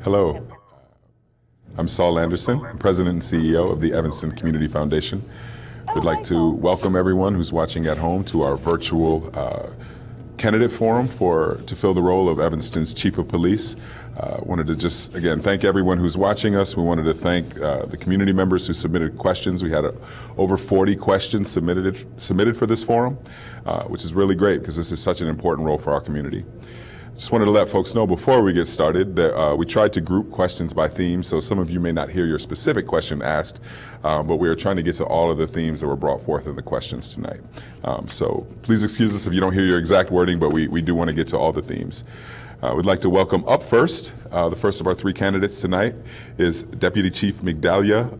Hello, I'm Saul Anderson, President and CEO of the Evanston Community Foundation. We'd like to welcome everyone who's watching at home to our virtual candidate forum to fill the role of Evanston's Chief of Police. Wanted to just, again, thank everyone who's watching us. We wanted to thank the community members who submitted questions. We had over 40 questions submitted for this forum, which is really great because this is such an important role for our community. Just wanted to let folks know before we get started that we tried to group questions by theme, so some of you may not hear your specific question asked, but we are trying to get to all of the themes that were brought forth in the questions tonight. So please excuse us if you don't hear your exact wording, but we do want to get to all the themes. We'd like to welcome up first, the first of our three candidates tonight is Deputy Chief Migdalia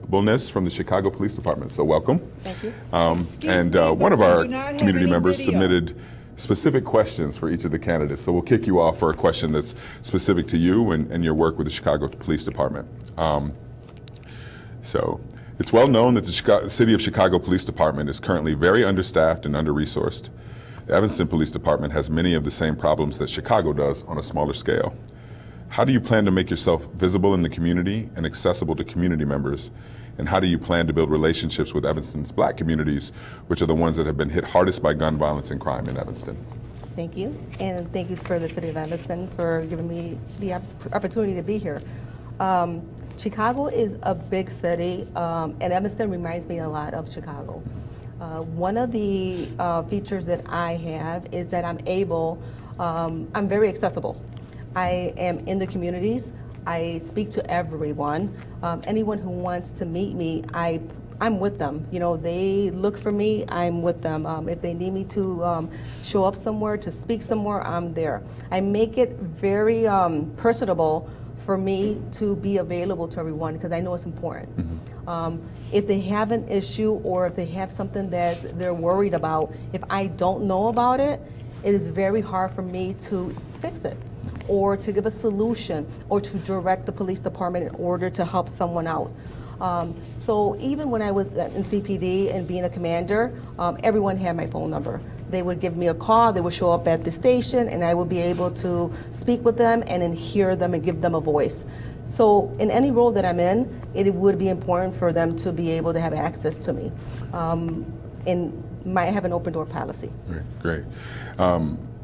from the Chicago Police Department. So welcome. Thank you. One of our community members submitted specific questions for each of the candidates. So we'll kick you off for a question that's specific to you and your work with the Chicago Police Department. So it's well known that the City of Chicago Police Department is currently very understaffed and under-resourced. The Evanston Police Department has many of the same problems that Chicago does on a smaller scale. How do you plan to make yourself visible in the community and accessible to community members? And how do you plan to build relationships with Evanston's Black communities, which are the ones that have been hit hardest by gun violence and crime in Evanston? Thank you, and thank you for the City of Evanston for giving me the opportunity to be here. Chicago is a big city, and Evanston reminds me a lot of Chicago. One of the features that I have is that I'm very accessible. I am in the communities. I speak to everyone. Anyone who wants to meet me, I'm with them. You know, they look for me, I'm with them. If they need me to show up somewhere, to speak somewhere, I'm there. I make it very personable for me to be available to everyone because I know it's important. Mm-hmm. If they have an issue or if they have something that they're worried about, if I don't know about it, it is very hard for me to fix it, or to give a solution, or to direct the police department in order to help someone out. So even when I was in CPD and being a commander, everyone had my phone number. They would give me a call, they would show up at the station, and I would be able to speak with them and then hear them and give them a voice. So in any role that I'm in, it would be important for them to be able to have access to me. And might have an open door policy. Great.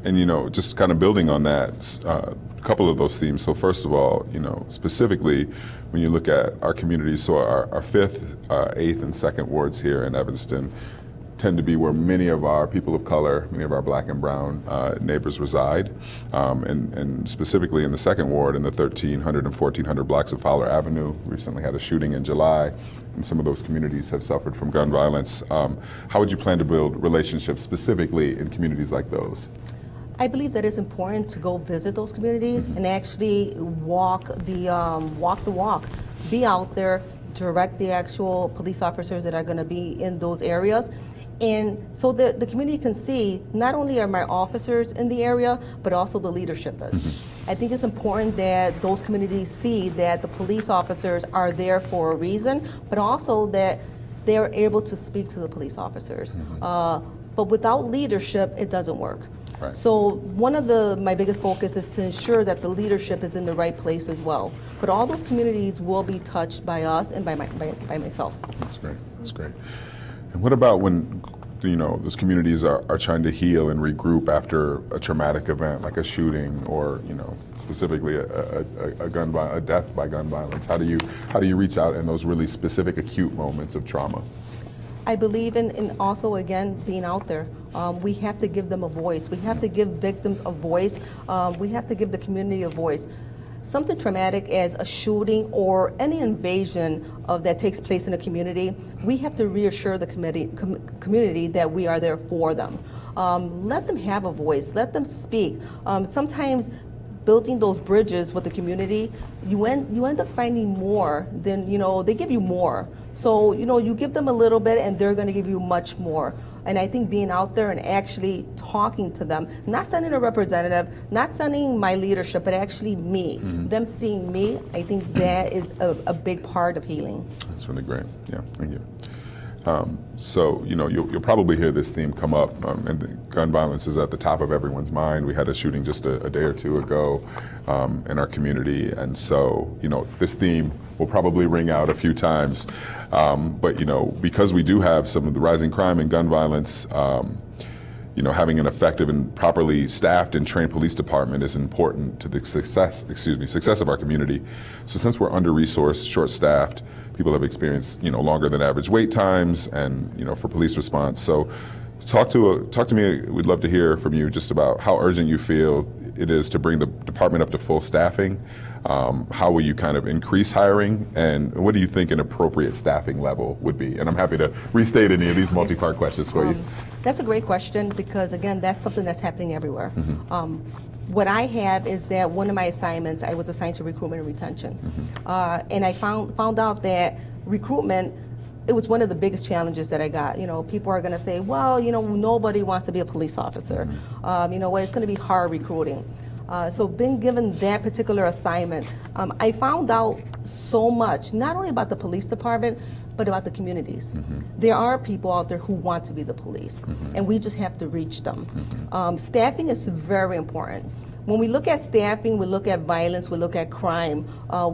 And, you know, just kind of building on that, a couple of those themes. So first of all, you know, specifically when you look at our communities, so our 5th, 8th, and 2nd wards here in Evanston tend to be where many of our people of color, many of our Black and brown neighbors reside. And specifically in the 2nd ward, in the 1300 and 1400 blocks of Fowler Avenue, we recently had a shooting in July, and some of those communities have suffered from gun violence. How would you plan to build relationships specifically in communities like those? I believe that it's important to go visit those communities and actually walk the walk. Be out there, direct the actual police officers that are going to be in those areas. And so that the community can see not only are my officers in the area, but also the leadership is. Mm-hmm. I think it's important that those communities see that the police officers are there for a reason, but also that they're able to speak to the police officers. Mm-hmm. But without leadership, it doesn't work. Right. So one of my biggest focus is to ensure that the leadership is in the right place as well. But all those communities will be touched by us and by myself. That's great. That's great. And what about when, you know, those communities are trying to heal and regroup after a traumatic event like a shooting or, you know, specifically a death by gun violence? How do you reach out in those really specific acute moments of trauma? I believe in also, again, being out there. We have to give them a voice. We have to give victims a voice. We have to give the community a voice. Something traumatic as a shooting or any invasion that takes place in a community, we have to reassure the community that we are there for them. Let them have a voice. Let them speak. Sometimes building those bridges with the community, you end up finding more than, you know, they give you more. So, you know, you give them a little bit and they're going to give you much more. And I think being out there and actually talking to them, not sending a representative, not sending my leadership, but actually me, them seeing me, I think that is a big part of healing. That's really great. Yeah, thank you. So, you'll probably hear this theme come up, and gun violence is at the top of everyone's mind. We had a shooting just a day or two ago in our community, and so, this theme will probably ring out a few times. But, because we do have some of the rising crime and gun violence, having an effective and properly staffed and trained police department is important to the success of our community. So since we're under-resourced, short-staffed, people have experienced, longer than average wait times and, for police response. So talk to me, we'd love to hear from you just about how urgent you feel it is to bring the department up to full staffing. How will you kind of increase hiring, and what do you think an appropriate staffing level would be? And I'm happy to restate any of these multi-part questions for you. That's a great question because, again, that's something that's happening everywhere. What I have is that one of my assignments, I was assigned to recruitment and retention. And I found out that recruitment, it was one of the biggest challenges that I got. People are going to say, well, nobody wants to be a police officer. It's going to be hard recruiting. So being given that particular assignment, I found out so much, not only about the police department, but about the communities. There are people out there who want to be the police, and we just have to reach them. Staffing is very important. When we look at staffing, we look at violence, we look at crime,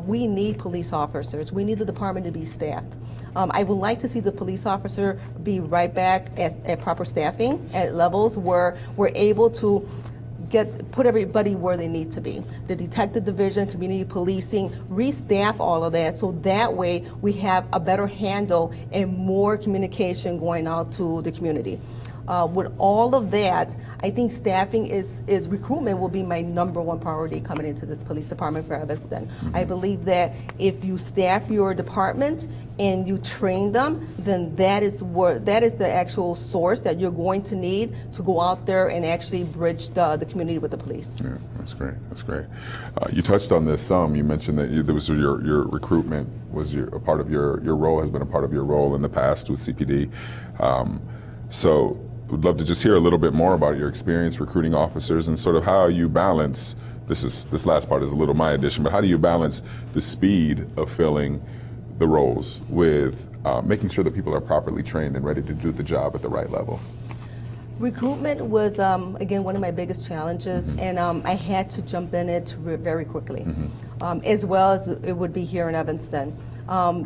we need police officers. We need the department to be staffed. I would like to see the police officer be right back at proper staffing at levels where we're able to put everybody where they need to be. The detective division, community policing, restaff all of that so that way we have a better handle and more communication going out to the community. With all of that, I think staffing is recruitment will be my #1 priority coming into this police department for Evanston. I believe that if you staff your department and you train them, then that is the actual source that you're going to need to go out there and actually bridge the community with the police. Yeah, that's great. That's great. You touched on this some. You mentioned that there was your recruitment was a part of your role, has been a part of your role in the past with CPD. So would love to just hear a little bit more about your experience recruiting officers and sort of how you balance, this last part is a little my addition, but how do you balance the speed of filling the roles with making sure that people are properly trained and ready to do the job at the right level? Recruitment was, again, one of my biggest challenges, and I had to jump in it very quickly, as well as it would be here in Evanston.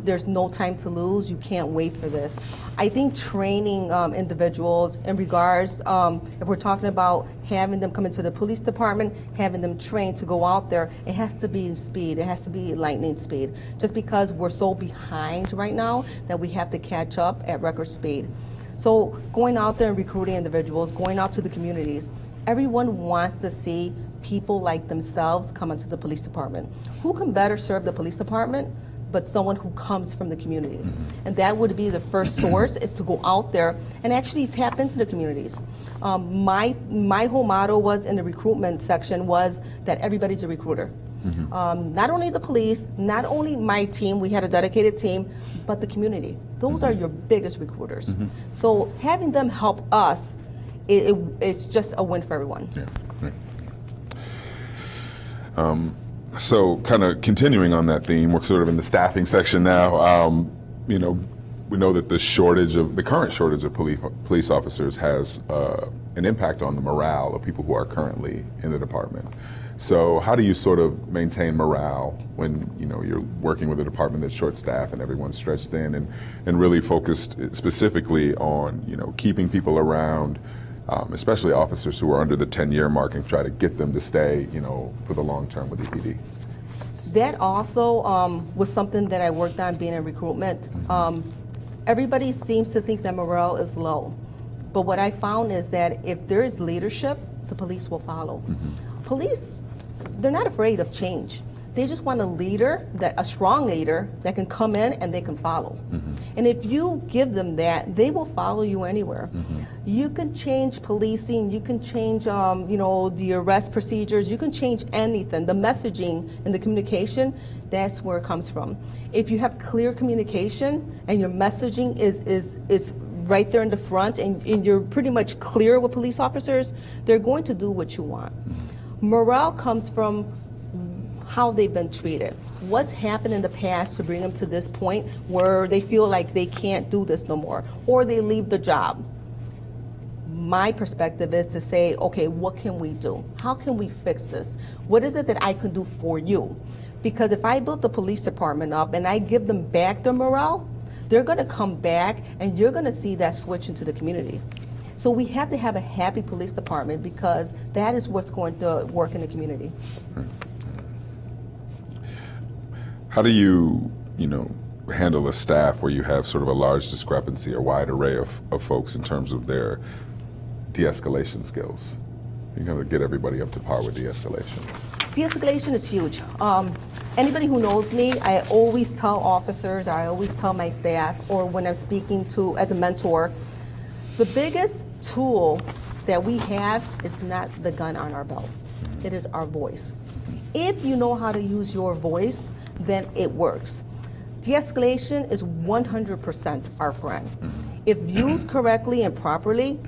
There's no time to lose. You can't wait for this. I think training individuals in regards, if we're talking about having them come into the police department, having them trained to go out there, it has to be in speed. It has to be lightning speed. Just because we're so behind right now that we have to catch up at record speed. So going out there and recruiting individuals, going out to the communities, everyone wants to see people like themselves come into the police department. Who can better serve the police department but someone who comes from the community? And that would be the first source, is to go out there and actually tap into the communities. My whole motto was in the recruitment section was that everybody's a recruiter. Not only the police, not only my team, we had a dedicated team, but the community. Those are your biggest recruiters. So having them help us, it's just a win for everyone. Yeah. So kind of continuing on that theme, we're sort of in the staffing section now. We know that the current shortage of police officers has an impact on the morale of people who are currently in the department. So how do you sort of maintain morale when you're working with a department that's short-staffed and everyone's stretched thin, and really focused specifically on keeping people around, especially officers who are under the 10-year mark, and try to get them to stay for the long term with EPD? That also was something that I worked on being in recruitment. Everybody seems to think that morale is low, but what I found is that if there is leadership, the police will follow. Police, they're not afraid of change. They just want a strong leader that can come in and they can follow. And if you give them that, they will follow you anywhere. You can change policing, you can change the arrest procedures, you can change anything. The messaging and the communication, that's where it comes from. If you have clear communication and your messaging is right there in the front, and you're pretty much clear with police officers, they're going to do what you want. Morale comes from how they've been treated. What's happened in the past to bring them to this point where they feel like they can't do this no more, or they leave the job. My perspective is to say, okay, what can we do? How can we fix this? What is it that I can do for you? Because if I build the police department up and I give them back their morale, they're gonna come back and you're gonna see that switch into the community. So we have to have a happy police department because that is what's going to work in the community. How do you handle a staff where you have sort of a large discrepancy or wide array of folks in terms of their de-escalation skills? You gotta get everybody up to par with de-escalation. De-escalation is huge. Anybody who knows me, I always tell officers, I always tell my staff, or when I'm speaking to as a mentor, the biggest tool that we have is not the gun on our belt. It is our voice. If you know how to use your voice, then it works. De-escalation is 100% our friend. If used correctly and properly,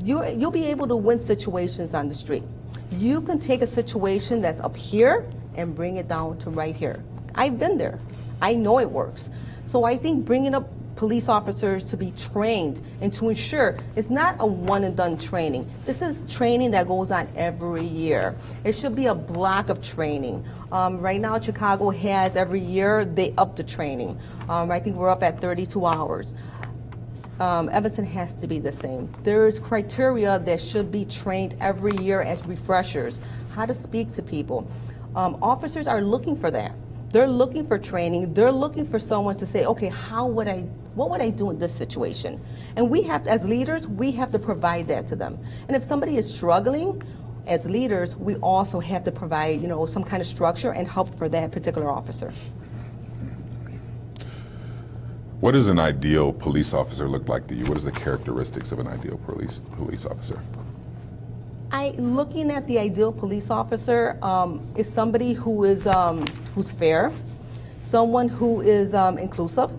you'll be able to win situations on the street. You can take a situation that's up here and bring it down to right here. I've been there. I know it works. So I think bringing up police officers to be trained and to ensure it's not a one and done training. This is training that goes on every year. It should be a block of training. Right now, Chicago has every year, they up the training. I think we're up at 32 hours. Evanston has to be the same. There's criteria that should be trained every year as refreshers, how to speak to people. Officers are looking for that. They're looking for training. They're looking for someone to say, okay, what would I do in this situation? And we have, as leaders, we have to provide that to them. And if somebody is struggling, as leaders, we also have to provide, some kind of structure and help for that particular officer. What does an ideal police officer look like to you? What is the characteristics of an ideal police officer? Looking at the ideal police officer is somebody who is who's fair, someone who is inclusive,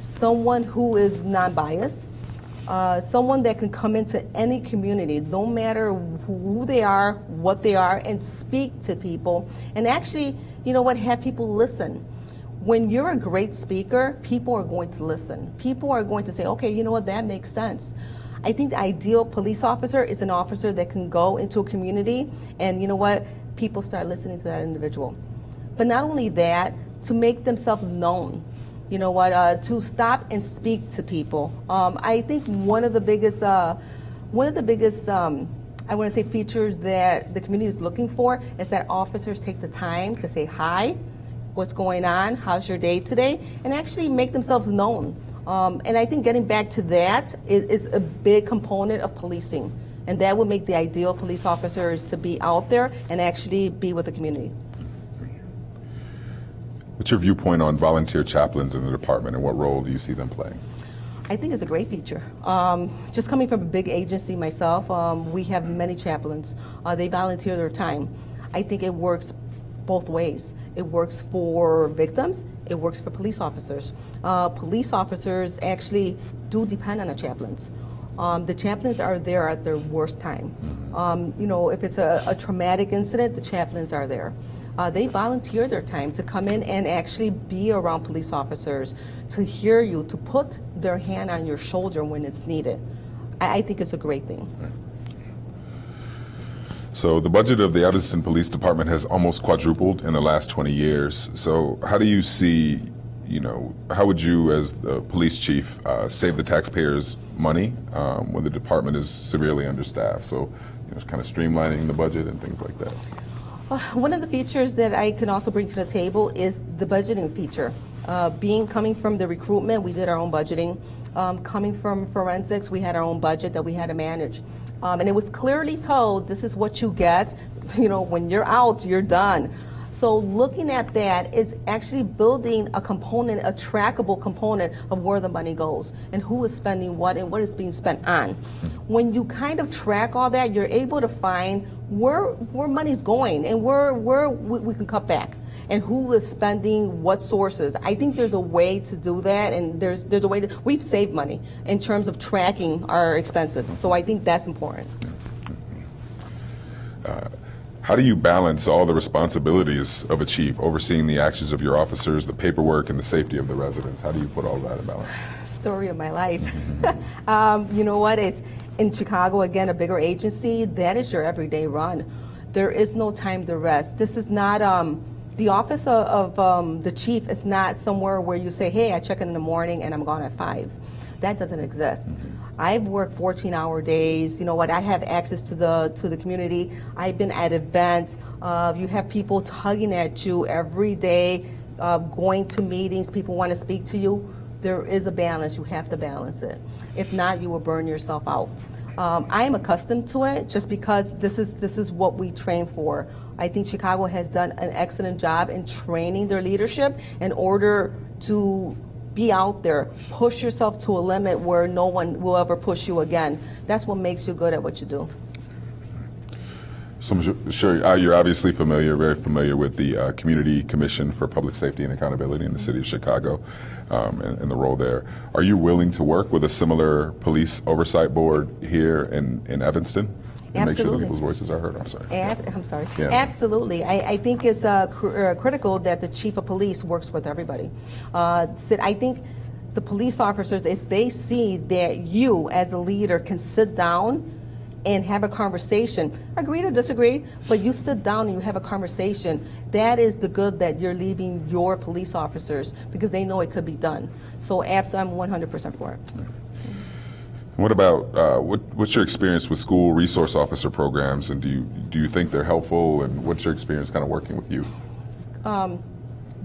someone who is non-biased, someone that can come into any community, no matter who they are, what they are, and speak to people, and actually, have people listen. When you're a great speaker, people are going to listen. People are going to say, okay, that makes sense. I think the ideal police officer is an officer that can go into a community and people start listening to that individual. But not only that, to make themselves known, to stop and speak to people. I think one of the biggest, I want to say features that the community is looking for is that officers take the time to say hi, what's going on, how's your day today, and actually make themselves known. And I think getting back to that is a big component of policing. And that would make the ideal police officers to be out there and actually be with the community. What's your viewpoint on volunteer chaplains in the department, and what role do you see them playing? I think it's a great feature. Just coming from a big agency myself, we have many chaplains. They volunteer their time. I think it works both ways. It works for victims, it works for police officers. Police officers actually do depend on the chaplains. The chaplains are there at their worst time. If it's a traumatic incident, the chaplains are there. They volunteer their time to come in and actually be around police officers, to hear you, to put their hand on your shoulder when it's needed. I think it's a great thing. So the budget of the Evanston Police Department has almost quadrupled in the last 20 years. So how do you see, how would you as the police chief save the taxpayers money when the department is severely understaffed? So kind of streamlining the budget and things like that. One of the features that I can also bring to the table is the budgeting feature. Coming from the recruitment, we did our own budgeting. Coming from forensics, we had our own budget that we had to manage. And it was clearly told, this is what you get. When you're out, you're done. So looking at that is actually building a component, a trackable component of where the money goes and who is spending what and what is being spent on. When you kind of track all that, you're able to find where money's going and where we can cut back and who is spending what sources. I think there's a way to do that, and there's a way to, we've saved money in terms of tracking our expenses. So I think that's important. How do you balance all the responsibilities of a chief, overseeing the actions of your officers, the paperwork, and the safety of the residents? How do you put all that in balance? Story of my life. You know what? It's in Chicago, again, a bigger agency. That is your everyday run. There is no time to rest. This is not the office of the chief is not somewhere where you say, hey, I check in the morning and I'm gone at 5. That doesn't exist. I've worked 14-hour days. You know what? I have access to the community. I've been at events. You have people tugging at you every day, going to meetings. People want to speak to you. There is a balance. You have to balance it. If not, you will burn yourself out. I am accustomed to it just because this is what we train for. I think Chicago has done an excellent job in training their leadership in order to be out there, push yourself to a limit where no one will ever push you again. That's what makes you good at what you do. So I'm sure you're obviously very familiar with the Community Commission for Public Safety and Accountability in the city of Chicago and the role there. Are you willing to work with a similar police oversight board here in Evanston? And make sure that people's voices are heard? I'm sorry. Yeah. Absolutely. I think it's critical that the chief of police works with everybody. I think the police officers, if they see that you as a leader can sit down and have a conversation, agree to disagree, but you sit down and you have a conversation, that is the good that you're leaving your police officers because they know it could be done. So absolutely, I'm 100% for it. Yeah. What about what's your experience with school resource officer programs, and do you think they're helpful, and what's your experience kind of working with youth?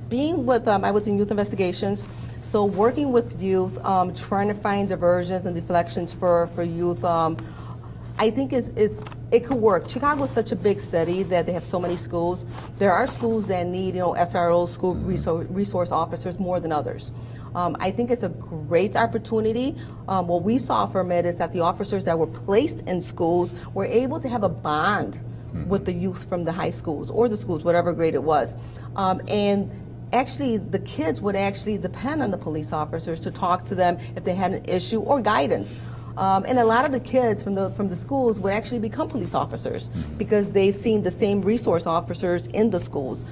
Being with I was in youth investigations, so working with youth, trying to find diversions and deflections for youth. I think it could work. Chicago is such a big city that they have so many schools. There are schools that need SROs, school resource officers, more than others. I think it's a great opportunity. What we saw from it is that the officers that were placed in schools were able to have a bond with the youth from the high schools or the schools, whatever grade it was. And actually, the kids would actually depend on the police officers to talk to them if they had an issue or guidance. And a lot of the kids from the schools would actually become police officers because they've seen the same resource officers in the schools.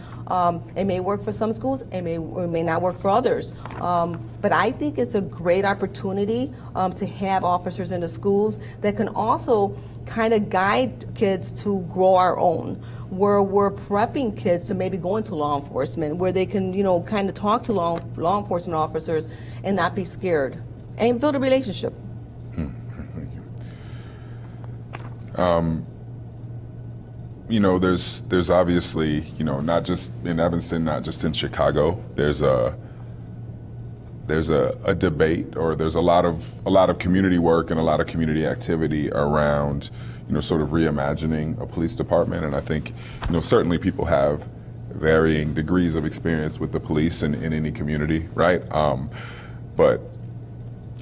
It may work for some schools, it may not work for others. But I think it's a great opportunity to have officers in the schools that can also kind of guide kids to grow our own, where we're prepping kids to maybe go into law enforcement, where they can, kind of talk to law enforcement officers and not be scared and build a relationship. There's obviously, not just in Evanston, not just in Chicago, there's a debate, or there's a lot of community work and a lot of community activity around, sort of reimagining a police department. And I think, certainly people have varying degrees of experience with the police in any community, right? But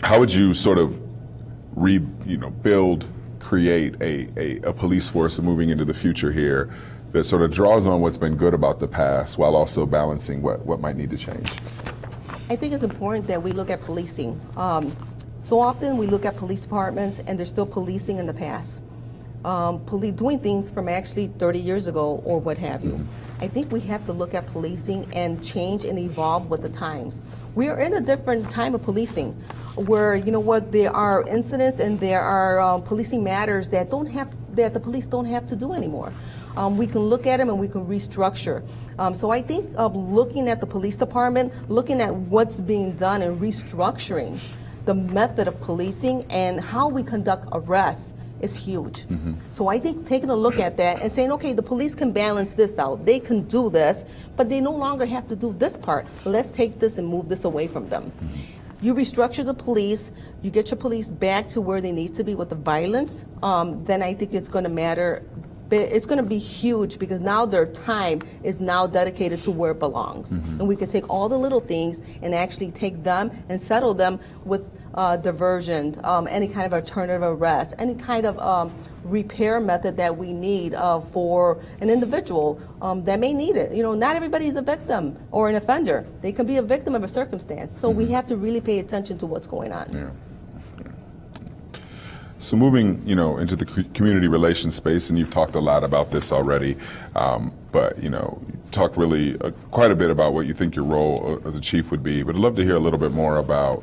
how would you sort of create a police force moving into the future here that sort of draws on what's been good about the past while also balancing what might need to change? I think it's important that we look at policing. So often we look at police departments and they're still policing in the past. Doing things from actually 30 years ago or what have you. I think we have to look at policing and change and evolve with the times. We are in a different time of policing where, there are incidents and there are policing matters that the police don't have to do anymore. We can look at them and we can restructure. So I think looking at the police department, looking at what's being done and restructuring the method of policing and how we conduct arrests is huge. So I think taking a look at that and saying, okay, the police can balance this out. They can do this, but they no longer have to do this part. Let's take this and move this away from them. You restructure the police, you get your police back to where they need to be with the violence, then I think it's going to matter. It's going to be huge because now their time is now dedicated to where it belongs. And we can take all the little things and actually take them and settle them with diversion, any kind of alternative arrest, any kind of repair method that we need for an individual that may need it. Not everybody is a victim or an offender. They can be a victim of a circumstance. So we have to really pay attention to what's going on. Yeah. So moving, into the community relations space, and you've talked a lot about this already, but you talked really quite a bit about what you think your role as a chief would be. But I'd love to hear a little bit more about,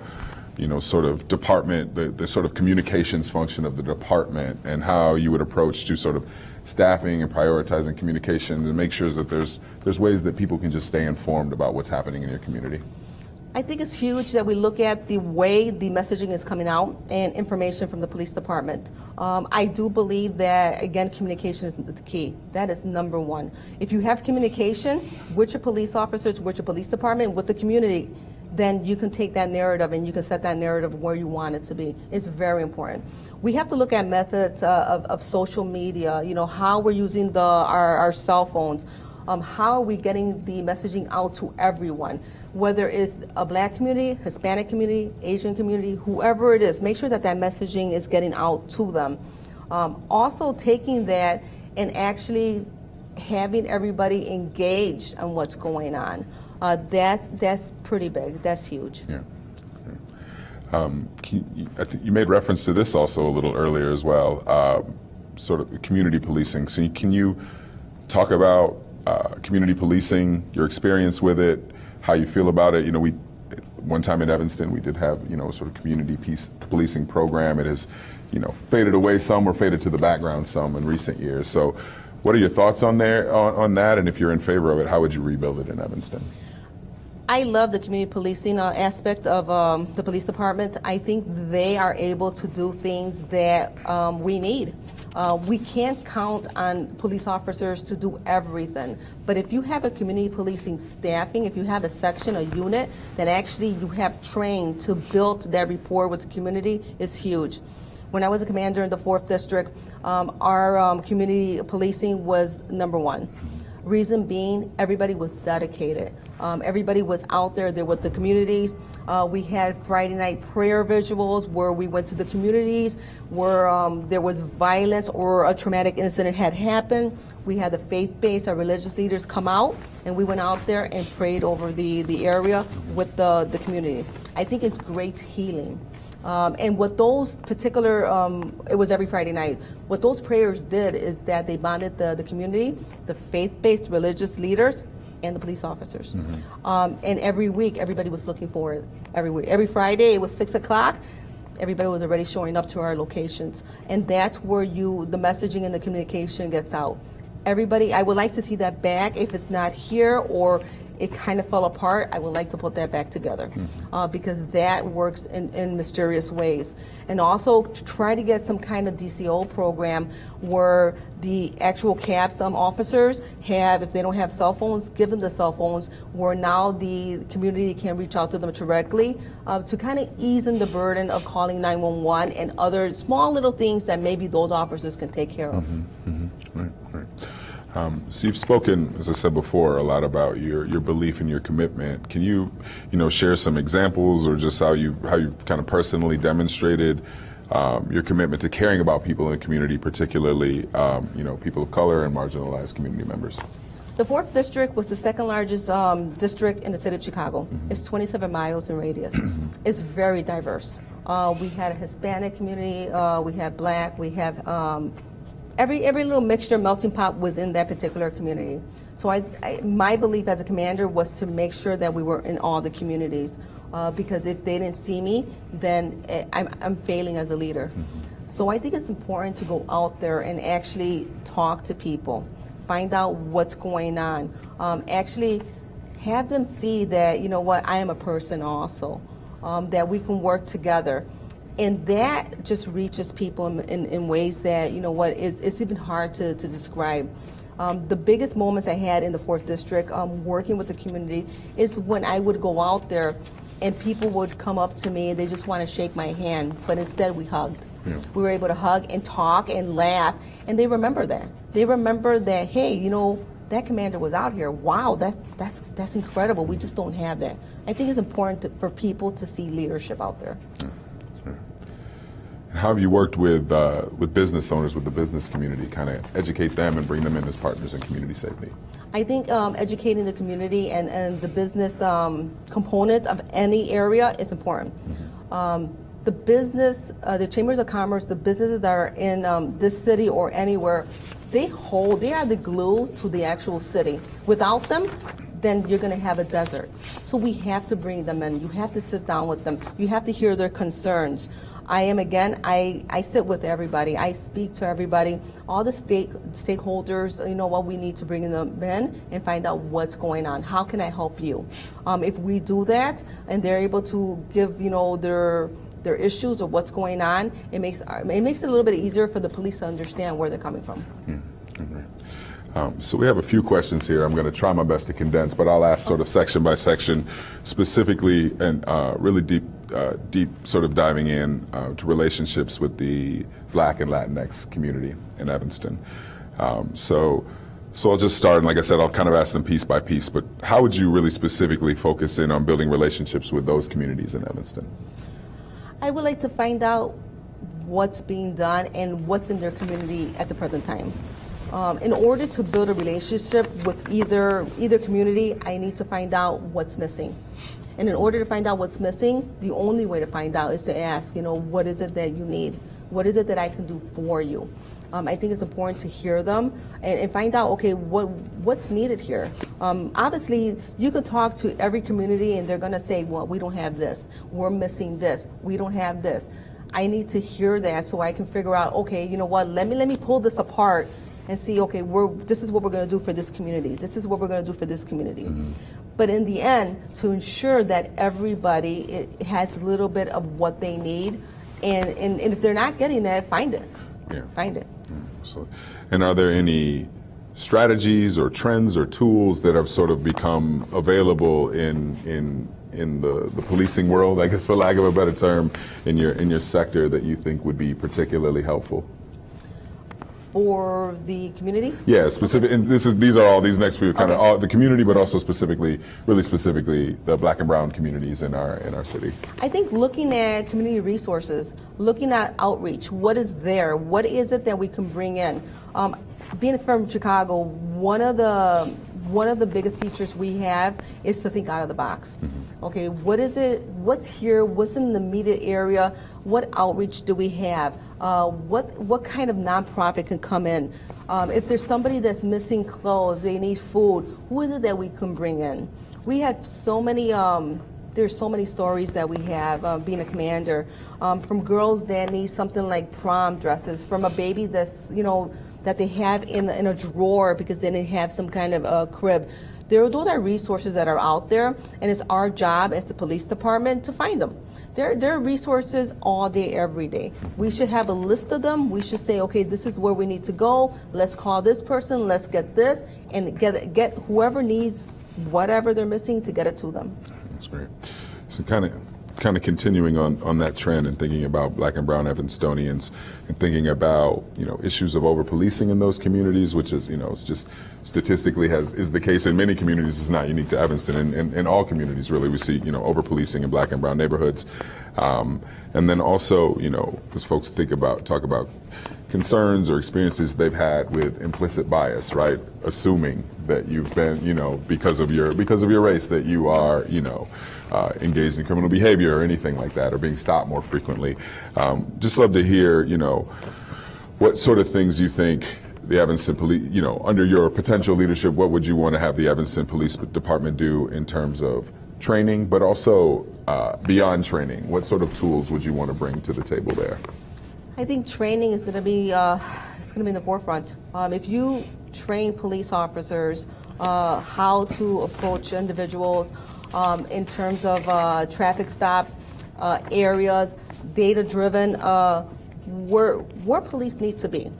sort of department, the sort of communications function of the department, and how you would approach to sort of staffing and prioritizing communications, and make sure that there's ways that people can just stay informed about what's happening in your community. I think it's huge that we look at the way the messaging is coming out and information from the police department. I do believe that, again, communication is the key. That is number one. If you have communication with your police officers, with your police department, with the community, then you can take that narrative and you can set that narrative where you want it to be. It's very important. We have to look at methods of social media, how we're using our cell phones. How are we getting the messaging out to everyone? Whether it's a Black community, Hispanic community, Asian community, whoever it is, make sure that messaging is getting out to them. Also taking that and actually having everybody engaged on what's going on. That's pretty big. That's huge. Yeah. I think you made reference to this also a little earlier as well, sort of community policing. So can you talk about community policing, your experience with it, how you feel about it? One time in Evanston, we did have, sort of community policing program. It has, faded away some or faded to the background some in recent years. So what are your thoughts on that? And if you're in favor of it, how would you rebuild it in Evanston? I love the community policing aspect of the police department. I think they are able to do things that we need. We can't count on police officers to do everything, but if you have a community policing staffing, if you have a section, a unit that actually you have trained to build that rapport with the community, it's huge. When I was a commander in the 4th District, our community policing was number one. Reason being, everybody was dedicated. Everybody was out there with the communities. We had Friday night prayer visuals where we went to the communities where there was violence or a traumatic incident had happened. We had the faith-based, our religious leaders come out, and we went out there and prayed over the area with the community. I think it's great healing. And what those particular, it was every Friday night, what those prayers did is that they bonded the community, the faith-based religious leaders, and the police officers. Mm-hmm. And every week, everybody was looking for it. Every week. Every Friday, it was 6 o'clock. Everybody was already showing up to our locations. And that's where the messaging and the communication gets out. Everybody, I would like to see that back. If it's not here or it kind of fell apart, I would like to put that back together, because that works in mysterious ways. And also try to get some kind of DCO program where the actual CAPS officers have, if they don't have cell phones, give them the cell phones, where now the community can reach out to them directly to kind of ease in the burden of calling 911 and other small little things that maybe those officers can take care of. Mm-hmm. Mm-hmm. Right. So you've spoken, as I said before, a lot about your belief and your commitment. Can you, share some examples or just how you kind of personally demonstrated your commitment to caring about people in the community, particularly, people of color and marginalized community members? The 4th District was the second largest district in the city of Chicago. Mm-hmm. It's 27 miles in radius. Mm-hmm. It's very diverse. We had a Hispanic community, we had Black, we have every little mixture, melting pot was in that particular community. So my belief as a commander was to make sure that we were in all the communities, because if they didn't see me, then I'm failing as a leader. Mm-hmm. So I think it's important to go out there and actually talk to people, find out what's going on, actually have them see that, I am a person also, that we can work together. And that just reaches people in ways that, it's even hard to describe. The biggest moments I had in the 4th District working with the community is when I would go out there and people would come up to me and they just want to shake my hand, but instead we hugged. Yeah. We were able to hug and talk and laugh, and they remember that. They remember that, hey, that commander was out here. Wow, that's incredible. We just don't have that. I think it's important for people to see leadership out there. Yeah. How have you worked with business owners, with the business community, kind of educate them and bring them in as partners in community safety? I think educating the community and the business component of any area is important. Mm-hmm. the business, the chambers of commerce, the businesses that are in this city or anywhere, they are the glue to the actual city. Without them, then you're going to have a desert. So we have to bring them in. You have to sit down with them. You have to hear their concerns. I sit with everybody. I speak to everybody, all the stakeholders, what we need to bring them in and find out what's going on. How can I help you? If we do that and they're able to give, their issues or what's going on, it makes it a little bit easier for the police to understand where they're coming from. So we have a few questions here. I'm going to try my best to condense, but I'll ask sort of section by section, specifically and really deep sort of diving in to relationships with the Black and Latinx community in Evanston. So I'll just start, and like I said, I'll kind of ask them piece by piece, but how would you really specifically focus in on building relationships with those communities in Evanston? I would like to find out what's being done and what's in their community at the present time. In order to build a relationship with either community, I need to find out what's missing. And in order to find out what's missing, the only way to find out is to ask, what is it that you need? What is it that I can do for you? I think it's important to hear them and find out, okay, what's needed here. Obviously, you could talk to every community and they're going to say, well, we don't have this. We're missing this. We don't have this. I need to hear that so I can figure out, okay, you know what, let me pull this apart and see, okay, this is what we're going to do for this community. This is what we're going to do for this community. Mm-hmm. But in the end, to ensure that everybody has a little bit of what they need, and if they're not getting that, find it. Yeah. Find it. Yeah, so, and are there any strategies or trends or tools that have sort of become available in the policing world, I guess for lack of a better term, in your sector that you think would be particularly helpful? For the community? Yeah, specific. And these are all these next few kind of all the community, but also really specifically, the Black and Brown communities in our city. I think looking at community resources, looking at outreach, what is there? What is it that we can bring in? Being from Chicago, one of the biggest features we have is to think out of the box. Mm-hmm. Okay, what is it? What's here? What's in the immediate area? What outreach do we have? What kind of nonprofit can come in? If there's somebody that's missing clothes, they need food, who is it that we can bring in? We had so many. There's so many stories that we have being a commander, from girls that need something like prom dresses, from a baby that's that they have in a drawer because they didn't have some kind of crib. Those are resources that are out there, and it's our job as the police department to find them. There are resources all day, every day. We should have a list of them. We should say, okay, this is where we need to go. Let's call this person. Let's get this, and get whoever needs whatever they're missing to get it to them. That's great. So kind of continuing on that trend and thinking about Black and Brown Evanstonians and thinking about issues of over policing in those communities, which is it's just statistically is the case in many communities. It's not unique to Evanston, and in all communities really we see over policing in Black and Brown neighborhoods, and then also as folks talk about concerns or experiences they've had with implicit bias, right? Assuming that you've been because of your race that you are engaged in criminal behavior or anything like that, or being stopped more frequently. Just love to hear, what sort of things you think the Evanston Police, under your potential leadership, what would you want to have the Evanston Police Department do in terms of training, but also beyond training? What sort of tools would you want to bring to the table there? I think training is going to be in the forefront. If you train police officers how to approach individuals in terms of traffic stops, areas, data-driven, where police need to be.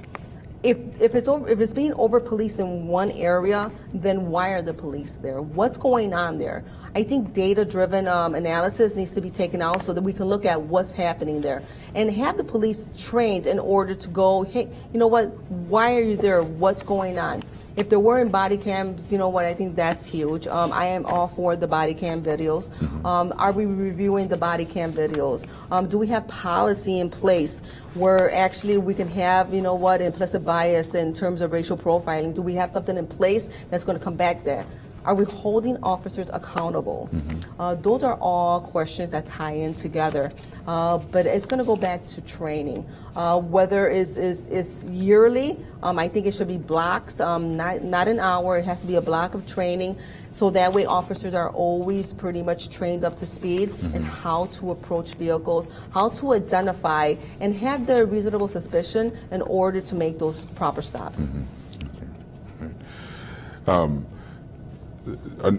If it's being over-policed in one area, then why are the police there? What's going on there? I think data-driven analysis needs to be taken out so that we can look at what's happening there and have the police trained in order to go, hey, you know what? Why are you there? What's going on? If there weren't body cams, I think that's huge. I am all for the body cam videos. Mm-hmm. Are we reviewing the body cam videos? Do we have policy in place where actually we can have, implicit bias in terms of racial profiling? Do we have something in place that's going to combat that? Are we holding officers accountable? Those are all questions that tie in together. But it's going to go back to training. Whether it's yearly, I think it should be blocks, not an hour. It has to be a block of training, so that way officers are always pretty much trained up to speed in how to approach vehicles, how to identify, and have the reasonable suspicion in order to make those proper stops.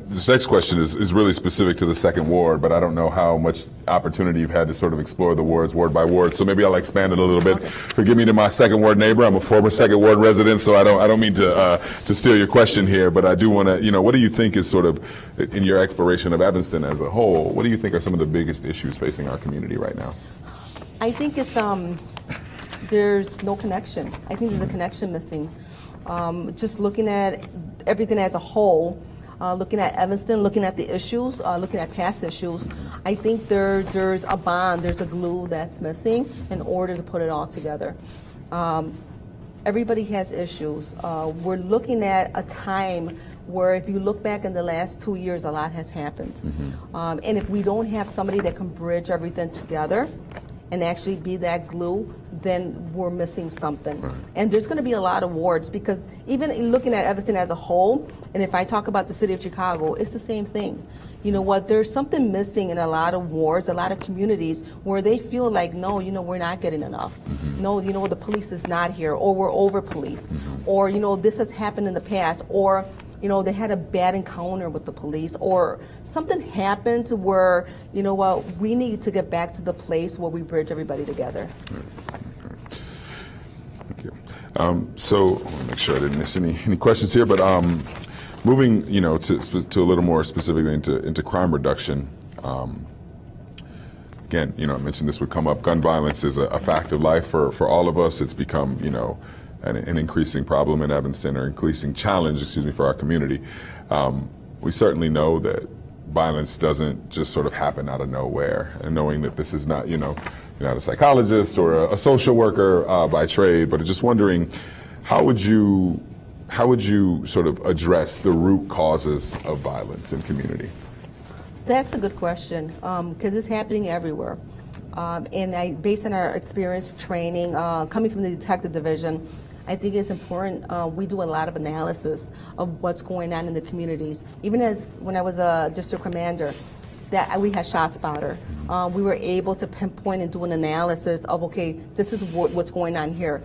This next question is really specific to the second ward, but I don't know how much opportunity you've had to sort of explore the wards ward by ward. So maybe I'll expand it a little bit. Forgive me to my second ward neighbor. I'm a former second ward resident, so I don't mean to steal your question here, but I do want to, what do you think is sort of, in your exploration of Evanston as a whole, what do you think are some of the biggest issues facing our community right now? I think it's there's no connection. I think there's a connection missing. Just looking at everything as a whole. Looking at Evanston, looking at the issues, looking at past issues, I think there's a bond, there's a glue that's missing in order to put it all together. Everybody has issues. We're looking at a time where if you look back in the last 2 years, a lot has happened. And if we don't have somebody that can bridge everything together and actually be that glue, then we're missing something. And there's going to be a lot of wards, because even looking at Evanston as a whole, and if I talk about the city of Chicago, it's the same thing. You know what, there's something missing in a lot of wards, a lot of communities where they feel like, no, we're not getting enough. No, the police is not here, or we're over-policed, or, this has happened in the past, or, they had a bad encounter with the police, or something happened where, we need to get back to the place where we bridge everybody together. Thank you. So I want to make sure I didn't miss any questions here, but moving, to a little more specifically into crime reduction. Again, I mentioned this would come up. Gun violence is a fact of life for all of us. It's become, an increasing problem in Evanston, or increasing challenge, for our community. We certainly know that violence doesn't just sort of happen out of nowhere, and knowing that this is not, you're not a psychologist or a social worker by trade, but just wondering, how would you sort of address the root causes of violence in community? That's a good question, because it's happening everywhere. And based on our experience training, coming from the detective division, I think it's important. We do a lot of analysis of what's going on in the communities. Even when I was a district commander, that we had ShotSpotter. We were able to pinpoint and do an analysis of, okay, this is what's going on here.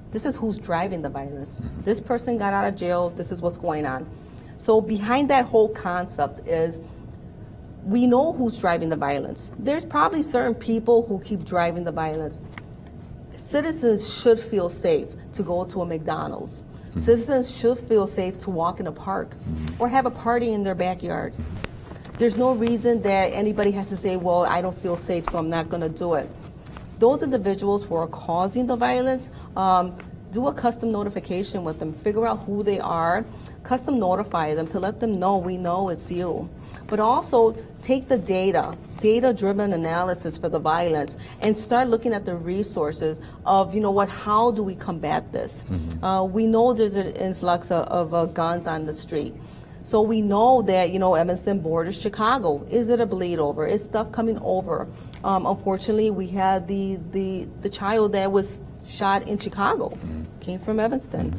This is who's driving the violence. This person got out of jail. This is what's going on. So behind that whole concept is, we know who's driving the violence. There's probably certain people who keep driving the violence. Citizens should feel safe to go to a McDonald's. Citizens should feel safe to walk in a park or have a party in their backyard. There's no reason that anybody has to say, well, I don't feel safe, so I'm not going to do it. Those individuals who are causing the violence, do a custom notification with them, figure out who they are, custom notify them to let them know we know it's you. But also take the data-driven analysis for the violence, and start looking at the resources of, how do we combat this? We know there's an influx of guns on the street. So we know that, Evanston borders Chicago. Is it a bleed over? Is stuff coming over? Unfortunately, we had the child that was shot in Chicago, came from Evanston.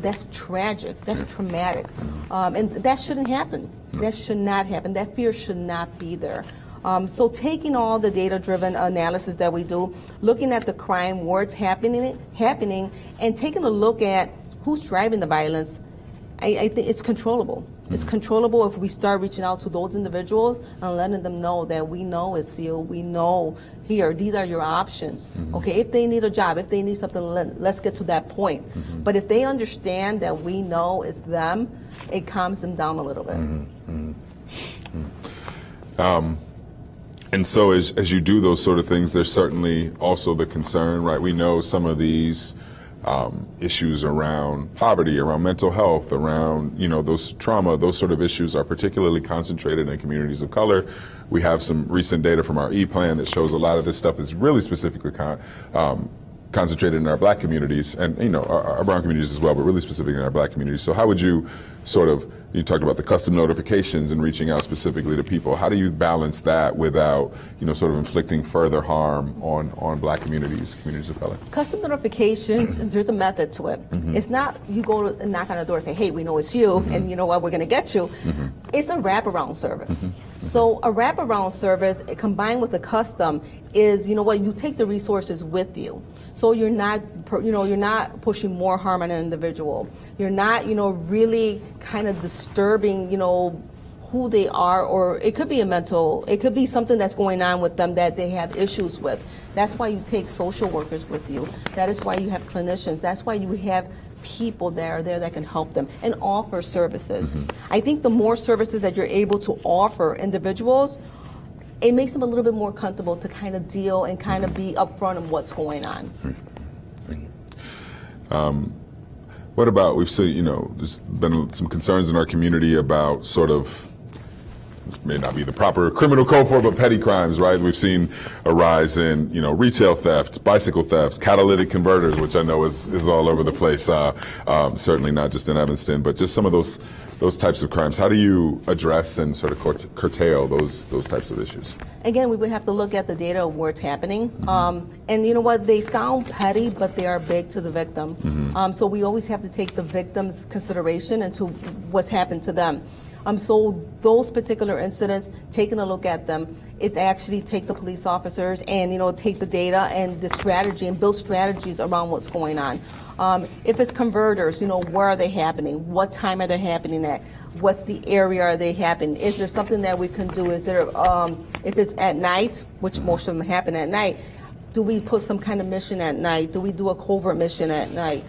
That's tragic. That's traumatic. And that shouldn't happen. That should not happen. That fear should not be there. So taking all the data-driven analysis that we do, looking at the crime, where it's happening, and taking a look at who's driving the violence, I think it's controllable. It's controllable if we start reaching out to those individuals and letting them know that we know it's you. We know here, these are your options. Okay, if they need a job, if they need something, let's get to that point. But if they understand that we know it's them, it calms them down a little bit. And so as you do those sort of things, there's certainly also the concern, right? We know some of these issues around poverty, around mental health, around, those trauma, those sort of issues are particularly concentrated in communities of color. We have some recent data from our E-Plan that shows a lot of this stuff is really specifically concentrated in our black communities and, you know, our brown communities as well, but really specifically in our black communities. So how would you sort of, you talked about the custom notifications and reaching out specifically to people. How do you balance that without, you know, sort of inflicting further harm on black communities of color? Custom notifications, there's a method to it. It's not you go to knock on the door and say, hey, we know it's you, and you know what, we're going to get you. It's a wraparound service. So a wraparound service combined with a custom is, you know what, you take the resources with you. So you're not, you're not pushing more harm on an individual. You're not, really kind of disturbing, who they are, or it could be it could be something that's going on with them that they have issues with. That's why you take social workers with you. That is why you have clinicians. That's why you have people that are there that can help them and offer services. I think the more services that you're able to offer individuals, it makes them a little bit more comfortable to kind of deal and kind of be upfront of what's going on. What about, we've seen, there's been some concerns in our community about sort of, this may not be the proper criminal code for it, but petty crimes, right? We've seen a rise in, retail thefts, bicycle thefts, catalytic converters, which I know is all over the place, certainly not just in Evanston, but just some of those types of crimes. How do you address and sort of curtail those types of issues? Again, we would have to look at the data of where it's happening. And you know what, they sound petty, but they are big to the victim. So we always have to take the victim's consideration into what's happened to them. So those particular incidents, taking a look at them, it's actually take the police officers and take the data and the strategy and build strategies around what's going on. If it's converters, where are they happening? What time are they happening at? What's the area are they happening? Is there something that we can do? Is there, if it's at night, which most of them happen at night, do we put some kind of mission at night? Do we do a covert mission at night?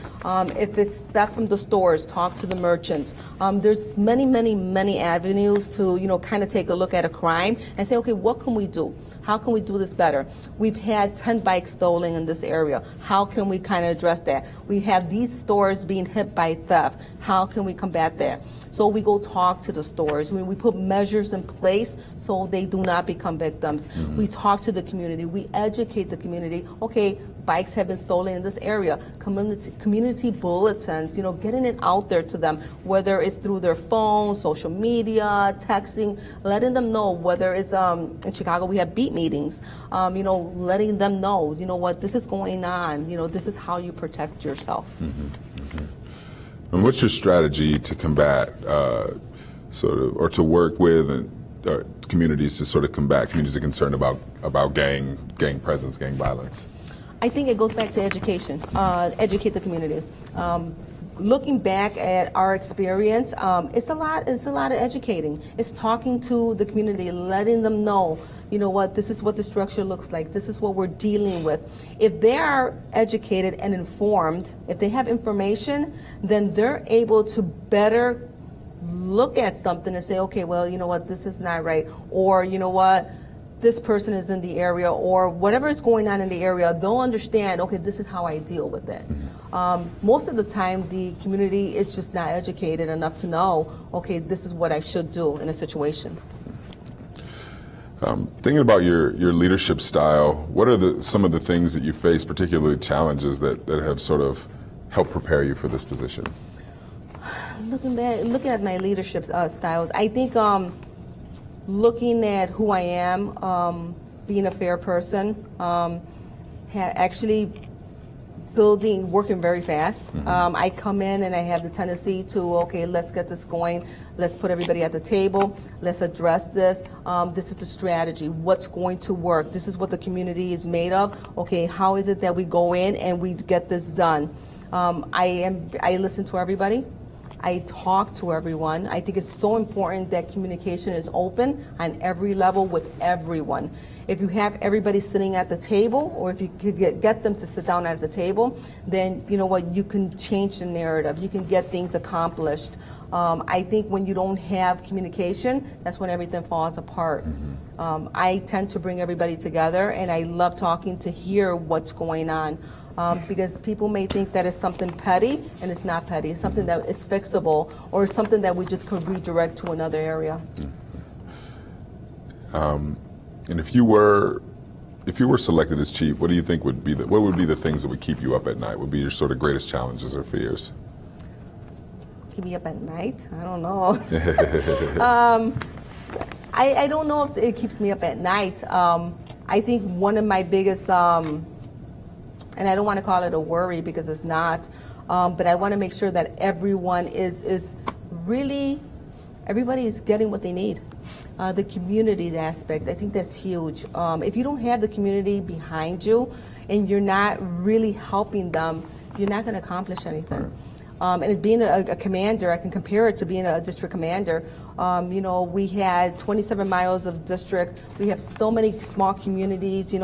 If it's theft from the stores, talk to the merchants. There's many avenues to, kind of take a look at a crime and say, okay, what can we do? How can we do this better? We've had 10 bikes stolen in this area. How can we kind of address that? We have these stores being hit by theft. How can we combat that? So we go talk to the stores. We put measures in place so they do not become victims. We talk to the community. We educate the community. Okay, bikes have been stolen in this area. Community bulletins, getting it out there to them, whether it's through their phone, social media, texting, letting them know, whether it's in Chicago, we have beat meetings, letting them know, what, this is going on, this is how you protect yourself. And what's your strategy to combat or to work with communities to sort of combat communities that are concerned about gang presence, gang violence? I think it goes back to education, educate the community. Looking back at our experience, it's a lot of educating. It's talking to the community, letting them know, what, this is what the structure looks like. This is what we're dealing with. If they are educated and informed, if they have information, then they're able to better look at something and say, okay, well, what, this is not right. Or, what, this person is in the area, or whatever is going on in the area, they'll understand, okay, this is how I deal with it. Most of the time, the community is just not educated enough to know, okay, this is what I should do in a situation. Thinking about your leadership style, what are some of the things that you face, particularly challenges that have sort of helped prepare you for this position? Looking at my leadership styles, I think looking at who I am, being a fair person, actually working very fast. I come in and I have the tendency to, okay, let's get this going. Let's put everybody at the table. Let's address this. This is the strategy. What's going to work? This is what the community is made of. Okay, how is it that we go in and we get this done? I listen to everybody. I talk to everyone. I think it's so important that communication is open on every level with everyone. If you have everybody sitting at the table, or if you could get them to sit down at the table, then you can change the narrative. You can get things accomplished. I think when you don't have communication, that's when everything falls apart. I tend to bring everybody together, and I love talking to hear what's going on. Because people may think that it's something petty, and it's not petty. It's something that is fixable, or something that we just could redirect to another area. And if you were if you were selected as chief, what do you think would be what would be the things that would keep you up at night? Would be your sort of greatest challenges or fears? Keep me up at night? I don't know. I don't know if it keeps me up at night. I think one of my biggest, and I don't want to call it a worry because it's not, but I want to make sure that everyone is really, everybody is getting what they need. The community aspect, I think that's huge. If you don't have the community behind you and you're not really helping them, you're not going to accomplish anything. And being a commander, I can compare it to being a district commander. We had 27 miles of district. We have so many small communities,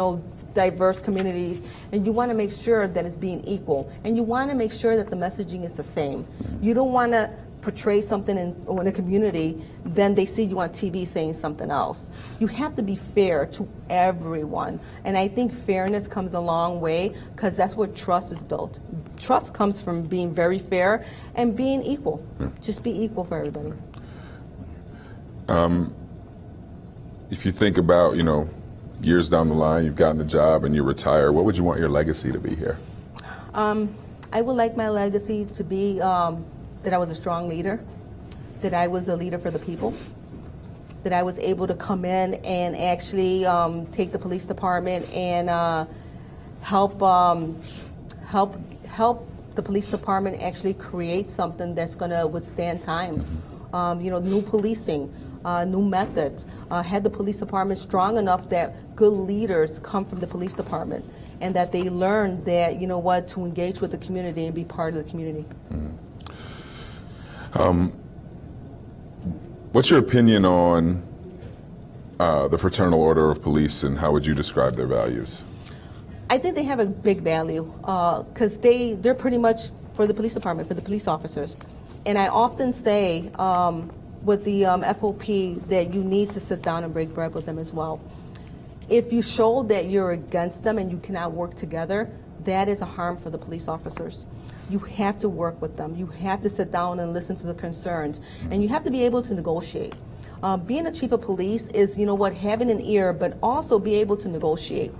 diverse communities, and you want to make sure that it's being equal. And you want to make sure that the messaging is the same. You don't want to portray something in a community, then they see you on TV saying something else. You have to be fair to everyone. And I think fairness comes a long way because that's where trust is built. Trust comes from being very fair and being equal. Just be equal for everybody. If you think about, years down the line, you've gotten the job and you retire, what would you want your legacy to be here? I would like my legacy to be that I was a strong leader, that I was a leader for the people, that I was able to come in and actually take the police department and help the police department actually create something that's going to withstand time. New policing, new methods, had the police department strong enough that good leaders come from the police department and that they learn that, to engage with the community and be part of the community. What's your opinion on the Fraternal Order of Police and how would you describe their values? I think they have a big value because they're pretty much for the police department, for the police officers. And I often say with the FOP that you need to sit down and break bread with them as well. If you show that you're against them and you cannot work together, that is a harm for the police officers. You have to work with them. You have to sit down and listen to the concerns. And you have to be able to negotiate. Being a chief of police is, having an ear, but also be able to negotiate.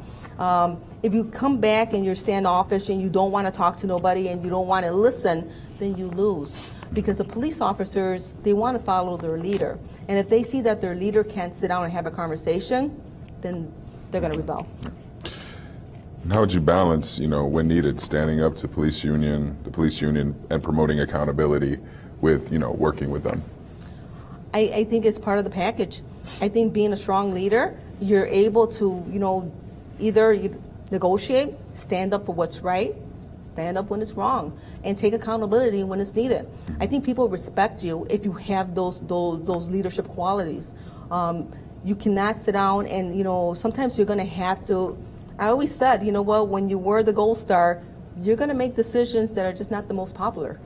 If you come back and you're standoffish and you don't want to talk to nobody and you don't want to listen, then you lose. Because the police officers, they want to follow their leader. And if they see that their leader can't sit down and have a conversation, then they're going to rebel. And how would you balance, when needed, standing up to the police union, and promoting accountability with, working with them? I think it's part of the package. I think being a strong leader, you're able to, either you negotiate, stand up for what's right, stand up when it's wrong, and take accountability when it's needed. I think people respect you if you have those leadership qualities. You cannot sit down and, sometimes you're going to have to. I always said, when you were the gold star, you're going to make decisions that are just not the most popular,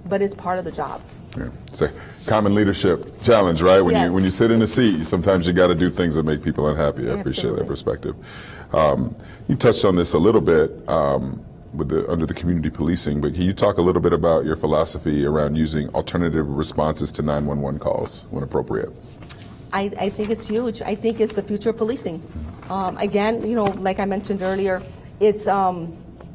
but it's part of the job. Yeah. It's a common leadership challenge, right? Yes. When you sit in a seat, sometimes you got to do things that make people unhappy. I appreciate that perspective. You touched on this a little bit under the community policing, but can you talk a little bit about your philosophy around using alternative responses to 911 calls when appropriate? I think it's huge. I think it's the future of policing. Again, like I mentioned earlier, it's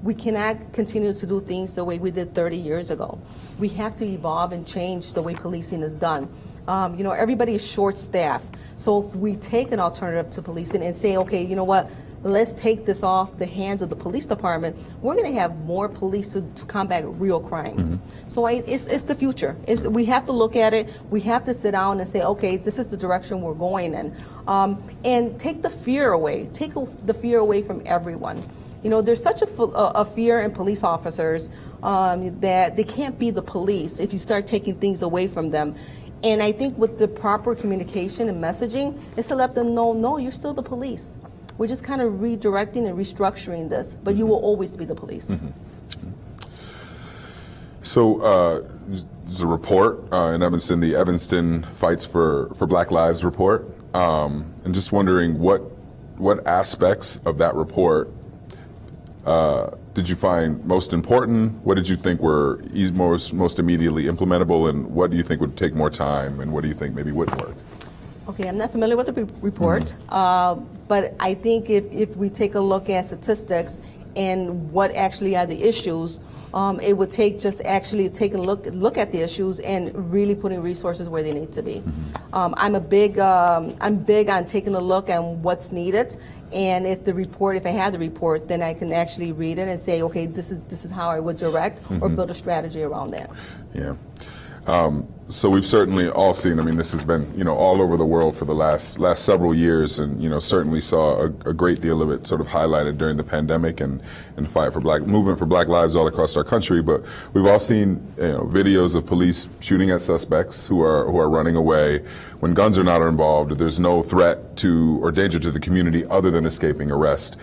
we cannot continue to do things the way we did 30 years ago. We have to evolve and change the way policing is done. Everybody is short-staffed. So if we take an alternative to policing and say, okay, you know what, let's take this off the hands of the police department, we're going to have more police to combat real crime. So it's the future. We have to look at it. We have to sit down and say, okay, this is the direction we're going in. And take the fear away. Take the fear away from everyone. There's such a fear in police officers that they can't be the police if you start taking things away from them. And I think with the proper communication and messaging is to let them know, no, you're still the police. We're just kind of redirecting and restructuring this, but you will always be the police. So there's a report in Evanston, the Evanston Fights for Black Lives report. And just wondering what aspects of that report did you find most important? What did you think were most immediately implementable? And what do you think would take more time? And what do you think maybe wouldn't work? Okay, I'm not familiar with the report, but I think if we take a look at statistics and what actually are the issues, it would take just actually taking a look at the issues and really putting resources where they need to be. I'm big on taking a look at what's needed, and if I have the report, then I can actually read it and say, okay, this is how I would direct or build a strategy around that. Yeah. So we've certainly all seen, I mean, this has been, all over the world for the last several years, and, certainly saw a great deal of it sort of highlighted during the pandemic and the fight for movement for Black lives all across our country. But we've all seen, videos of police shooting at suspects who are running away when guns are not involved. There's no threat to or danger to the community other than escaping arrest.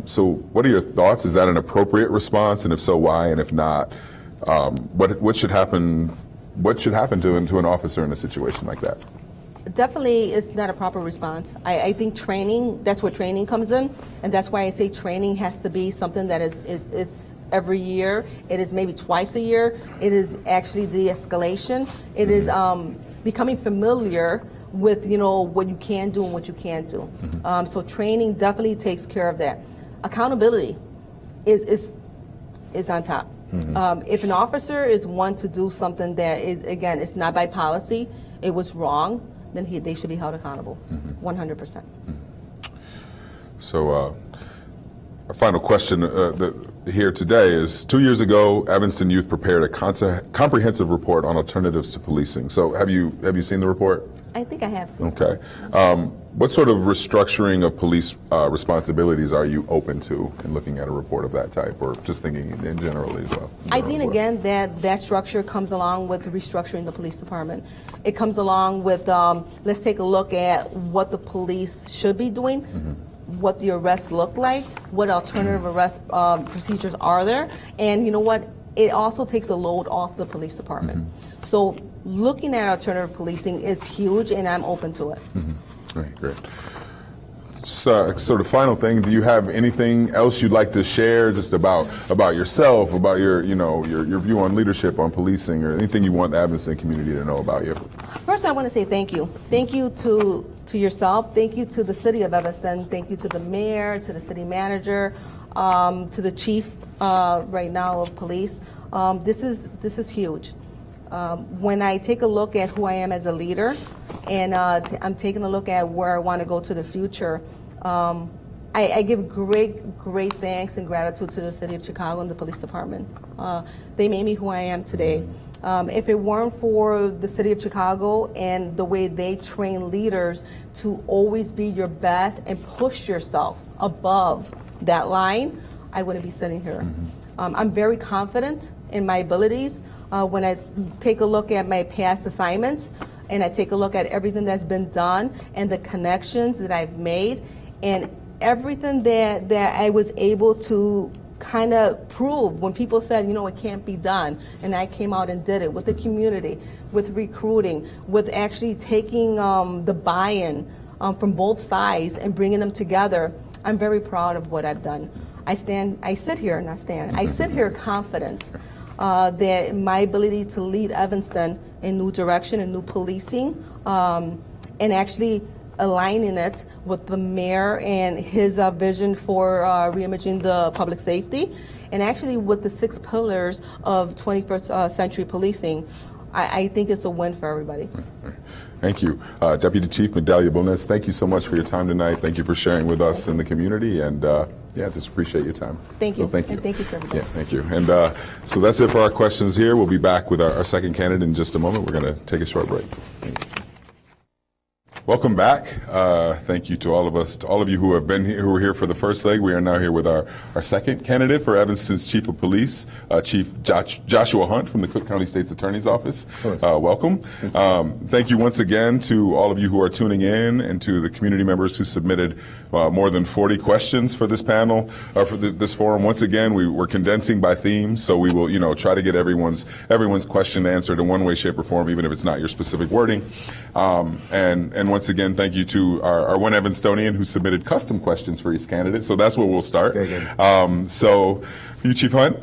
So what are your thoughts? Is that an appropriate response? And if so, why? And if not, what should happen? What should happen to an officer in a situation like that? Definitely, it's not a proper response. I think training, that's where training comes in, and that's why I say training has to be something that is every year. It is maybe twice a year. It is actually de-escalation. It is becoming familiar with what you can do and what you can't do. So training definitely takes care of that. Accountability is on top. If an officer is one to do something that is, again, it's not by policy, it was wrong, then they should be held accountable, 100%. So our final question here today is, 2 years ago, Evanston Youth prepared a comprehensive report on alternatives to policing. So have you seen the report? I think I have seen. Okay. What sort of restructuring of police responsibilities are you open to in looking at a report of that type, or just thinking in general as well? I think, again, that structure comes along with restructuring the police department. It comes along with, let's take a look at what the police should be doing, what the arrests look like, what alternative arrest procedures are there, and you know what? It also takes a load off the police department. So looking at alternative policing is huge, and I'm open to it. Great, great. So, sort of final thing, do you have anything else you'd like to share just about yourself, about your view on leadership, on policing, or anything you want the Evanston community to know about you? First, I want to say thank you. Thank you to yourself. Thank you to the city of Evanston. Thank you to the mayor, to the city manager, to the chief right now of police. This is huge. When I take a look at who I am as a leader, and I'm taking a look at where I want to go to the future, I give great thanks and gratitude to the city of Chicago and the police department. They made me who I am today. If it weren't for the city of Chicago and the way they train leaders to always be your best and push yourself above that line, I wouldn't be sitting here. I'm very confident in my abilities. When I take a look at my past assignments and I take a look at everything that's been done and the connections that I've made and everything that I was able to kind of prove when people said, it can't be done, and I came out and did it with the community, with recruiting, with actually taking the buy-in from both sides and bringing them together. I'm very proud of what I've done. I sit here confident that my ability to lead Evanston in new direction and new policing, and actually aligning it with the mayor and his vision for reimaging the public safety, and actually with the 6 pillars of 21st century policing, I think it's a win for everybody. Thank you. Deputy Chief Migdalia, thank you so much for your time tonight. Thank you for sharing with us and the community, and just appreciate your time. Thank you. So thank you. And thank you to everybody. Yeah, thank you. And so that's it for our questions here. We'll be back with our second candidate in just a moment. We're going to take a short break. Thank you. Welcome back. Thank you to all of you who have been here, who were here for the first leg. We are now here with our second candidate for Evanston's Chief of Police, Chief Joshua Hunt from the Cook County State's Attorney's Office. Welcome. Thank you once again to all of you who are tuning in, and to the community members who submitted more than 40 questions for this panel, for this forum. Once again, we're condensing by theme, so we will, try to get everyone's question answered in one way, shape, or form, even if it's not your specific wording. And once again, thank you to our one Evanstonian who submitted custom questions for each candidate. So that's where we'll start. So, you, Chief Hunt,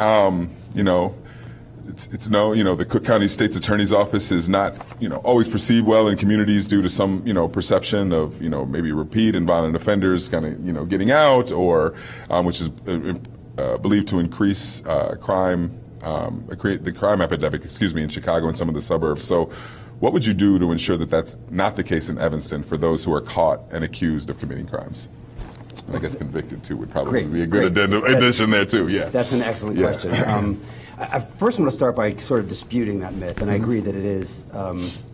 it's no, the Cook County State's Attorney's Office is not, always perceived well in communities due to some, perception of, maybe repeat and violent offenders kind of, getting out, or which is believed to increase crime, the crime epidemic, in Chicago and some of the suburbs. So what would you do to ensure that that's not the case in Evanston for those who are caught and accused of committing crimes? I guess convicted too would probably be a good addition there too. Yeah, that's an excellent question. I first want to start by sort of disputing that myth, and I agree that it is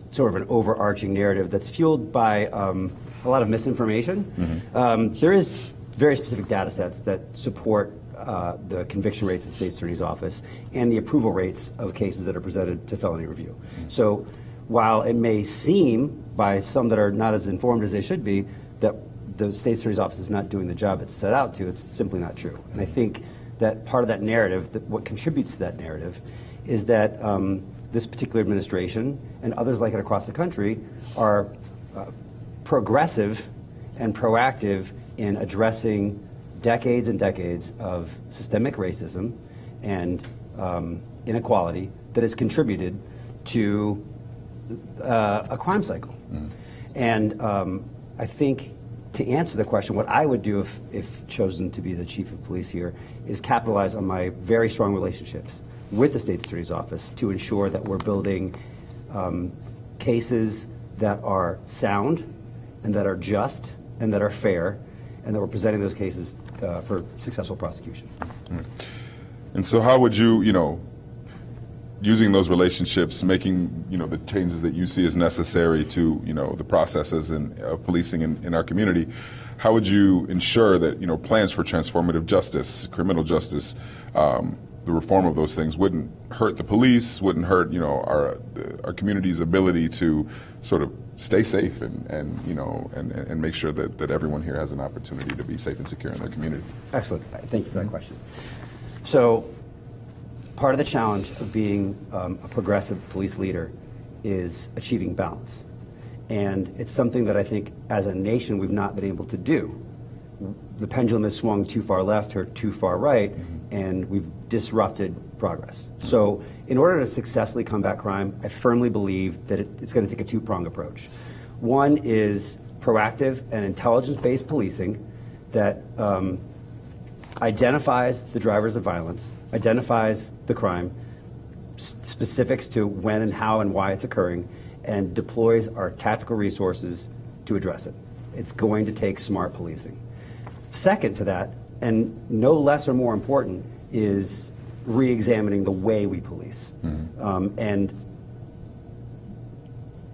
sort of an overarching narrative that's fueled by a lot of misinformation. There is very specific data sets that support the conviction rates at the State's Attorney's Office and the approval rates of cases that are presented to felony review. So while it may seem by some that are not as informed as they should be that the State's Attorney's Office is not doing the job it's set out to, it's simply not true. And I think that part of that narrative, that what contributes to that narrative, is that this particular administration and others like it across the country are progressive and proactive in addressing decades and decades of systemic racism and inequality that has contributed to a crime cycle. And I think to answer the question, what I would do if chosen to be the chief of police here is capitalize on my very strong relationships with the State's Attorney's Office to ensure that we're building cases that are sound and that are just and that are fair, and that we're presenting those cases for successful prosecution. And so how would you, using those relationships, making, the changes that you see as necessary to, the processes and policing in our community, how would you ensure that, plans for transformative justice, criminal justice, the reform of those things wouldn't hurt the police, wouldn't hurt, our community's ability to sort of stay safe and make sure that everyone here has an opportunity to be safe and secure in their community? Excellent. Thank you for that question. So part of the challenge of being a progressive police leader is achieving balance. And it's something that I think as a nation we've not been able to do. The pendulum has swung too far left or too far right, and we've disrupted progress. So in order to successfully combat crime, I firmly believe that it's going to take a two-pronged approach. One is proactive and intelligence-based policing that identifies the drivers of violence, identifies the crime, specifics to when and how and why it's occurring, and deploys our tactical resources to address it. It's going to take smart policing. Second to that, and no less or more important, is re-examining the way we police and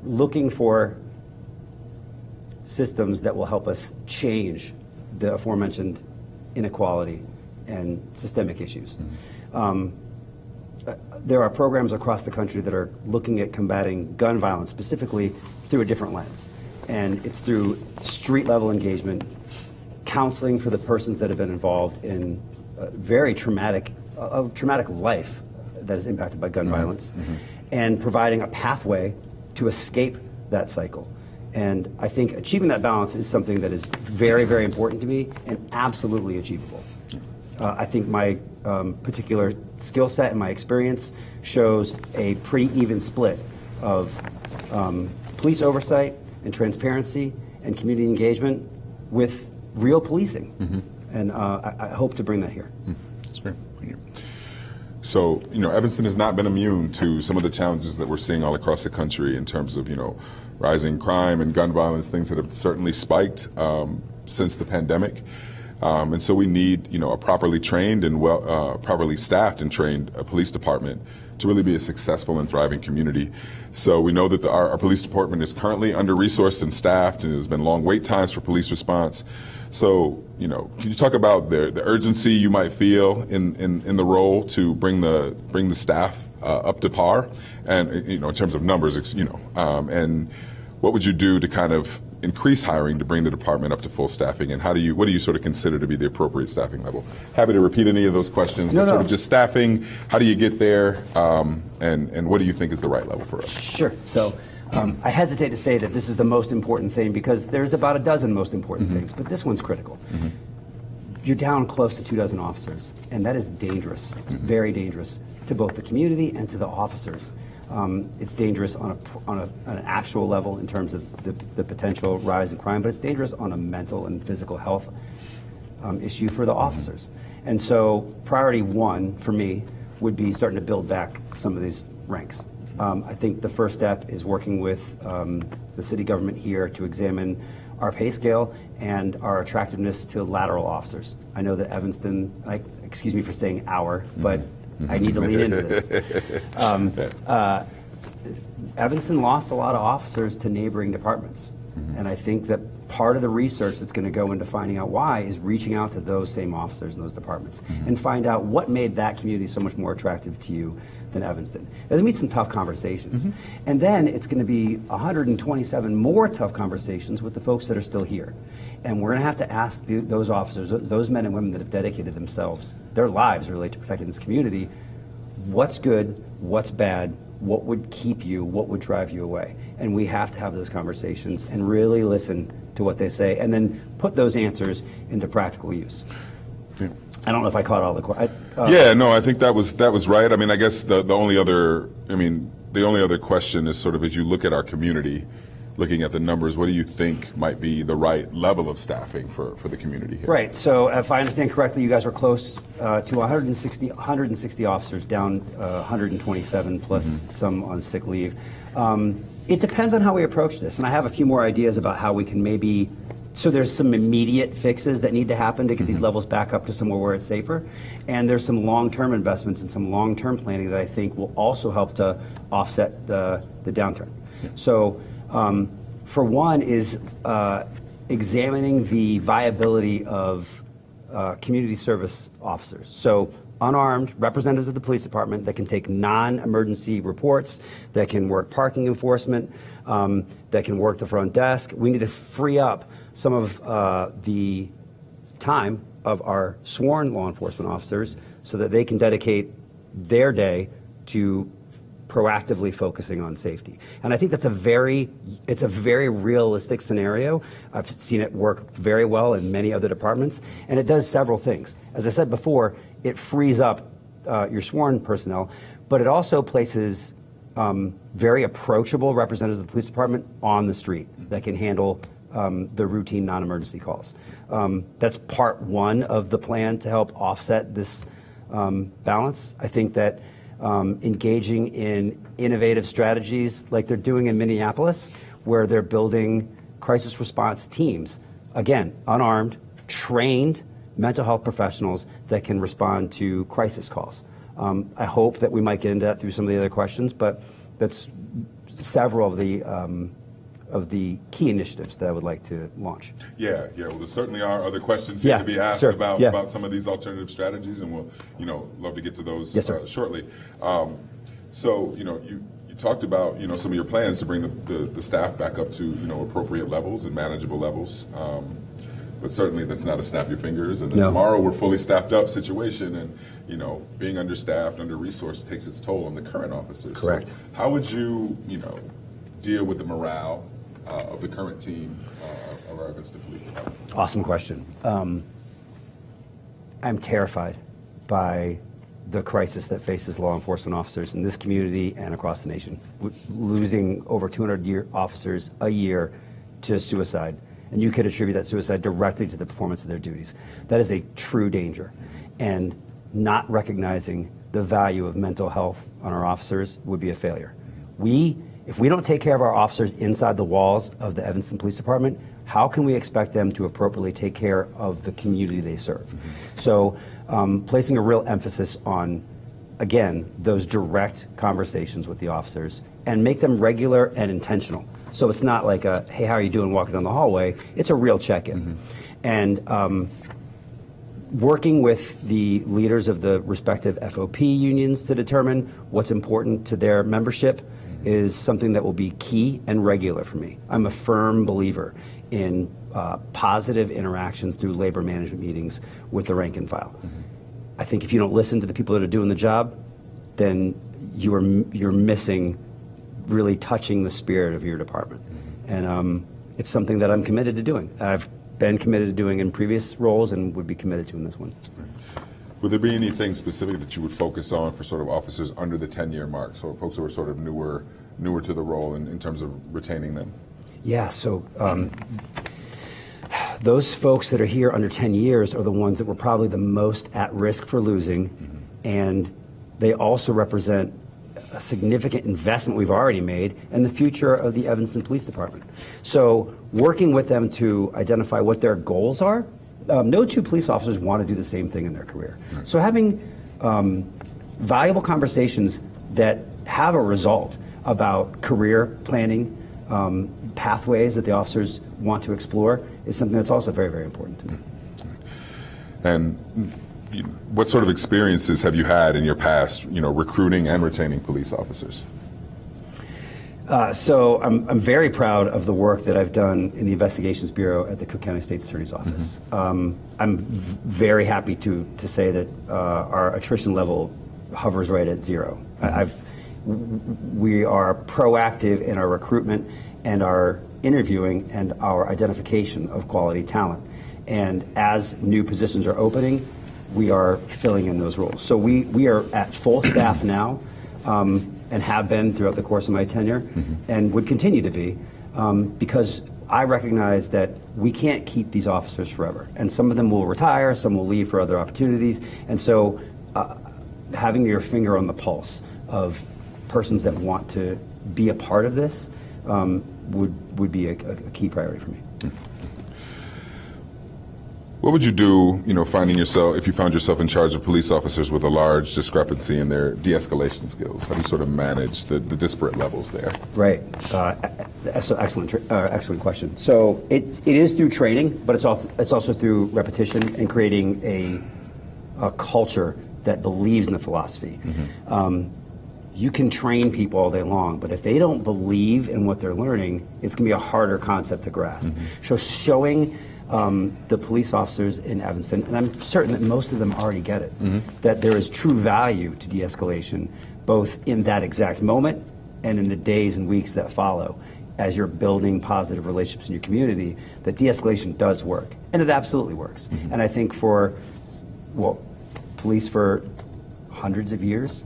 looking for systems that will help us change the aforementioned inequality and systemic issues. There are programs across the country that are looking at combating gun violence specifically through a different lens. And it's through street-level engagement, counseling for the persons that have been involved in very traumatic life that is impacted by gun violence, and providing a pathway to escape that cycle. And I think achieving that balance is something that is very, very important to me and absolutely achievable. I think my particular skill set and my experience shows a pretty even split of police oversight and transparency and community engagement with real policing. And I hope to bring that here. That's great. Thank you. So, Evanston has not been immune to some of the challenges that we're seeing all across the country in terms of, rising crime and gun violence, things that have certainly spiked since the pandemic. And so we need, a properly trained and properly staffed and trained police department to really be a successful and thriving community. So we know that our police department is currently under-resourced and staffed, and there's been long wait times for police response. So, can you talk about the urgency you might feel in the role to bring the staff up to par, and in terms of numbers, and what would you do to kind of increase hiring to bring the department up to full staffing, and what do you sort of consider to be the appropriate staffing level? Happy to repeat any of those questions, but sort of just staffing, how do you get there, and what do you think is the right level for us? Sure. So I hesitate to say that this is the most important thing because there's about a dozen most important things, but this one's critical. You're down close to 24 officers, and that is dangerous, very dangerous to both the community and to the officers. It's dangerous on an actual level in terms of the potential rise in crime, but it's dangerous on a mental and physical health issue for the officers. And so priority one for me would be starting to build back some of these ranks. I think the first step is working with the city government here to examine our pay scale and our attractiveness to lateral officers. I know that Evanston, excuse me for saying our, but I need to lean into this. Evanston lost a lot of officers to neighboring departments. And I think that part of the research that's going to go into finding out why is reaching out to those same officers in those departments and find out what made that community so much more attractive to you than Evanston. There's going to be some tough conversations. And then it's going to be 127 more tough conversations with the folks that are still here. And we're going to have to ask those officers, those men and women that have dedicated themselves, their lives really, to protecting this community, what's good, what's bad, what would keep you, what would drive you away. And we have to have those conversations and really listen to what they say and then put those answers into practical use. Yeah. I don't know if I caught all the questions. Yeah, no, I think that was right. I mean, I guess the only other question is sort of, as you look at our community, looking at the numbers, what do you think might be the right level of staffing for the community here? Right. So if I understand correctly, you guys are close to 160 officers, down 127 plus some on sick leave. It depends on how we approach this, and I have a few more ideas about how we can maybe. So there's some immediate fixes that need to happen to get these levels back up to somewhere where it's safer, and there's some long-term investments and some long-term planning that I think will also help to offset the downturn. Yeah. So for one is examining the viability of community service officers. So unarmed representatives of the police department that can take non-emergency reports, that can work parking enforcement, that can work the front desk. We need to free up some of the time of our sworn law enforcement officers so that they can dedicate their day to proactively focusing on safety. And I think it's a very realistic scenario. I've seen it work very well in many other departments, and it does several things. As I said before, it frees up your sworn personnel, but it also places very approachable representatives of the police department on the street that can handle the routine non-emergency calls. That's part one of the plan to help offset this balance. I think that engaging in innovative strategies like they're doing in Minneapolis, where they're building crisis response teams, again, unarmed, trained mental health professionals that can respond to crisis calls. I hope that we might get into that through some of the other questions, but that's several of the key initiatives that I would like to launch. Yeah. Well, there certainly are other questions here to be asked about some of these alternative strategies, and we'll, love to get to those shortly. So, you talked about, some of your plans to bring the staff back up to, appropriate levels and manageable levels. But certainly that's not a snap your fingers and tomorrow we're fully staffed up situation, and being understaffed, under-resourced takes its toll on the current officers. Correct. So how would you, deal with the morale of the current team of our Evanston Police Department? Awesome question. I'm terrified by the crisis that faces law enforcement officers in this community and across the nation. We're losing over 200 officers a year to suicide, and you could attribute that suicide directly to the performance of their duties. That is a true danger, and not recognizing the value of mental health on our officers would be a failure. If we don't take care of our officers inside the walls of the Evanston Police Department, how can we expect them to appropriately take care of the community they serve? So placing a real emphasis on, again, those direct conversations with the officers, and make them regular and intentional. So it's not like a, hey, how are you doing walking down the hallway? It's a real check-in. And working with the leaders of the respective FOP unions to determine what's important to their membership is something that will be key and regular for me. I'm a firm believer in positive interactions through labor management meetings with the rank and file. I think if you don't listen to the people that are doing the job, then you're missing really touching the spirit of your department. And it's something that I'm committed to doing. I've been committed to doing in previous roles and would be committed to in this one. Would there be anything specific that you would focus on for sort of officers under the 10-year mark, so folks who are sort of newer to the role in terms of retaining them? Yeah, so those folks that are here under 10 years are the ones that were probably the most at risk for losing, and they also represent a significant investment we've already made in the future of the Evanston Police Department. So working with them to identify what their goals are, no two police officers want to do the same thing in their career. Right. So having valuable conversations that have a result about career planning, pathways that the officers want to explore is something that's also very, very important to me. And what sort of experiences have you had in your past, recruiting and retaining police officers? So I'm very proud of the work that I've done in the Investigations Bureau at the Cook County State's Attorney's Office. I'm very happy to say that our attrition level hovers right at zero. We are proactive in our recruitment and our interviewing and our identification of quality talent. And as new positions are opening, we are filling in those roles. So we are at full staff now, and have been throughout the course of my tenure, and would continue to be, because I recognize that we can't keep these officers forever. And some of them will retire, some will leave for other opportunities. And so having your finger on the pulse of persons that want to be a part of this would be a key priority for me. What would you do, if you found yourself in charge of police officers with a large discrepancy in their de-escalation skills? How do you sort of manage the disparate levels there? Right. So excellent question. So it is through training, but it's also through repetition and creating a culture that believes in the philosophy. You can train people all day long, but if they don't believe in what they're learning, it's going to be a harder concept to grasp. So showing the police officers in Evanston, and I'm certain that most of them already get it, that there is true value to de-escalation, both in that exact moment and in the days and weeks that follow, as you're building positive relationships in your community, that de-escalation does work, and it absolutely works. And I think police for hundreds of years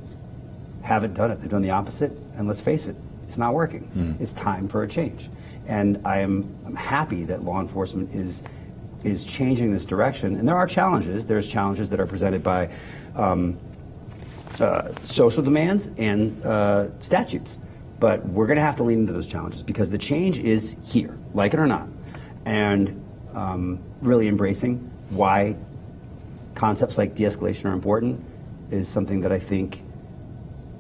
haven't done it. They've done the opposite, and let's face it, it's not working. It's time for a change. And I'm happy that law enforcement is changing this direction. And there are challenges. There's challenges that are presented by social demands and statutes. But we're going to have to lean into those challenges because the change is here, like it or not. And really embracing why concepts like de-escalation are important is something that I think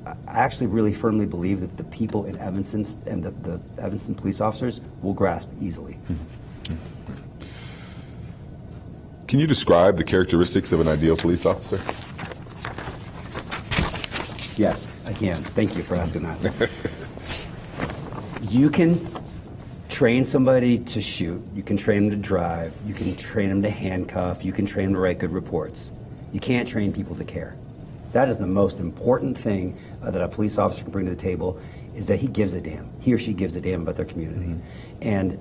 I actually really firmly believe that the people in Evanston and the Evanston police officers will grasp easily. Can you describe the characteristics of an ideal police officer? Yes, I can. Thank you for asking that. You can train somebody to shoot. You can train them to drive. You can train them to handcuff. You can train them to write good reports. You can't train people to care. That is the most important thing that a police officer can bring to the table, is that he gives a damn. He or she gives a damn about their community. And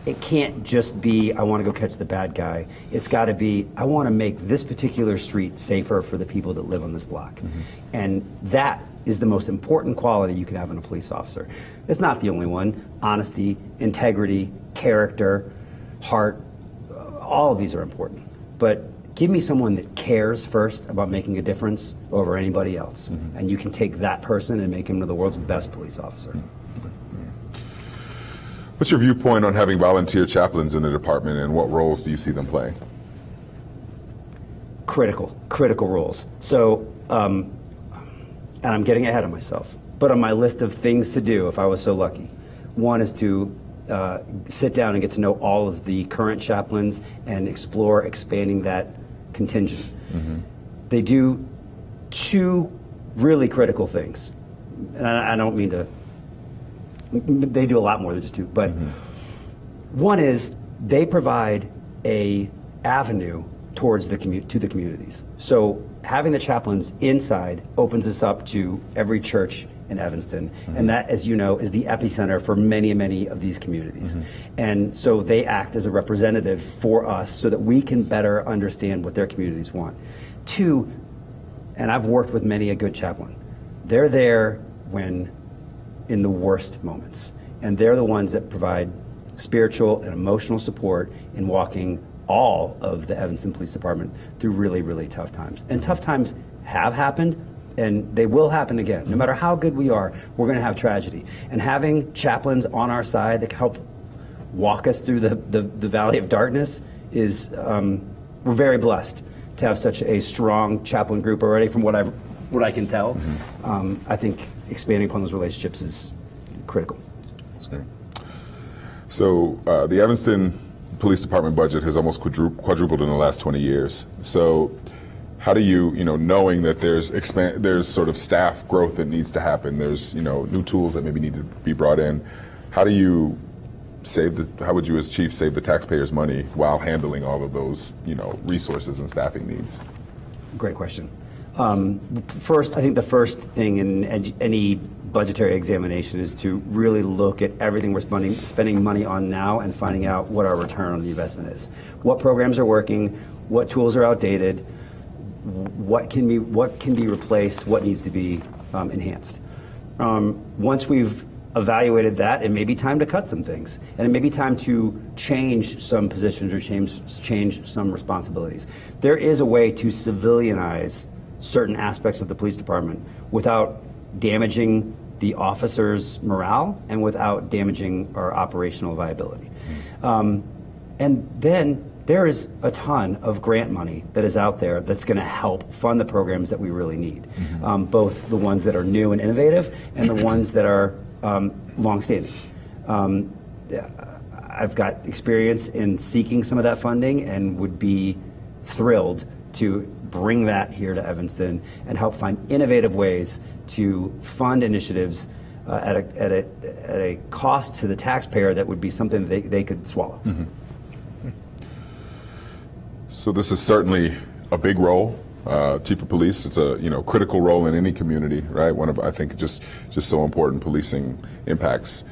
it can't just be, I want to go catch the bad guy. It's got to be, I want to make this particular street safer for the people that live on this block. And that is the most important quality you can have in a police officer. It's not the only one. Honesty, integrity, character, heart, all of these are important. But give me someone that cares first about making a difference over anybody else. And you can take that person and make him to the world's best police officer. What's your viewpoint on having volunteer chaplains in the department, and what roles do you see them playing? Critical roles. So, and I'm getting ahead of myself, but on my list of things to do, if I was so lucky, one is to sit down and get to know all of the current chaplains and explore expanding that contingent. They do two really critical things, and I don't mean to, they do a lot more than just two, but one is they provide a avenue towards to the communities. So having the chaplains inside opens us up to every church in Evanston, and that, as you know, is the epicenter for many of these communities. And so they act as a representative for us so that we can better understand what their communities want. Two, and I've worked with many a good chaplain, they're there when in the worst moments. And they're the ones that provide spiritual and emotional support in walking all of the Evanston Police Department through really, really tough times. And tough times have happened, and they will happen again. No matter how good we are, we're going to have tragedy. And having chaplains on our side that can help walk us through the valley of darkness is, we're very blessed to have such a strong chaplain group already, from what I can tell. I think expanding upon those relationships is critical. That's great. So the Evanston Police Department budget has almost quadrupled in the last 20 years. So how do you, knowing that there's sort of staff growth that needs to happen, there's, new tools that maybe need to be brought in, how do you how would you as chief save the taxpayers' money while handling all of those, resources and staffing needs? Great question. First, I think the first thing in any budgetary examination is to really look at everything we're spending money on now and finding out what our return on the investment is. What programs are working, what tools are outdated, what can be replaced, what needs to be enhanced. Once we've evaluated that, it may be time to cut some things, and it may be time to change some positions or change some responsibilities. There is a way to civilianize certain aspects of the police department without damaging the officers' morale and without damaging our operational viability. And then there is a ton of grant money that is out there that's going to help fund the programs that we really need, both the ones that are new and innovative and the ones that are long-standing. I've got experience in seeking some of that funding and would be thrilled to bring that here to Evanston and help find innovative ways to fund initiatives at a cost to the taxpayer that would be something they could swallow. So this is certainly a big role. Chief of Police, it's a critical role in any community, right? One of, I think, just so important. Policing impacts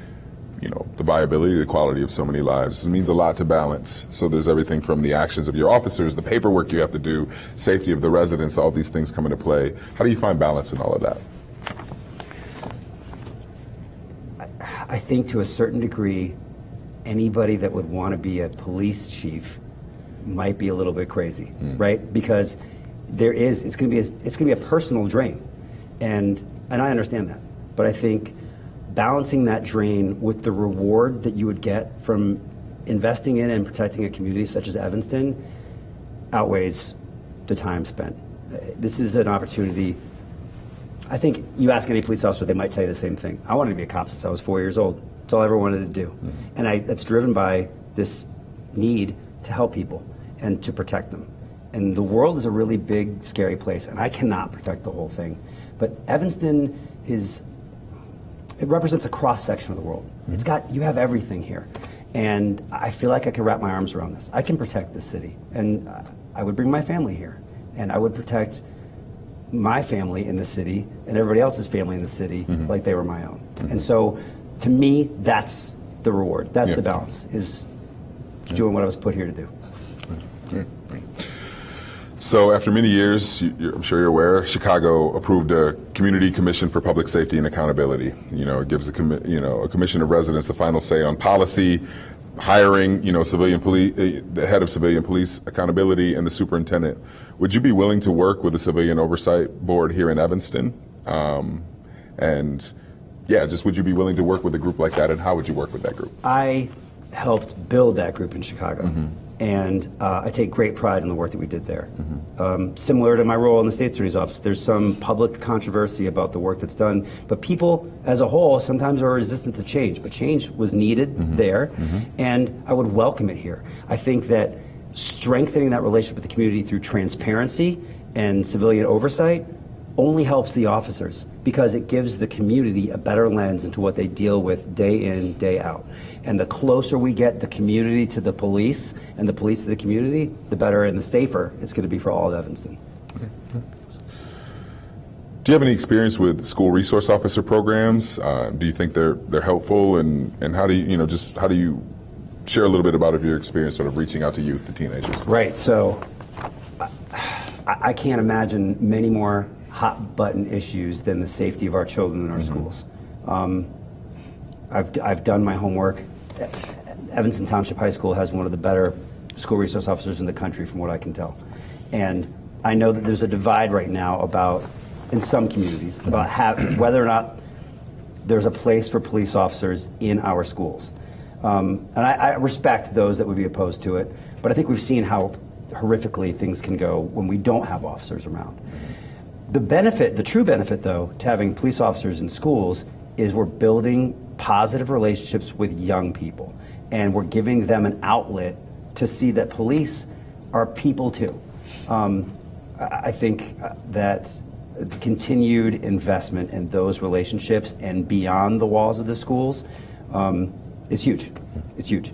the viability, the quality of so many lives. It means a lot to balance. So there's everything from the actions of your officers, the paperwork you have to do, safety of the residents, all these things come into play. How do you find balance in all of that? I think to a certain degree, anybody that would want to be a police chief might be a little bit crazy, right? Because it's going to be a personal drain, and I understand that, but I think balancing that drain with the reward that you would get from investing in and protecting a community such as Evanston outweighs the time spent. This is an opportunity. I think you ask any police officer, they might tell you the same thing. I wanted to be a cop since I was 4 years old. That's all I ever wanted to do. And that's driven by this need to help people and to protect them. And the world is a really big, scary place, and I cannot protect the whole thing. But Evanston it represents a cross-section of the world. You have everything here. And I feel like I can wrap my arms around this. I can protect this city, and I would bring my family here, and I would protect my family in the city and everybody else's family in the city like they were my own. And so, to me, that's the reward. That's the balance, is doing what I was put here to do. So after many years, I'm sure you're aware, Chicago approved a Community Commission for Public Safety and Accountability. It gives a commission of residents the final say on policy, hiring, civilian police, the head of civilian police accountability, and the superintendent. Would you be willing to work with the Civilian Oversight Board here in Evanston? Would you be willing to work with a group like that, and how would you work with that group? I helped build that group in Chicago. And I take great pride in the work that we did there. Similar to my role in the State Attorney's Office, there's some public controversy about the work that's done, but people as a whole sometimes are resistant to change, but change was needed there, and I would welcome it here. I think that strengthening that relationship with the community through transparency and civilian oversight only helps the officers, because it gives the community a better lens into what they deal with day in, day out. And the closer we get the community to the police and the police to the community, the better and the safer it's going to be for all of Evanston. Do you have any experience with school resource officer programs? Do you think they're helpful, and how do you share a little bit about your experience sort of reaching out to youth, to teenagers? Right. So I can't imagine many more hot button issues than the safety of our children in our schools. I've done my homework. Evanston Township High School has one of the better school resource officers in the country, from what I can tell. And I know that there's a divide right now about, in some communities, about whether or not there's a place for police officers in our schools. And I respect those that would be opposed to it, but I think we've seen how horrifically things can go when we don't have officers around. The true benefit, though, to having police officers in schools is we're building positive relationships with young people, and we're giving them an outlet to see that police are people too. I think that the continued investment in those relationships and beyond the walls of the schools is huge. It's huge.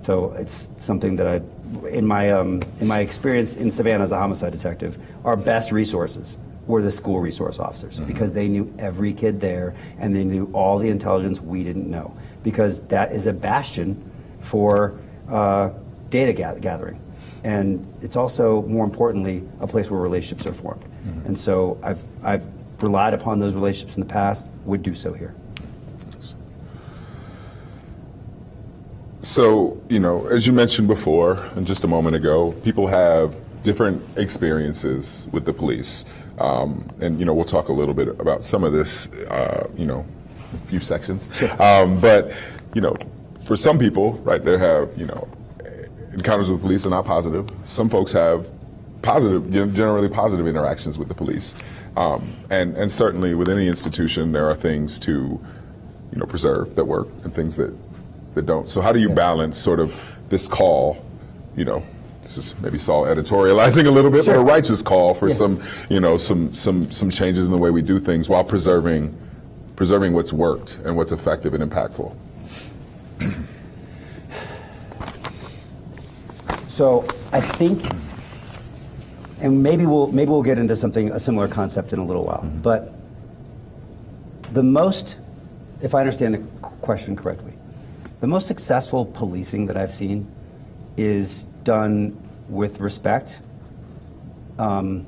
So it's something that in my experience in Savannah as a homicide detective, our best resources were the school resource officers, because they knew every kid there and they knew all the intelligence we didn't know, because that is a bastion for data gathering. And it's also, more importantly, a place where relationships are formed. And so I've relied upon those relationships in the past, would do so here. So, as you mentioned before, and just a moment ago, people have different experiences with the police. And, we'll talk a little bit about some of this, a few sections. But, for some people, right, they have, encounters with police are not positive. Some folks have generally positive interactions with the police. And certainly with any institution, there are things to, preserve that work and things that don't. So how do you balance sort of this call, this is maybe Saul editorializing a little bit, but a righteous call for some changes in the way we do things while preserving what's worked and what's effective and impactful? So I think, and maybe we'll get into a similar concept in a little while, but if I understand the question correctly, the most successful policing that I've seen is done with respect, and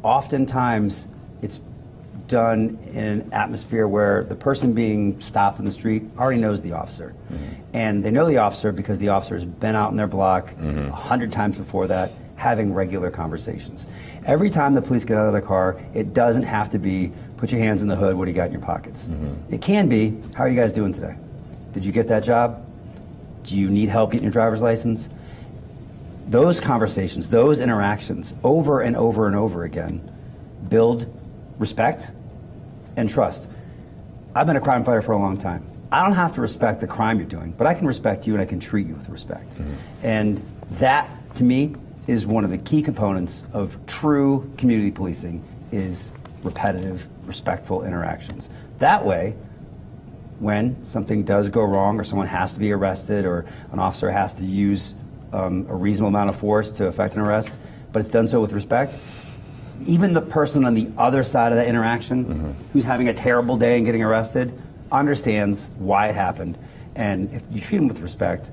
oftentimes it's done in an atmosphere where the person being stopped in the street already knows the officer. And they know the officer because the officer has been out in their block 100 times before that, having regular conversations. Every time the police get out of their car, it doesn't have to be, put your hands in the hood, what do you got in your pockets? It can be, how are you guys doing today? Did you get that job? Do you need help getting your driver's license? Those conversations, those interactions, over and over and over again, build respect and trust. I've been a crime fighter for a long time. I don't have to respect the crime you're doing, but I can respect you and I can treat you with respect. And that, to me, is one of the key components of true community policing, is repetitive, respectful interactions. That way, when something does go wrong or someone has to be arrested or an officer has to use a reasonable amount of force to effect an arrest, but it's done so with respect, even the person on the other side of that interaction who's having a terrible day and getting arrested understands why it happened. And if you treat them with respect,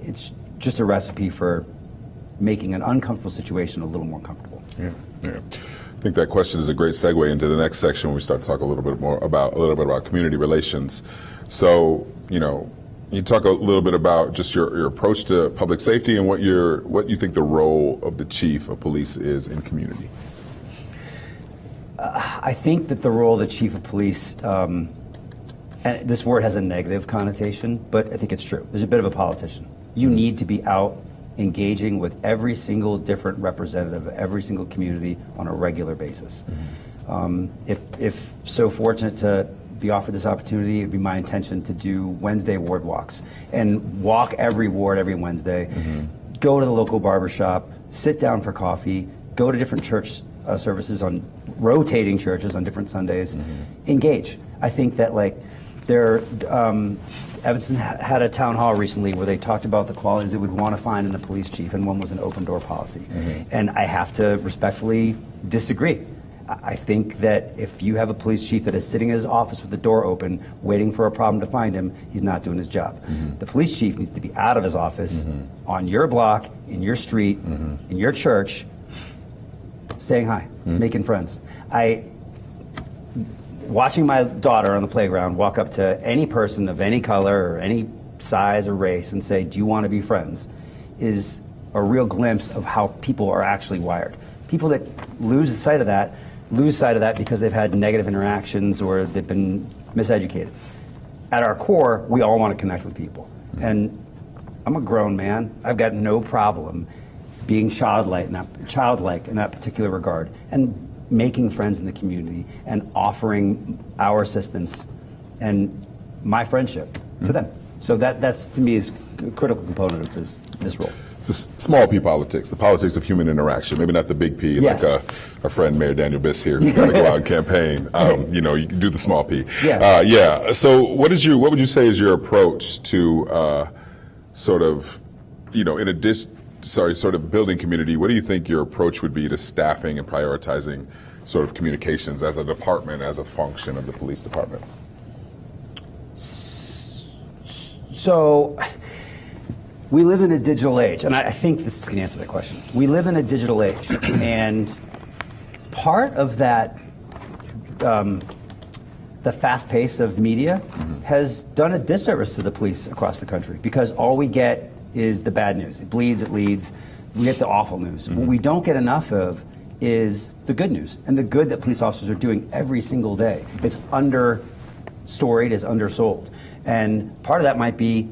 it's just a recipe for making an uncomfortable situation a little more comfortable. Yeah. I think that question is a great segue into the next section when we start to talk a little bit about community relations. So, you talk a little bit about just your approach to public safety and what you think the role of the chief of police is in community. I think that the role of the chief of police, and this word has a negative connotation, but I think it's true. There's a bit of a politician. You need to be out engaging with every single different representative of every single community on a regular basis. If so fortunate to be offered this opportunity, it'd be my intention to do Wednesday ward walks and walk every ward every Wednesday, go to the local barbershop, sit down for coffee, go to different church services on rotating churches on different Sundays, engage. I think that Evanston had a town hall recently where they talked about the qualities they would want to find in a police chief, and one was an open door policy. And I have to respectfully disagree. I think that if you have a police chief that is sitting in his office with the door open, waiting for a problem to find him, he's not doing his job. The police chief needs to be out of his office, on your block, in your street, in your church, saying hi, making friends. Watching my daughter on the playground walk up to any person of any color or any size or race and say, do you want to be friends, is a real glimpse of how people are actually wired. People that lose sight of that because they've had negative interactions or they've been miseducated. At our core, we all want to connect with people. And I'm a grown man. I've got no problem being childlike in that particular regard and making friends in the community and offering our assistance and my friendship to them. So that's to me is a critical component of this role. It's small P politics, the politics of human interaction. Maybe not the big P, yes. like our friend Mayor Daniel Biss here, who's got to go out and campaign. You can do the small P. Yeah. So what would you say is your approach to sort of building community? What do you think your approach would be to staffing and prioritizing sort of communications as a department, as a function of the police department? So we live in a digital age, and I think this is going to answer that question. We live in a digital age, and part of that, the fast pace of media has done a disservice to the police across the country because all we get is the bad news. It bleeds, it leads. We get the awful news. What we don't get enough of is the good news and the good that police officers are doing every single day. It's understoried, it's undersold. And part of that might be,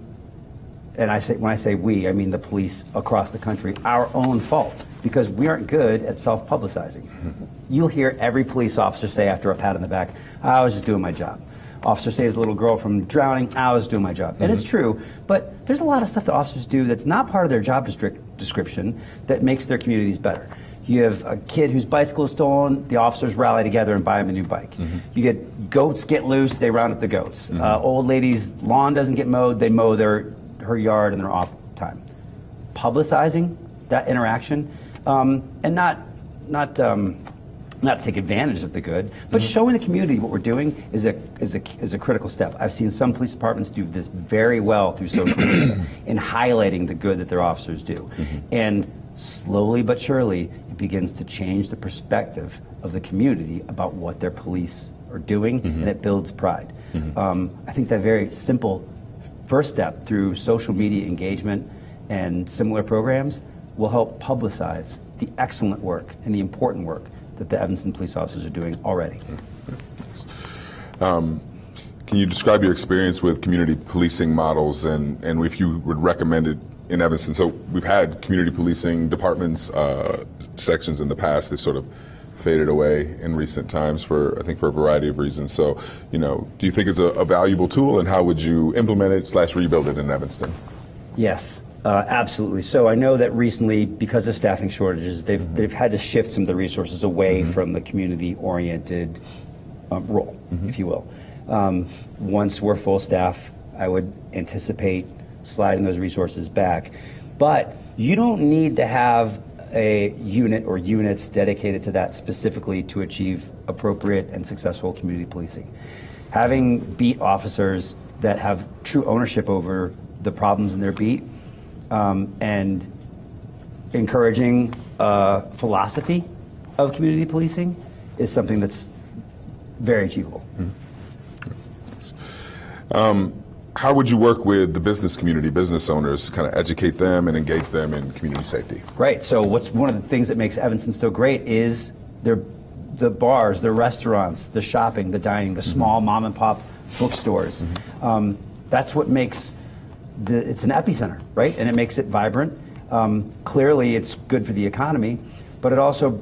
and when I say we, I mean the police across the country, our own fault, because we aren't good at self-publicizing. You'll hear every police officer say after a pat on the back, I was just doing my job. Officer saves a little girl from drowning, I was doing my job. And it's true, but there's a lot of stuff that officers do that's not part of their job description that makes their communities better. You have a kid whose bicycle is stolen, the officers rally together and buy him a new bike. You get goats get loose, they round up the goats. Old lady's lawn doesn't get mowed, they mow her yard in their off time. Publicizing that interaction, and not to take advantage of the good, but showing the community what we're doing is a critical step. I've seen some police departments do this very well through social media in highlighting the good that their officers do. And slowly but surely, it begins to change the perspective of the community about what their police are doing, and it builds pride. I think that very simple first step through social media engagement and similar programs will help publicize the excellent work and the important work that the Evanston police officers are doing already. Can you describe your experience with community policing models and if you would recommend it in Evanston? So we've had community policing departments, sections in the past. They've sort of faded away in recent times for a variety of reasons. So, do you think it's a valuable tool, and how would you implement it / rebuild it in Evanston? Yes. Absolutely. So I know that recently, because of staffing shortages, they've had to shift some of the resources away from the community-oriented role, if you will. Once we're full staff, I would anticipate sliding those resources back. But you don't need to have a unit or units dedicated to that specifically to achieve appropriate and successful community policing. Having beat officers that have true ownership over the problems in their beat, and encouraging philosophy of community policing is something that's very achievable. How would you work with the business community, business owners, kind of educate them and engage them in community safety? Right. So one of the things that makes Evanston so great is the bars, the restaurants, the shopping, the dining, the small mom and pop bookstores. That's what makes it's an epicenter, right? And it makes it vibrant. Clearly, it's good for the economy, but it also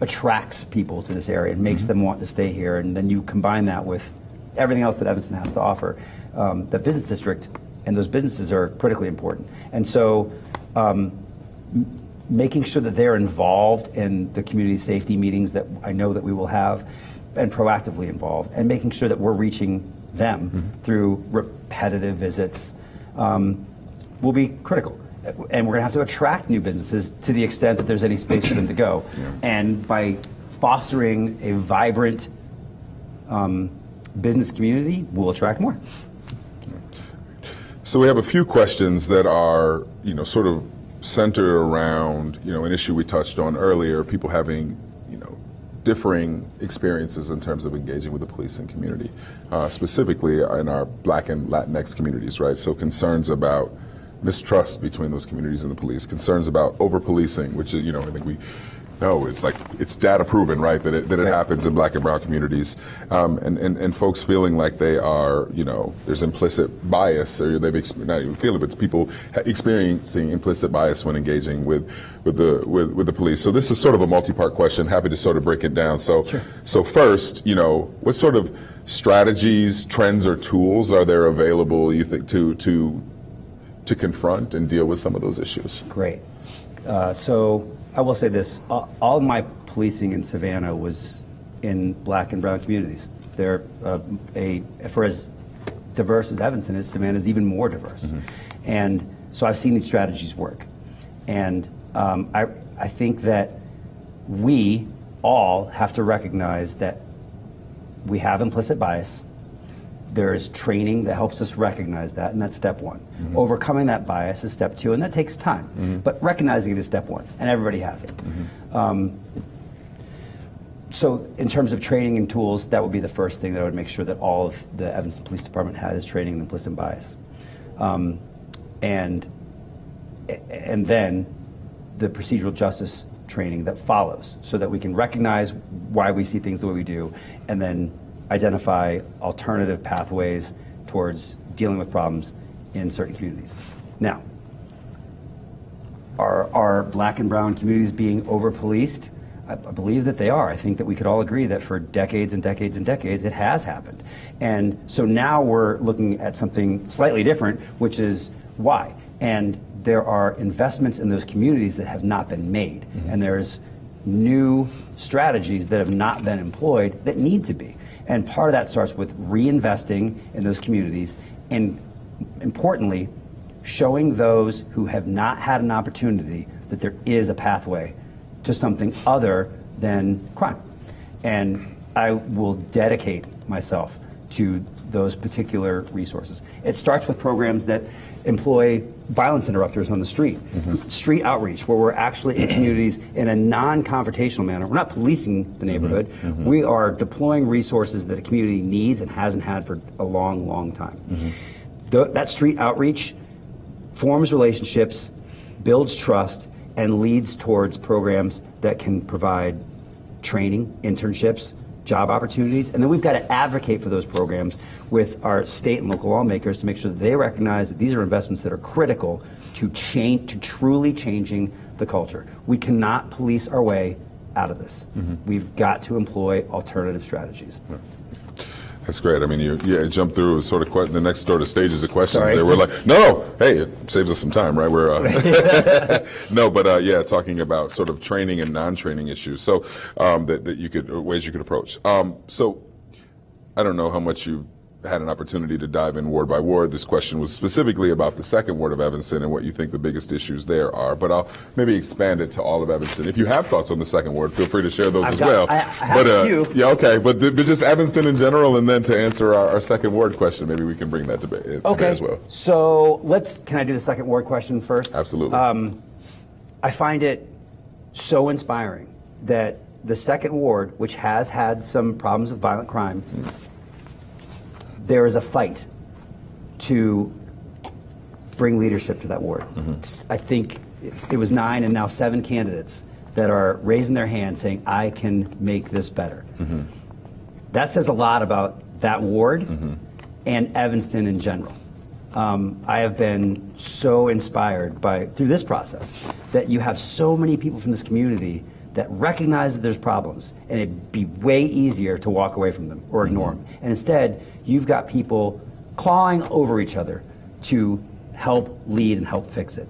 attracts people to this area and makes them want to stay here. And then you combine that with everything else that Evanston has to offer. The business district and those businesses are critically important. And so making sure that they're involved in the community safety meetings that I know that we will have, and proactively involved, and making sure that we're reaching them through repetitive visits will be critical. And we're going to have to attract new businesses to the extent that there's any space for them to go. And by fostering a vibrant business community will attract more. So we have a few questions that are, sort of centered around, an issue we touched on earlier, people having, differing experiences in terms of engaging with the policing community, specifically in our Black and Latinx communities, right? So concerns about mistrust between those communities and the police, concerns about over-policing, which is, I think we know it's data proven, right, that it happens in Black and brown communities, and folks feeling like they are, there's implicit bias, or they've not even feeling, but it's people experiencing implicit bias when engaging with the police. So this is sort of a multi-part question. Happy to sort of break it down. So, sure. So first, what sort of strategies, trends, or tools are there available, you think, to confront and deal with some of those issues? Great. So I will say this, all of my policing in Savannah was in Black and brown communities. They're for as diverse as Evanston is, Savannah is even more diverse. Mm-hmm. And so I've seen these strategies work. And I think that we all have to recognize that we have implicit bias. There's training that helps us recognize that, and that's step one. Mm-hmm. Overcoming that bias is step two, and that takes time. Mm-hmm. But recognizing it is step one, and everybody has it. Mm-hmm. So in terms of training and tools, that would be the first thing that I would make sure that all of the Evanston Police Department had is training in implicit bias. And then the procedural justice training that follows, so that we can recognize why we see things the way we do, and then identify alternative pathways towards dealing with problems in certain communities. Now, are Black and brown communities being over-policed? I believe that they are. I think that we could all agree that for decades and decades and decades it has happened. And so now we're looking at something slightly different, which is why. And there are investments in those communities that have not been made. Mm-hmm. And there's new strategies that have not been employed that need to be. And part of that starts with reinvesting in those communities and, importantly, showing those who have not had an opportunity that there is a pathway to something other than crime. And I will dedicate myself to those particular resources. It starts with programs that employ violence interrupters on the street, mm-hmm. street outreach, where we're actually in communities in a non-confrontational manner. We're not policing the neighborhood. Mm-hmm. Mm-hmm. We are deploying resources that a community needs and hasn't had for a long, long time. Mm-hmm. That street outreach forms relationships, builds trust, and leads towards programs that can provide training, internships, job opportunities, and then we've got to advocate for those programs with our state and local lawmakers to make sure that they recognize that these are investments that are critical to truly changing the culture. We cannot police our way out of this. Mm-hmm. We've got to employ alternative strategies. Yeah. That's great. I mean, you jumped through sort of the next sort of stages of questions. Sorry. There we're like, no, hey, it saves us some time, right? We're talking about sort of training and non-training issues. So that you could ways you could approach. So I don't know how much you've had an opportunity to dive in ward by ward. This question was specifically about the second ward of Evanston and what you think the biggest issues there are. But I'll maybe expand it to all of Evanston. If you have thoughts on the second ward, feel free to share those well. I have a few. Yeah, okay. But just Evanston in general, and then to answer our second ward question, maybe we can bring that to as well. So can I do the second ward question first? Absolutely. I find it so inspiring that the second ward, which has had some problems of violent crime, there is a fight to bring leadership to that ward. Mm-hmm. I think it was 9 and now 7 candidates that are raising their hand saying, I can make this better. Mm-hmm. That says a lot about that ward mm-hmm. and Evanston in general. I have been so inspired through this process that you have so many people from this community that recognize that there's problems, and it'd be way easier to walk away from them or ignore them. And instead, you've got people clawing over each other to help lead and help fix it.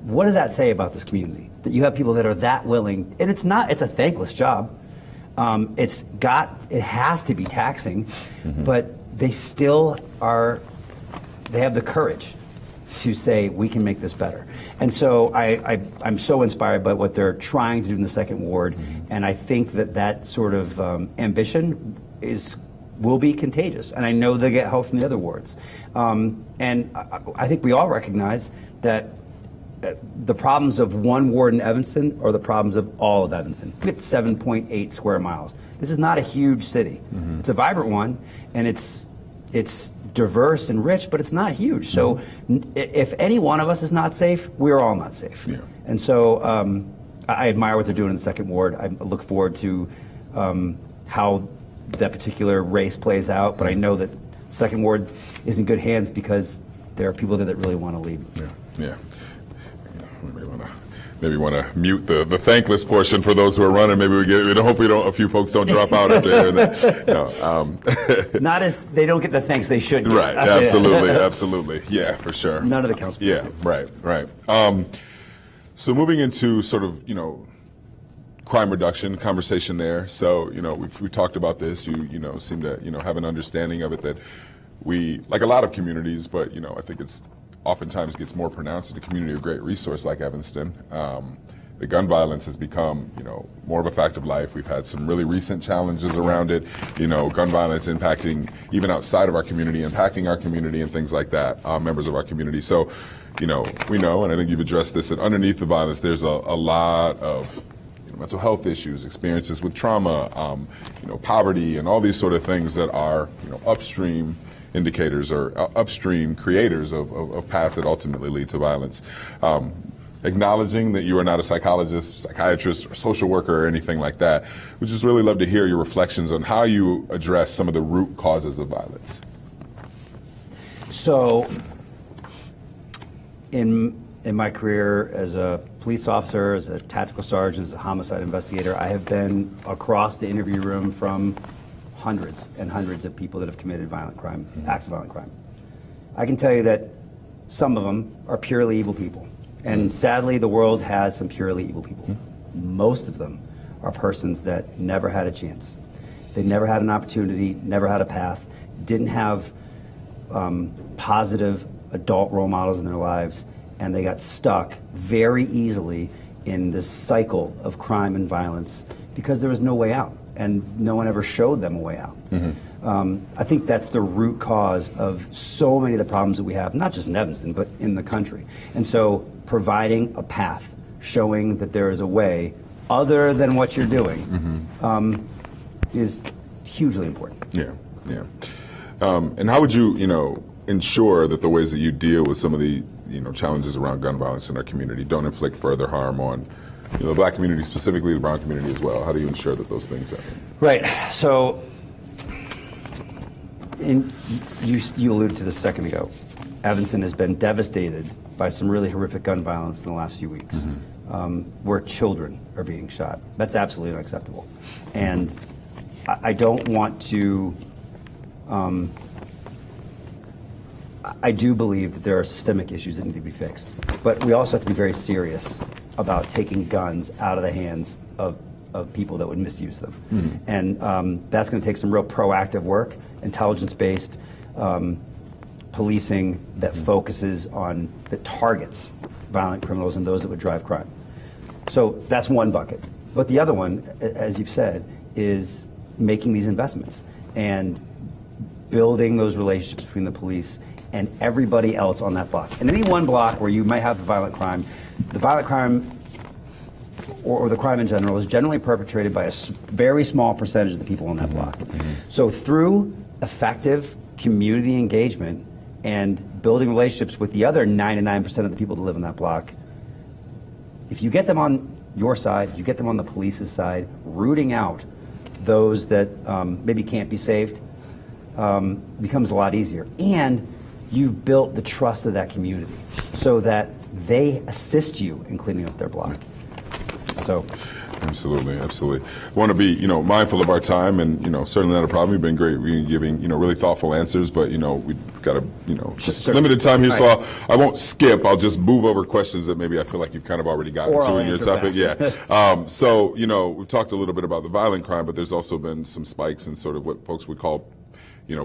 What does that say about this community? That you have people that are that willing, and it's a thankless job. It has to be taxing, mm-hmm. but they still they have the courage to say we can make this better. And so I'm so inspired by what they're trying to do in the Second Ward, and I think that sort of ambition will be contagious. And I know they get help from the other wards. And I think we all recognize that the problems of one ward in Evanston are the problems of all of Evanston. It's 7.8 square miles. This is not a huge city. It's a vibrant one, and it's diverse and rich, but it's not huge. So if any one of us is not safe, we're all not safe. Yeah. And so I admire what they're doing in the Second Ward. I look forward to how that particular race plays out, but I know that Second Ward is in good hands because there are people there that really want to lead. Yeah. Maybe want to mute the thankless portion for those who are running. Maybe hope a few folks don't drop out after here. No, not as they don't get the thanks they should get. Right. Absolutely. Yeah, for sure. None of the council. Yeah. Right. So moving into sort of crime reduction conversation there. So we talked about this. You seem to have an understanding of it that we, like a lot of communities, but I think it's oftentimes gets more pronounced in a community of great resource like Evanston. The gun violence has become, more of a fact of life. We've had some really recent challenges around it. Gun violence impacting even outside of our community, impacting our community and things like that, members of our community. So, we know, and I think you've addressed this, that underneath the violence, there's a lot of mental health issues, experiences with trauma, poverty, and all these sort of things that are, upstream indicators or upstream creators of paths that ultimately lead to violence. Acknowledging that you are not a psychologist, psychiatrist, or social worker or anything like that, we'd just really love to hear your reflections on how you address some of the root causes of violence. So, in my career as a police officer, as a tactical sergeant, as a homicide investigator, I have been across the interview room from hundreds and hundreds of people that have committed violent crime, acts of violent crime. I can tell you that some of them are purely evil people. And sadly, the world has some purely evil people. Most of them are persons that never had a chance. They never had an opportunity, never had a path, didn't have positive adult role models in their lives, and they got stuck very easily in this cycle of crime and violence because there was no way out. And no one ever showed them a way out. I think that's the root cause of so many of the problems that we have, not just in Evanston, but in the country. And so providing a path, showing that there is a way other than what you're doing is hugely important. Yeah. And how would you, ensure that the ways that you deal with some of the, challenges around gun violence in our community don't inflict further harm on the black community, specifically the brown community as well? How do you ensure that those things happen? Right. So, you alluded to this a second ago. Evanston has been devastated by some really horrific gun violence in the last few weeks, where children are being shot. That's absolutely unacceptable. And I don't want to. I do believe that there are systemic issues that need to be fixed, but we also have to be very serious about taking guns out of the hands of people that would misuse them. And that's going to take some real proactive work, intelligence-based policing that focuses on, that targets violent criminals and those that would drive crime. So that's one bucket. But the other one, as you've said, is making these investments and building those relationships between the police and everybody else on that block. And any one block where you might have the violent crime or the crime in general is generally perpetrated by a very small percentage of the people on that block. So through effective community engagement and building relationships with the other 99% of the people that live in that block, if you get them on your side, if you get them on the police's side, rooting out those that maybe can't be saved, becomes a lot easier. And you've built the trust of that community so that they assist you in cleaning up their block. So, absolutely. I want to be, mindful of our time, and certainly not a problem. You've been great. We're giving, really thoughtful answers, but we've got to, just limited time here, so I won't skip. I'll just move over questions that maybe I feel like you've kind of already gotten to in your topic. Yeah. So, we've talked a little bit about the violent crime, but there's also been some spikes in sort of what folks would call,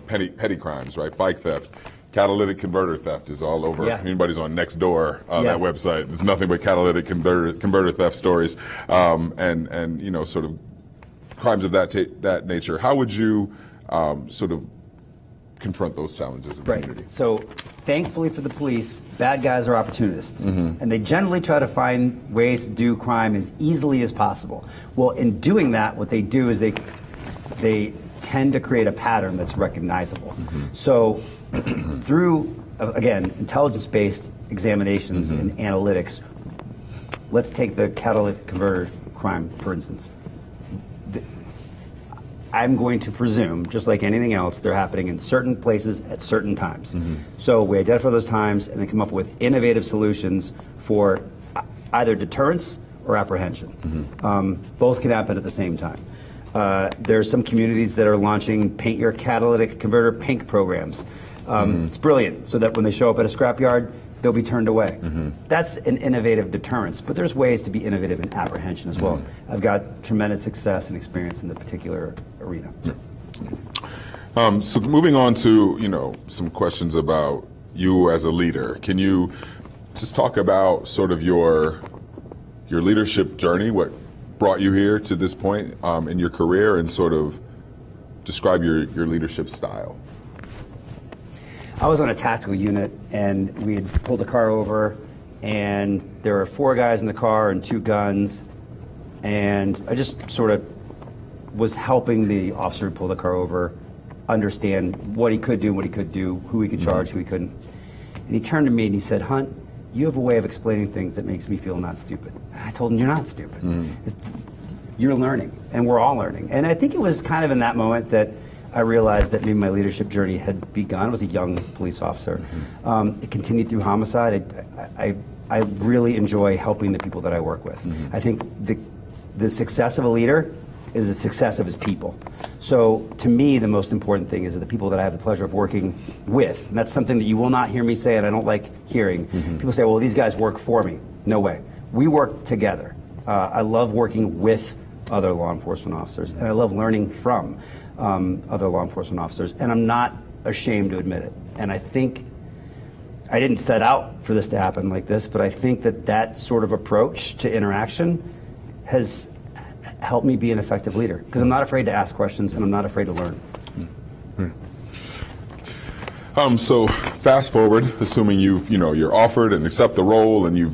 petty crimes, right? Bike theft. Catalytic converter theft is all over. Yeah. Anybody's on Nextdoor, Yeah. that website. It's nothing but catalytic converter theft stories, and sort of crimes of that nature. How would you sort of confront those challenges in the Right. community? So, thankfully for the police, bad guys are opportunists, and they generally try to find ways to do crime as easily as possible. Well, in doing that, what they do is they tend to create a pattern that's recognizable. So, through again intelligence-based examinations and analytics, let's take the catalytic converter crime for instance. I'm going to presume, just like anything else, they're happening in certain places at certain times. So we identify those times and then come up with innovative solutions for either deterrence or apprehension. Both can happen at the same time. There's some communities that are launching Paint Your Catalytic Converter pink programs. It's brilliant, so that when they show up at a scrapyard, they'll be turned away. That's an innovative deterrence, but there's ways to be innovative in apprehension as well. I've got tremendous success and experience in the particular arena. So moving on to some questions about you as a leader. Can you just talk about sort of your leadership journey, what brought you here to this point in your career, and sort of describe your leadership style? I was on a tactical unit, and we had pulled a car over, and there were 4 guys in the car and 2 guns, and I just sort of was helping the officer who pulled the car over understand what he could do, what he could do, who he could charge, who he couldn't. And he turned to me and he said, "Hunt, you have a way of explaining things that makes me feel not stupid." And I told him, "You're not stupid. You're learning, and we're all learning." And I think it was kind of in that moment that I realized that maybe my leadership journey had begun. I was a young police officer. It continued through homicide. I really enjoy helping the people that I work with. I think the success of a leader is the success of his people. So to me, the most important thing is that the people that I have the pleasure of working with, and that's something that you will not hear me say, and I don't like hearing. People say, "Well, these guys work for me." No way. We work together. I love working with other law enforcement officers, and I love learning from other law enforcement officers, and I'm not ashamed to admit it. And I think I didn't set out for this to happen like this, but I think that sort of approach to interaction has helped me be an effective leader, because I'm not afraid to ask questions and I'm not afraid to learn. So fast forward, assuming you're offered and accept the role, and you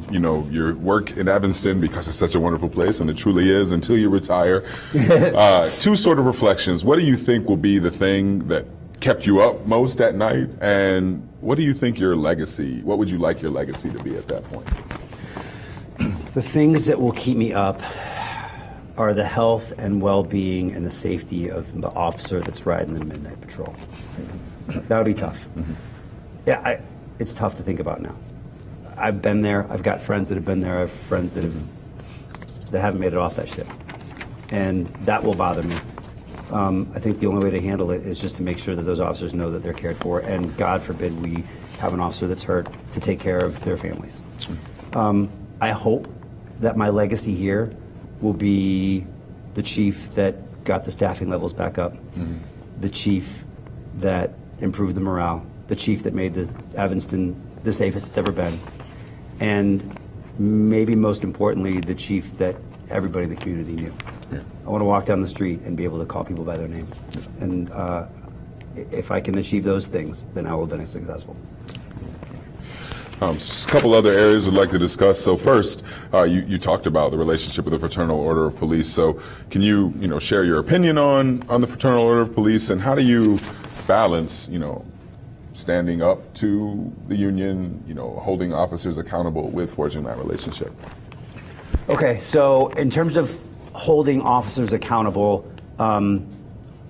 work in Evanston because it's such a wonderful place, and it truly is, until you retire. 2 sort of reflections. What do you think will be the thing that kept you up most at night, and what do you think what would you like your legacy to be at that point? The things that will keep me up are the health and well-being and the safety of the officer that's riding the midnight patrol. That would be tough. Yeah, it's tough to think about now. I've been there. I've got friends that have been there. I have friends that haven't made it off that ship, and that will bother me. I think the only way to handle it is just to make sure that those officers know that they're cared for, and God forbid we have an officer that's hurt, to take care of their families. I hope that my legacy here will be the chief that got the staffing levels back up, the chief that improved the morale, the chief that made the Evanston the safest it's ever been, and maybe most importantly, the chief that everybody in the community knew. I want to walk down the street and be able to call people by their name. And if I can achieve those things, then I will have been successful. Just a couple other areas I'd like to discuss. So first, you talked about the relationship with the Fraternal Order of Police. So can you share your opinion on the Fraternal Order of Police, and how do you balance standing up to the union, holding officers accountable with forging that relationship? Okay, so in terms of holding officers accountable,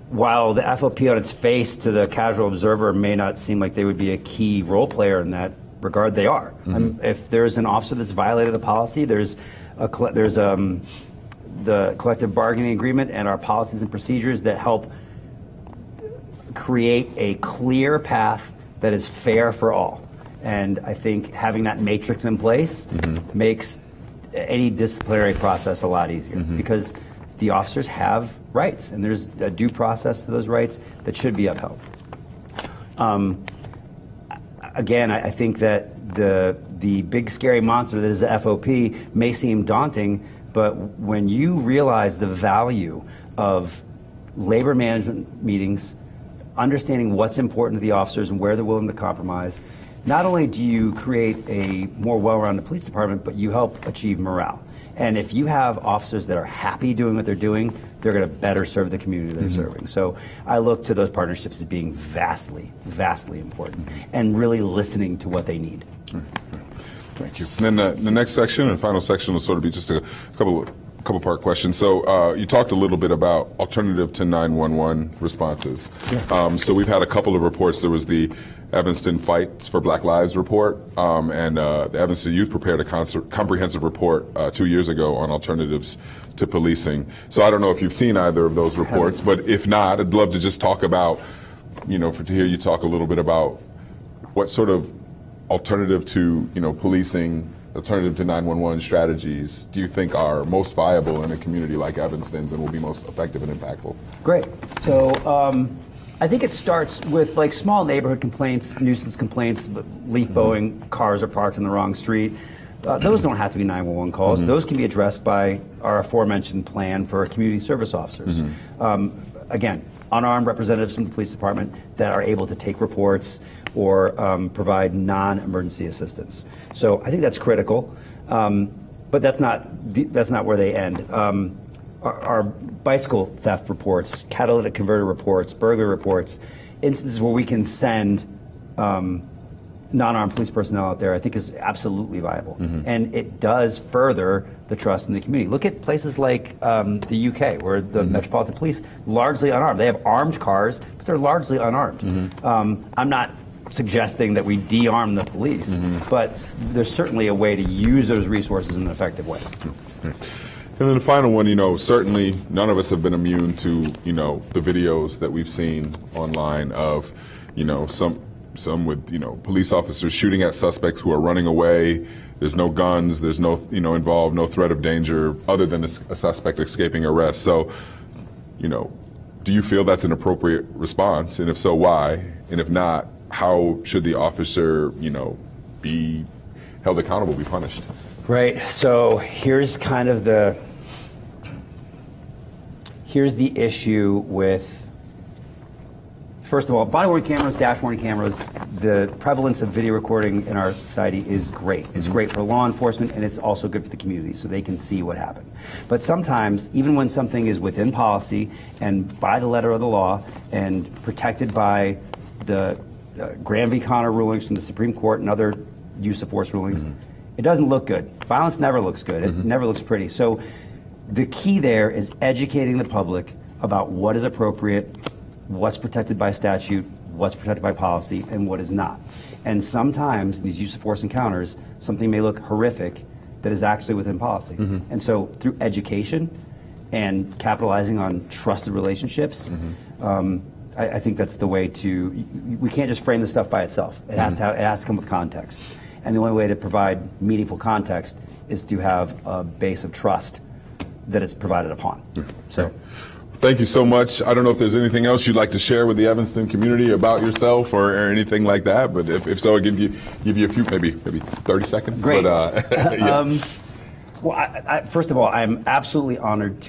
while the FOP on its face to the casual observer may not seem like they would be a key role player in that regard, they are. If there's an officer that's violated a policy, there's the collective bargaining agreement and our policies and procedures that help create a clear path that is fair for all. And I think having that matrix in place makes any disciplinary process a lot easier, because the officers have rights, and there's a due process to those rights that should be upheld. again, I think that the big scary monster that is the FOP may seem daunting, but when you realize the value of labor management meetings, understanding what's important to the officers and where they're willing to compromise, not only do you create a more well-rounded police department, but you help achieve morale. And if you have officers that are happy doing what they're doing, they're going to better serve the community they're serving. So I look to those partnerships as being vastly, vastly important and really listening to what they need. Thank you. And then the next section and final section will sort of be just a couple part questions. So you talked a little bit about alternative to 911 responses. Yeah. So we've had a couple of reports. There was the Evanston Fights for Black Lives report, and the Evanston Youth prepared a comprehensive report 2 years ago on alternatives to policing. So I don't know if you've seen either of those reports, but if not, I'd love to just talk about, to hear you talk a little bit about what sort of alternative to, policing, alternative to 911 strategies do you think are most viable in a community like Evanston's and will be most effective and impactful? Great. So I think it starts with like small neighborhood complaints, nuisance complaints, leaf blowing, cars are parked in the wrong street. Those don't have to be 911 calls. Those can be addressed by our aforementioned plan for community service officers. Again, unarmed representatives from the police department that are able to take reports or provide non-emergency assistance. So I think that's critical, but that's not where they end. Our bicycle theft reports, catalytic converter reports, burglary reports, instances where we can send non-armed police personnel out there, I think is absolutely viable. And it does further the trust in the community. Look at places like the UK, where the Metropolitan Police, largely unarmed. They have armed cars, but they're largely unarmed. I'm not suggesting that we de-arm the police, but there's certainly a way to use those resources in an effective way. And then the final one, certainly none of us have been immune to, the videos that we've seen online of, some with, police officers shooting at suspects who are running away. There's no guns, there's no, involved, no threat of danger other than a suspect escaping arrest. So, do you feel that's an appropriate response? And if so, why? And if not, how should the officer, be held accountable, be punished? Right. So here's kind of the issue with, first of all, body-worn cameras, dash-worn cameras. The prevalence of video recording in our society is great. It's great for law enforcement, and it's also good for the community, so they can see what happened. But sometimes, even when something is within policy and by the letter of the law and protected by the Graham v. Connor rulings from the Supreme Court and other use of force rulings, it doesn't look good. Violence never looks good. It never looks pretty. So the key there is educating the public about what is appropriate, what's protected by statute, what's protected by policy, and what is not. And sometimes in these use of force encounters, something may look horrific that is actually within policy. And so through education and capitalizing on trusted relationships, I think that's the way to. We can't just frame this stuff by itself. It has to come with context, and the only way to provide meaningful context is to have a base of trust that it's provided upon. So, thank you so much. I don't know if there's anything else you'd like to share with the Evanston community about yourself or anything like that. But if so, I'll give you a few, maybe 30 seconds. Great. But, Well, first of all, I'm absolutely honored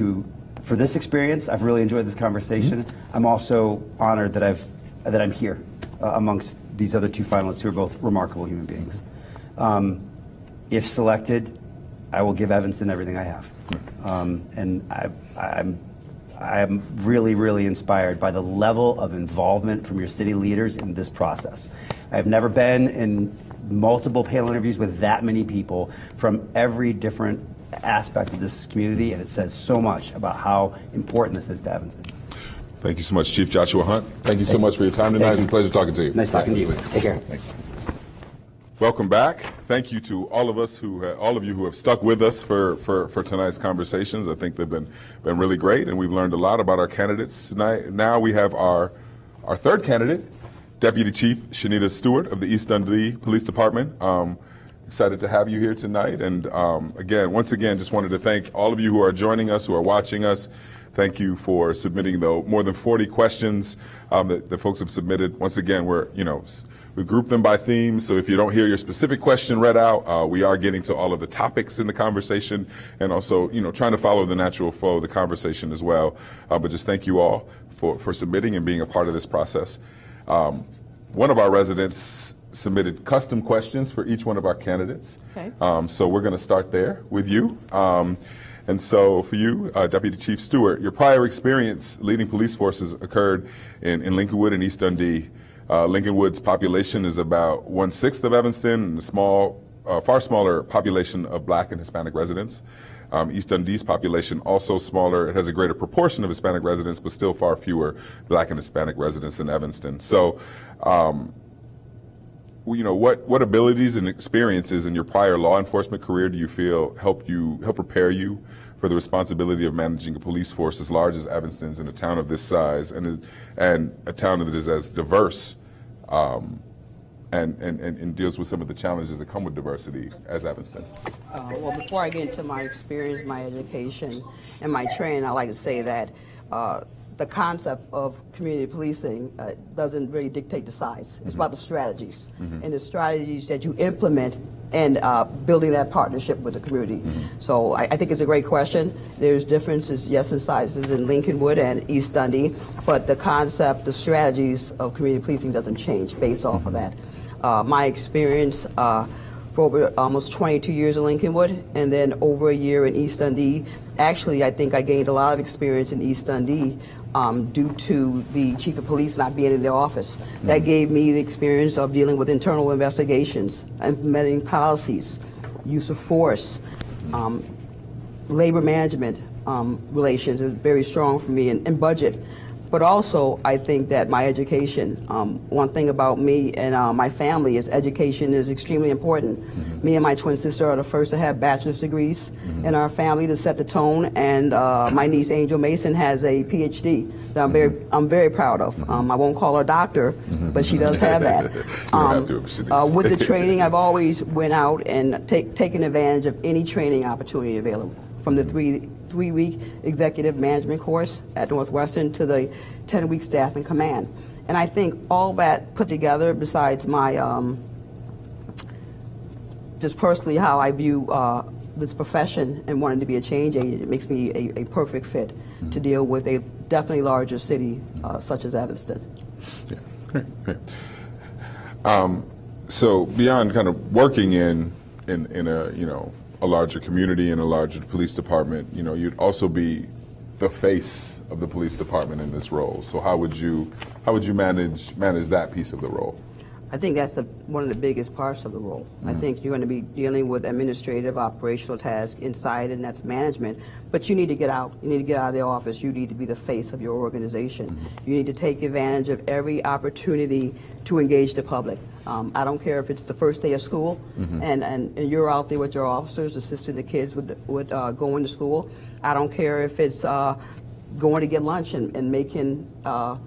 for this experience. I've really enjoyed this conversation. I'm also honored that I'm here amongst these other two finalists who are both remarkable human beings. If selected, I will give Evanston everything I have. And I'm really, really inspired by the level of involvement from your city leaders in this process. I've never been in multiple panel interviews with that many people from every different aspect of this community, and it says so much about how important this is to Evanston. Thank you so much, Chief Joshua Hunt. Thank you so much for your time tonight. It's a pleasure talking to you. Nice talking to you. Take care. Thanks. Welcome back. Thank you to all of you who have stuck with us for tonight's conversations. I think they've been really great, and we've learned a lot about our candidates tonight. Now we have our third candidate, Deputy Chief Shanita Stewart of the East Dundee Police Department. Excited to have you here tonight. And once again, just wanted to thank all of you who are joining us, who are watching us. Thank you for submitting the more than 40 questions that the folks have submitted. Once again, we group them by themes, so if you don't hear your specific question read out, we are getting to all of the topics in the conversation, and also, trying to follow the natural flow of the conversation as well. But just thank you all for submitting and being a part of this process. One of our residents submitted custom questions for each one of our candidates. Okay. So we're going to start there with you. And so for you, Deputy Chief Stewart, your prior experience leading police forces occurred in Lincolnwood and East Dundee. Lincolnwood's population is about 1/6 of Evanston, and a far smaller population of Black and Hispanic residents. East Dundee's population also smaller. It has a greater proportion of Hispanic residents, but still far fewer Black and Hispanic residents than Evanston. So, what abilities and experiences in your prior law enforcement career do you feel help prepare you for the responsibility of managing a police force as large as Evanston's in a town of this size and a town that is as diverse and deals with some of the challenges that come with diversity as Evanston? Well, before I get into my experience, my education, and my training, I like to say that the concept of community policing doesn't really dictate the size. It's about the strategies and the strategies that you implement and building that partnership with the community. So I think it's a great question. There's differences, yes, in sizes in Lincolnwood and East Dundee, but the concept, the strategies of community policing doesn't change based off of that. My experience for over almost 22 years in Lincolnwood and then over a year in East Dundee. Actually, I think I gained a lot of experience in East Dundee due to the chief of police not being in the office. That gave me the experience of dealing with internal investigations, implementing policies, use of force, labor management relations is very strong for me, and budget. But also, I think that my education, one thing about me and my family is education is extremely important. Me and my twin sister are the first to have bachelor's degrees in our family to set the tone, and my niece Angel Mason has a PhD that I'm very proud of. I won't call her doctor, but she does have that. With the training, I've always went out and taken advantage of any training opportunity available, from the three-week executive management course at Northwestern to the 10-week staff and command. And I think all that put together, besides my, just personally how I view this profession and wanting to be a change agent, it makes me a perfect fit to deal with a definitely larger city such as Evanston. Yeah, great. So beyond kind of working in a larger community and a larger police department, you'd also be the face of the police department in this role. So how would you manage that piece of the role? I think that's one of the biggest parts of the role. I think you're going to be dealing with administrative, operational tasks inside, and that's management. But you need to get out. You need to get out of the office. You need to be the face of your organization. You need to take advantage of every opportunity to engage the public. I don't care if it's the first day of school and you're out there with your officers assisting the kids with going to school. I don't care if it's going to get lunch and making a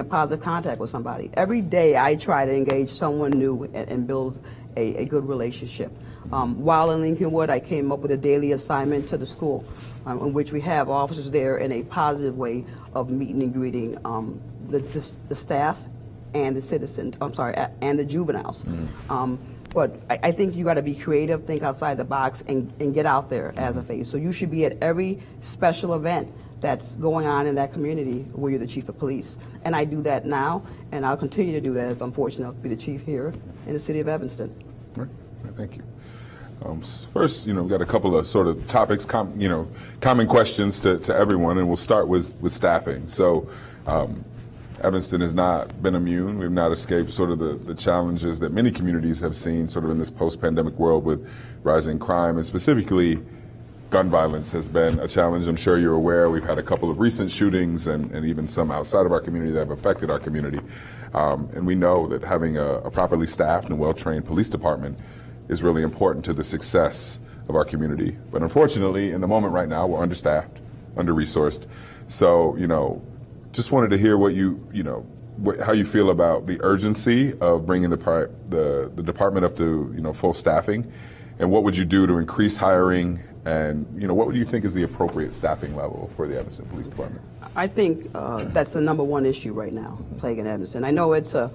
positive contact with somebody. Every day I try to engage someone new and build a good relationship. While in Lincolnwood, I came up with a daily assignment to the school in which we have officers there in a positive way of meeting and greeting the staff and the citizens, and the juveniles. But I think you got to be creative, think outside the box, and get out there as a face. So you should be at every special event that's going on in that community where you're the chief of police. And I do that now, and I'll continue to do that if I'm fortunate enough to be the chief here in the city of Evanston. Right. Thank you. First, we've got a couple of sort of topics, common questions to everyone, and we'll start with staffing. So Evanston has not been immune. We've not escaped sort of the challenges that many communities have seen sort of in this post-pandemic world with rising crime, and specifically gun violence has been a challenge. I'm sure you're aware we've had a couple of recent shootings and even some outside of our community that have affected our community. And we know that having a properly staffed and well-trained police department is really important to the success of our community. But unfortunately, in the moment right now, we're understaffed, under-resourced. So, just wanted to hear what how you feel about the urgency of bringing the department up to full staffing, and what would you do to increase hiring, and what would you think is the appropriate staffing level for the Evanston Police Department? I think that's the number one issue right now, plaguing Evanston. I know it's a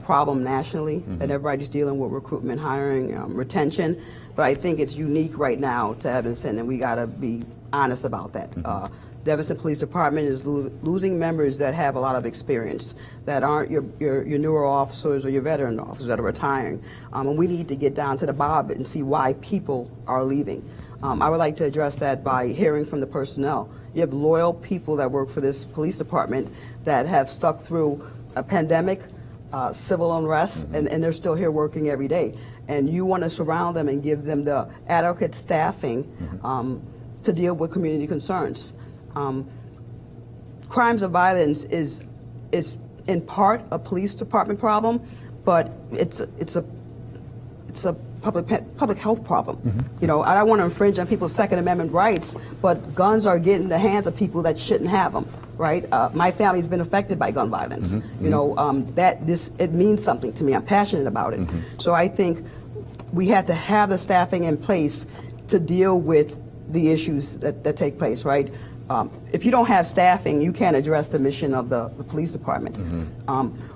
problem nationally, and everybody's dealing with recruitment, hiring, retention, but I think it's unique right now to Evanston, and we got to be honest about that. The Evanston Police Department is losing members that have a lot of experience, that aren't your newer officers or your veteran officers that are retiring. And we need to get down to the bottom and see why people are leaving. I would like to address that by hearing from the personnel. You have loyal people that work for this police department that have stuck through a pandemic, civil unrest, and they're still here working every day. And you want to surround them and give them the adequate staffing to deal with community concerns. Crimes of violence is in part a police department problem, but it's a public health problem. I don't want to infringe on people's Second Amendment rights, but guns are getting in the hands of people that shouldn't have them. Right? My family's been affected by gun violence. It means something to me. I'm passionate about it. So I think we have to have the staffing in place to deal with the issues that take place. Right? If you don't have staffing, you can't address the mission of the police department.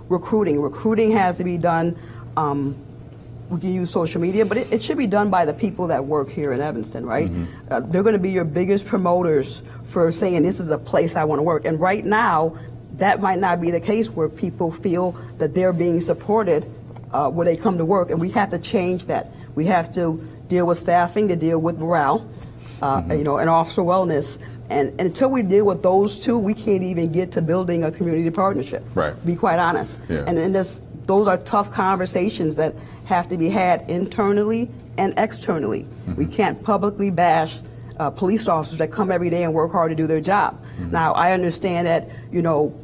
Recruiting has to be done. We can use social media, but it should be done by the people that work here in Evanston, right? They're going to be your biggest promoters for saying this is a place I want to work. And right now, that might not be the case where people feel that they're being supported when they come to work, and we have to change that. We have to deal with staffing, to deal with morale, and officer wellness. And until we deal with those two, we can't even get to building a community partnership. Right. To be quite honest. Yeah. And those are tough conversations that have to be had internally and externally. We can't publicly bash police officers that come every day and work hard to do their job. Now, I understand that,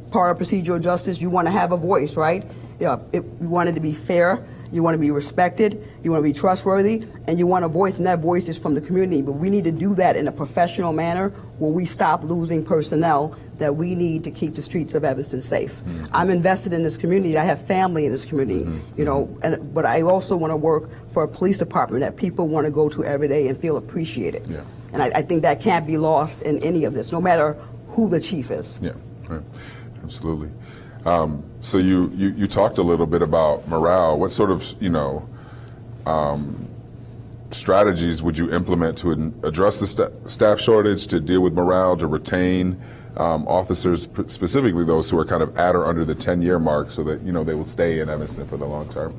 part of procedural justice, you want to have a voice, right? You want it to be fair, you want to be respected, you want to be trustworthy, and you want a voice, and that voice is from the community. But we need to do that in a professional manner where we stop losing personnel that we need to keep the streets of Evanston safe. I'm invested in this community. I have family in this community, but I also want to work for a police department that people want to go to every day and feel appreciated. Yeah. And I think that can't be lost in any of this, no matter who the chief is. Yeah, right. Absolutely. So you talked a little bit about morale. What sort of strategies would you implement to address the staff shortage, to deal with morale, to retain officers, specifically those who are kind of at or under the 10-year mark, so that they will stay in Evanston for the long term?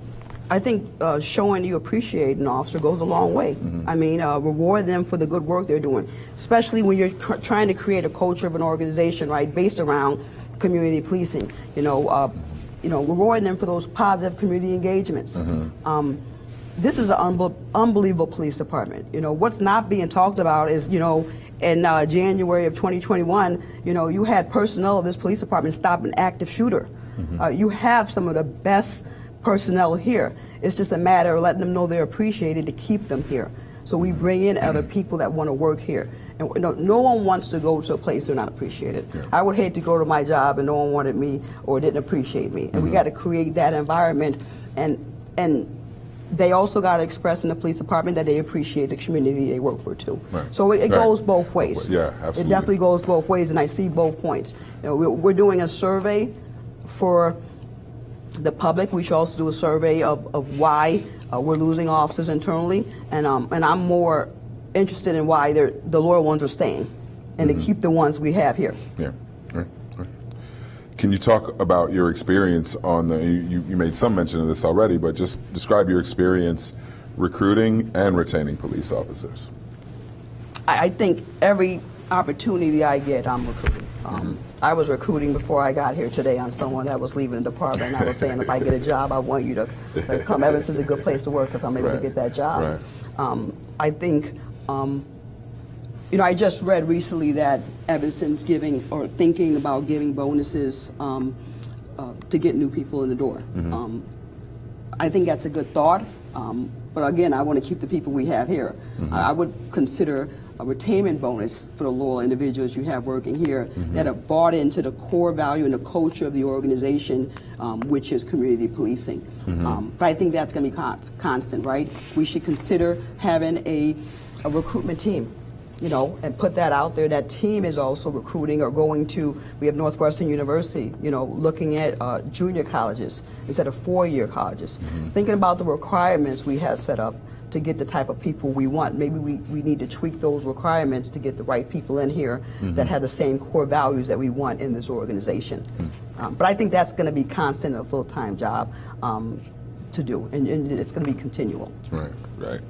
I think showing you appreciate an officer goes a long way. I mean, reward them for the good work they're doing, especially when you're trying to create a culture of an organization, right, based around community policing. Rewarding them for those positive community engagements. This is an unbelievable police department. What's not being talked about is, in January of 2021, you had personnel of this police department stop an active shooter. You have some of the best personnel here. It's just a matter of letting them know they're appreciated to keep them here. So we bring in other people that want to work here. And no one wants to go to a place they're not appreciated. Yeah. I would hate to go to my job and no one wanted me or didn't appreciate me. And we got to create that environment. And they also got to express in the police department that they appreciate the community they work for too. Right. So it goes both ways. Yeah, absolutely. It definitely goes both ways, and I see both points. We're doing a survey for the public. We should also do a survey of why we're losing officers internally, and I'm more interested in why the loyal ones are staying, and to keep the ones we have here. Yeah, right. Can you talk about your experience on you made some mention of this already, but just describe your experience recruiting and retaining police officers. I think every opportunity I get, I'm recruiting. I was recruiting before I got here today on someone that was leaving the department, and I was saying, if I get a job, I want you to come. Evanston's a good place to work if I'm able to get that job. Right. I think, I just read recently that Evanston's giving or thinking about giving bonuses to get new people in the door. I think that's a good thought, but again, I want to keep the people we have here. I would consider a retainment bonus for the loyal individuals you have working here that are bought into the core value and the culture of the organization, which is community policing. But I think that's going to be constant, right? We should consider having a recruitment team, you know, and put that out there. That team is also recruiting or going to, we have Northwestern University, you know, looking at junior colleges instead of four-year colleges. Thinking about the requirements we have set up to get the type of people we want. Maybe we need to tweak those requirements to get the right people in here that have the same core values that we want in this organization. But I think that's going to be constant, a full-time job to do, and it's going to be continual. Right.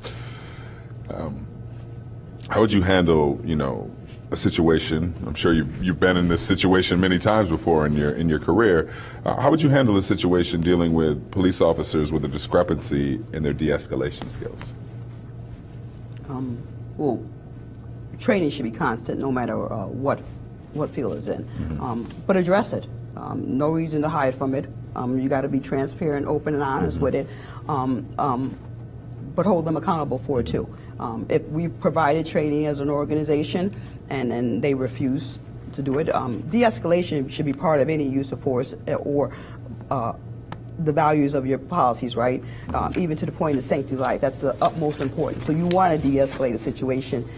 How would you handle, you know, a situation? I'm sure you've been in this situation many times before in your career. How would you handle a situation dealing with police officers with a discrepancy in their de-escalation skills? Well, training should be constant, no matter what field it's in. But address it. No reason to hide from it. You got to be transparent, open, and honest with it. But hold them accountable for it too. If we've provided training as an organization and they refuse to do it, de-escalation should be part of any use of force or the values of your policies, right? Even to the point of sanctity of life, that's the utmost important. So you want to de-escalate the situation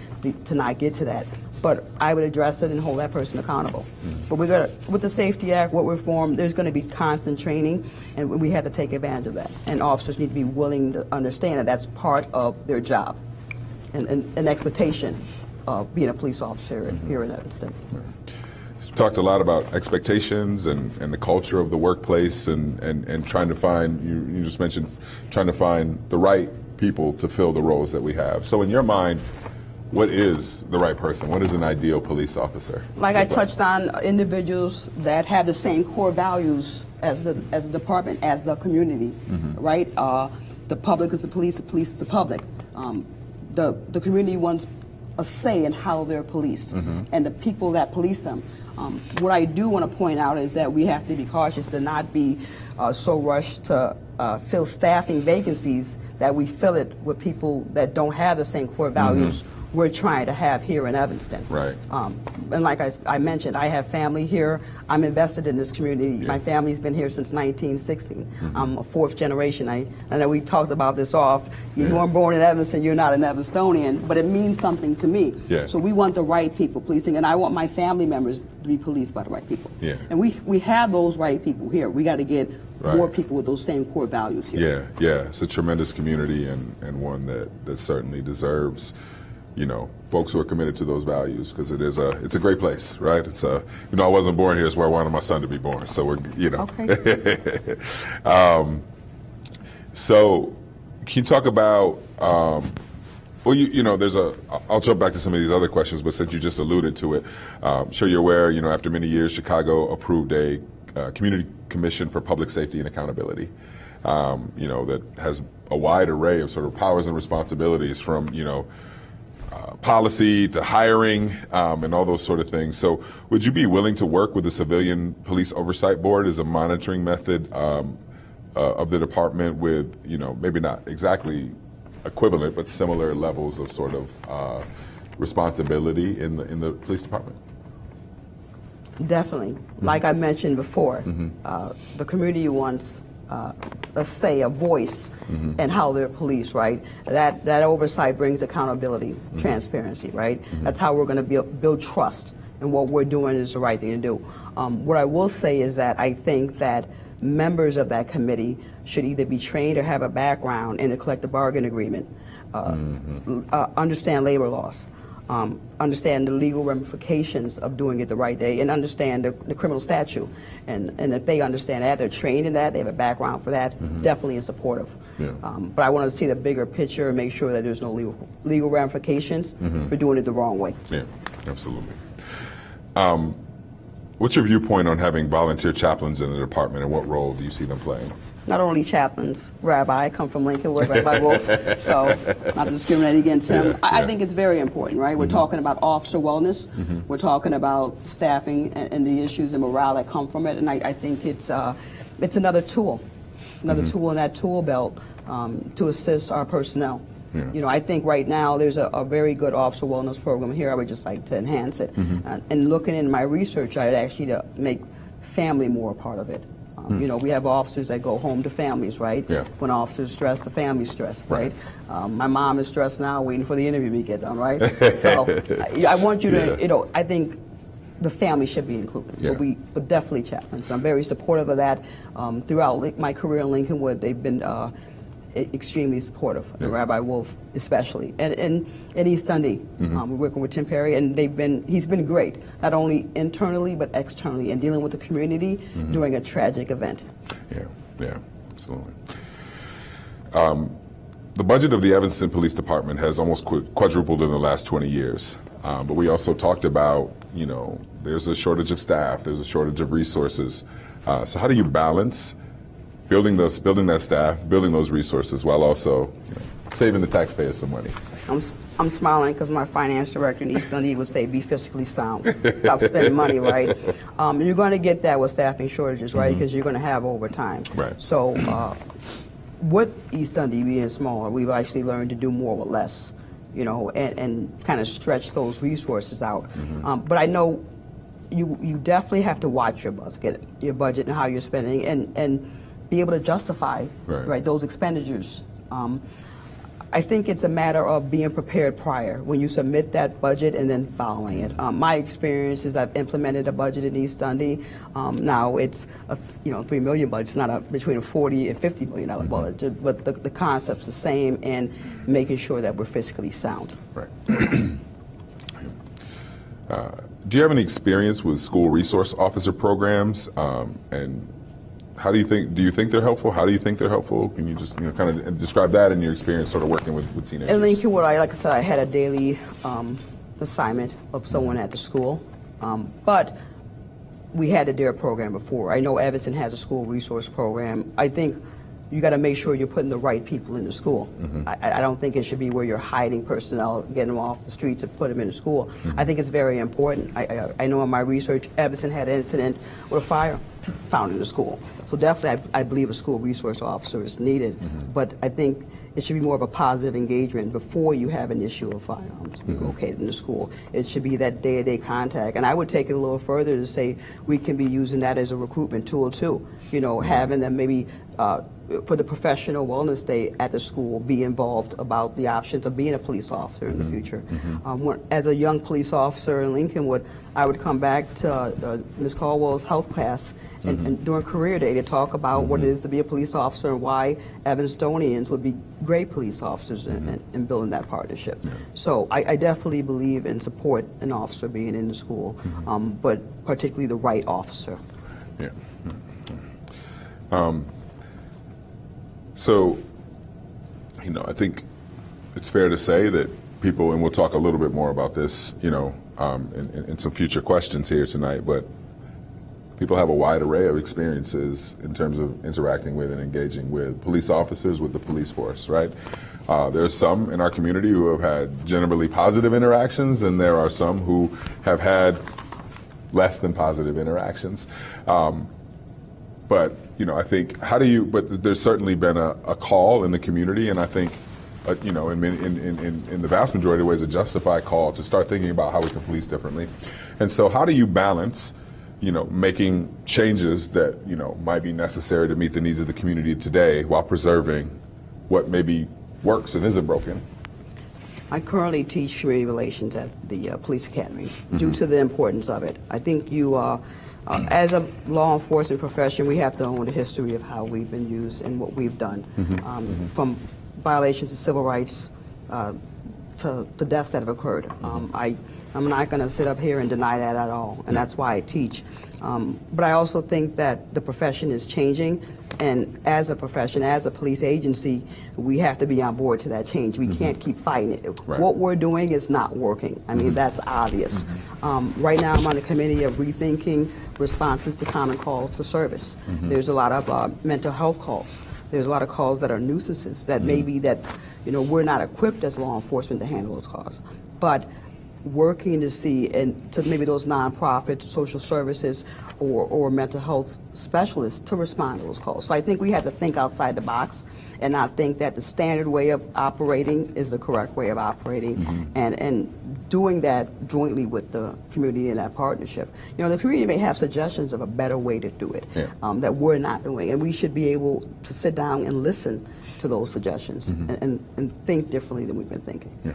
to not get to that. But I would address it and hold that person accountable. But we're gonna, with the Safety Act, what we're formed, there's going to be constant training, and we have to take advantage of that. And officers need to be willing to understand that that's part of their job and an expectation of being a police officer here in Evanston. You talked a lot about expectations and the culture of the workplace and trying to find, you just mentioned trying to find the right people to fill the roles that we have. So in your mind, what is the right person? What is an ideal police officer? Like I touched on, individuals that have the same core values as the department, as the community, right? The public is the police is the public. The community wants a say in how they're policed and the people that police them. What I do want to point out is that we have to be cautious to not be so rushed to fill staffing vacancies that we fill it with people that don't have the same core values we're trying to have here in Evanston. Right. And like I mentioned, I have family here. I'm invested in this community. My family's been here since 1960. I'm a fourth generation. I know we talked about this off. You weren't born in Evanston, you're not an Evanstonian, but it means something to me. Yeah. So we want the right people policing, and I want my family members to be policed by the right people. Yeah. And we have those right people here. We got to get more people with those same core values here. Yeah. It's a tremendous community and one that certainly deserves, you know, folks who are committed to those values, because it's a great place, right? It's I wasn't born here. It's where I wanted my son to be born. So we're, you know. Okay. So can you talk about, well, you know, I'll jump back to some of these other questions, but since you just alluded to it, I'm sure you're aware, you know, after many years, Chicago approved a Community Commission for Public Safety and Accountability, you know, that has a wide array of sort of powers and responsibilities from, you know, policy to hiring and all those sort of things. So would you be willing to work with the Civilian Police Oversight Board as a monitoring method of the department with, you know, maybe not exactly equivalent, but similar levels of sort of responsibility in the police department? Definitely. Like I mentioned before, the community wants a say, a voice in how they're policed, right? That oversight brings accountability, transparency, right? That's how we're going to build trust, and what we're doing is the right thing to do. What I will say is that I think that members of that committee should either be trained or have a background in the collective bargaining agreement, understand labor laws, understand the legal ramifications of doing it the right day, and understand the criminal statute. And if they understand that, they're trained in that, they have a background for that, definitely is supportive. Yeah. But I want to see the bigger picture and make sure that there's no legal ramifications for doing it the wrong way. Yeah, absolutely. What's your viewpoint on having volunteer chaplains in the department, and what role do you see them playing? Not only chaplains, Rabbi, I come from Lincoln, where Rabbi Wolf, so not discriminating against him. I think it's very important, right? We're talking about officer wellness. We're talking about staffing and the issues and morale that come from it, and I think it's another tool. It's another tool in that tool belt to assist our personnel Yeah. You know, I think right now there's a very good officer wellness program here. I would just like to enhance it. And looking in my research, I'd actually to make family more a part of it. You know, we have officers that go home to families, right? Yeah. When officers stress, the family's stressed, right? My mom is stressed now, waiting for the interview to get done, right? So I want you to, you know, I think the family should be included, but definitely chaplains. I'm very supportive of that. Throughout my career in Lincolnwood, they've been extremely supportive. Rabbi Wolf, especially, and East Dundee. We're working with Tim Perry, and he's been great, not only internally but externally, and dealing with the community during a tragic event. Yeah, absolutely. The budget of the Evanston Police Department has almost quadrupled in the last 20 years. But we also talked about, you know, there's a shortage of staff, there's a shortage of resources. So how do you balance building that staff, building those resources, while also, you know, saving the taxpayers some money? I'm smiling because my finance director in East Dundee would say, be fiscally sound. Stop spending money, right? You're going to get that with staffing shortages, right? Because you're going to have overtime. Right. So with East Dundee being smaller, we've actually learned to do more with less, you know, and kind of stretch those resources out. But I know you definitely have to watch your budget and how you're spending, and be able to justify those expenditures. I think it's a matter of being prepared prior when you submit that budget and then following it. My experience is I've implemented a budget in East Dundee. Now it's a $3 million budget. It's not between a $40 and $50 million budget, but the concept's the same, and making sure that we're fiscally sound. Right. Do you have any experience with school resource officer programs, and how do you think they're helpful? How do you think they're helpful? Can you just kind of describe that in your experience sort of working with teenagers? In Lincolnwood, like I said, I had a daily assignment of someone at the school, but we had a DARE program before. I know Evanston has a school resource program. I think you got to make sure you're putting the right people in the school. I don't think it should be where you're hiding personnel, getting them off the streets and put them in the school. I think it's very important. I know in my research, Evanston had an incident with a fire found in the school. So definitely, I believe a school resource officer is needed. But I think it should be more of a positive engagement before you have an issue of firearms located in the school. It should be that day-to-day contact. And I would take it a little further to say we can be using that as a recruitment tool too. You know, having them maybe for the professional wellness day at the school, be involved about the options of being a police officer in the future. As a young police officer in Lincolnwood, I would come back to Ms. Caldwell's health class and during career day to talk about what it is to be a police officer and why Evanstonians would be great police officers in building that partnership. So I definitely believe and support an officer being in the school, but particularly the right officer. So, I think it's fair to say that people, and we'll talk a little bit more about this, in some future questions here tonight, but people have a wide array of experiences in terms of interacting with and engaging with police officers, with the police force, right? There's some in our community who have had generally positive interactions, and there are some who have had less than positive interactions. But I think but there's certainly been a call in the community, and I think, in the vast majority of ways, a justified call to start thinking about how we can police differently. And so how do you balance, making changes that, might be necessary to meet the needs of the community today while preserving what maybe works and isn't broken? I currently teach community relations at the police academy due to the importance of it. I think as a law enforcement profession, we have to own the history of how we've been used and what we've done, from violations of civil rights to the deaths that have occurred. I'm not going to sit up here and deny that at all, and that's why I teach. But I also think that the profession is changing, and as a profession, as a police agency, we have to be on board to that change. We can't keep fighting it. Right. What we're doing is not working. I mean, that's obvious. Right now, I'm on the committee of rethinking responses to common calls for service. There's a lot of mental health calls. There's a lot of calls that are nuisances that maybe that, we're not equipped as law enforcement to handle those calls. But working to see and to maybe those nonprofits, social services, or mental health specialists to respond to those calls. So I think we have to think outside the box and not think that the standard way of operating is the correct way of operating, and doing that jointly with the community in that partnership. You know, the community may have suggestions of a better way to do it that we're not doing, and we should be able to sit down and listen to those suggestions and think differently than we've been thinking.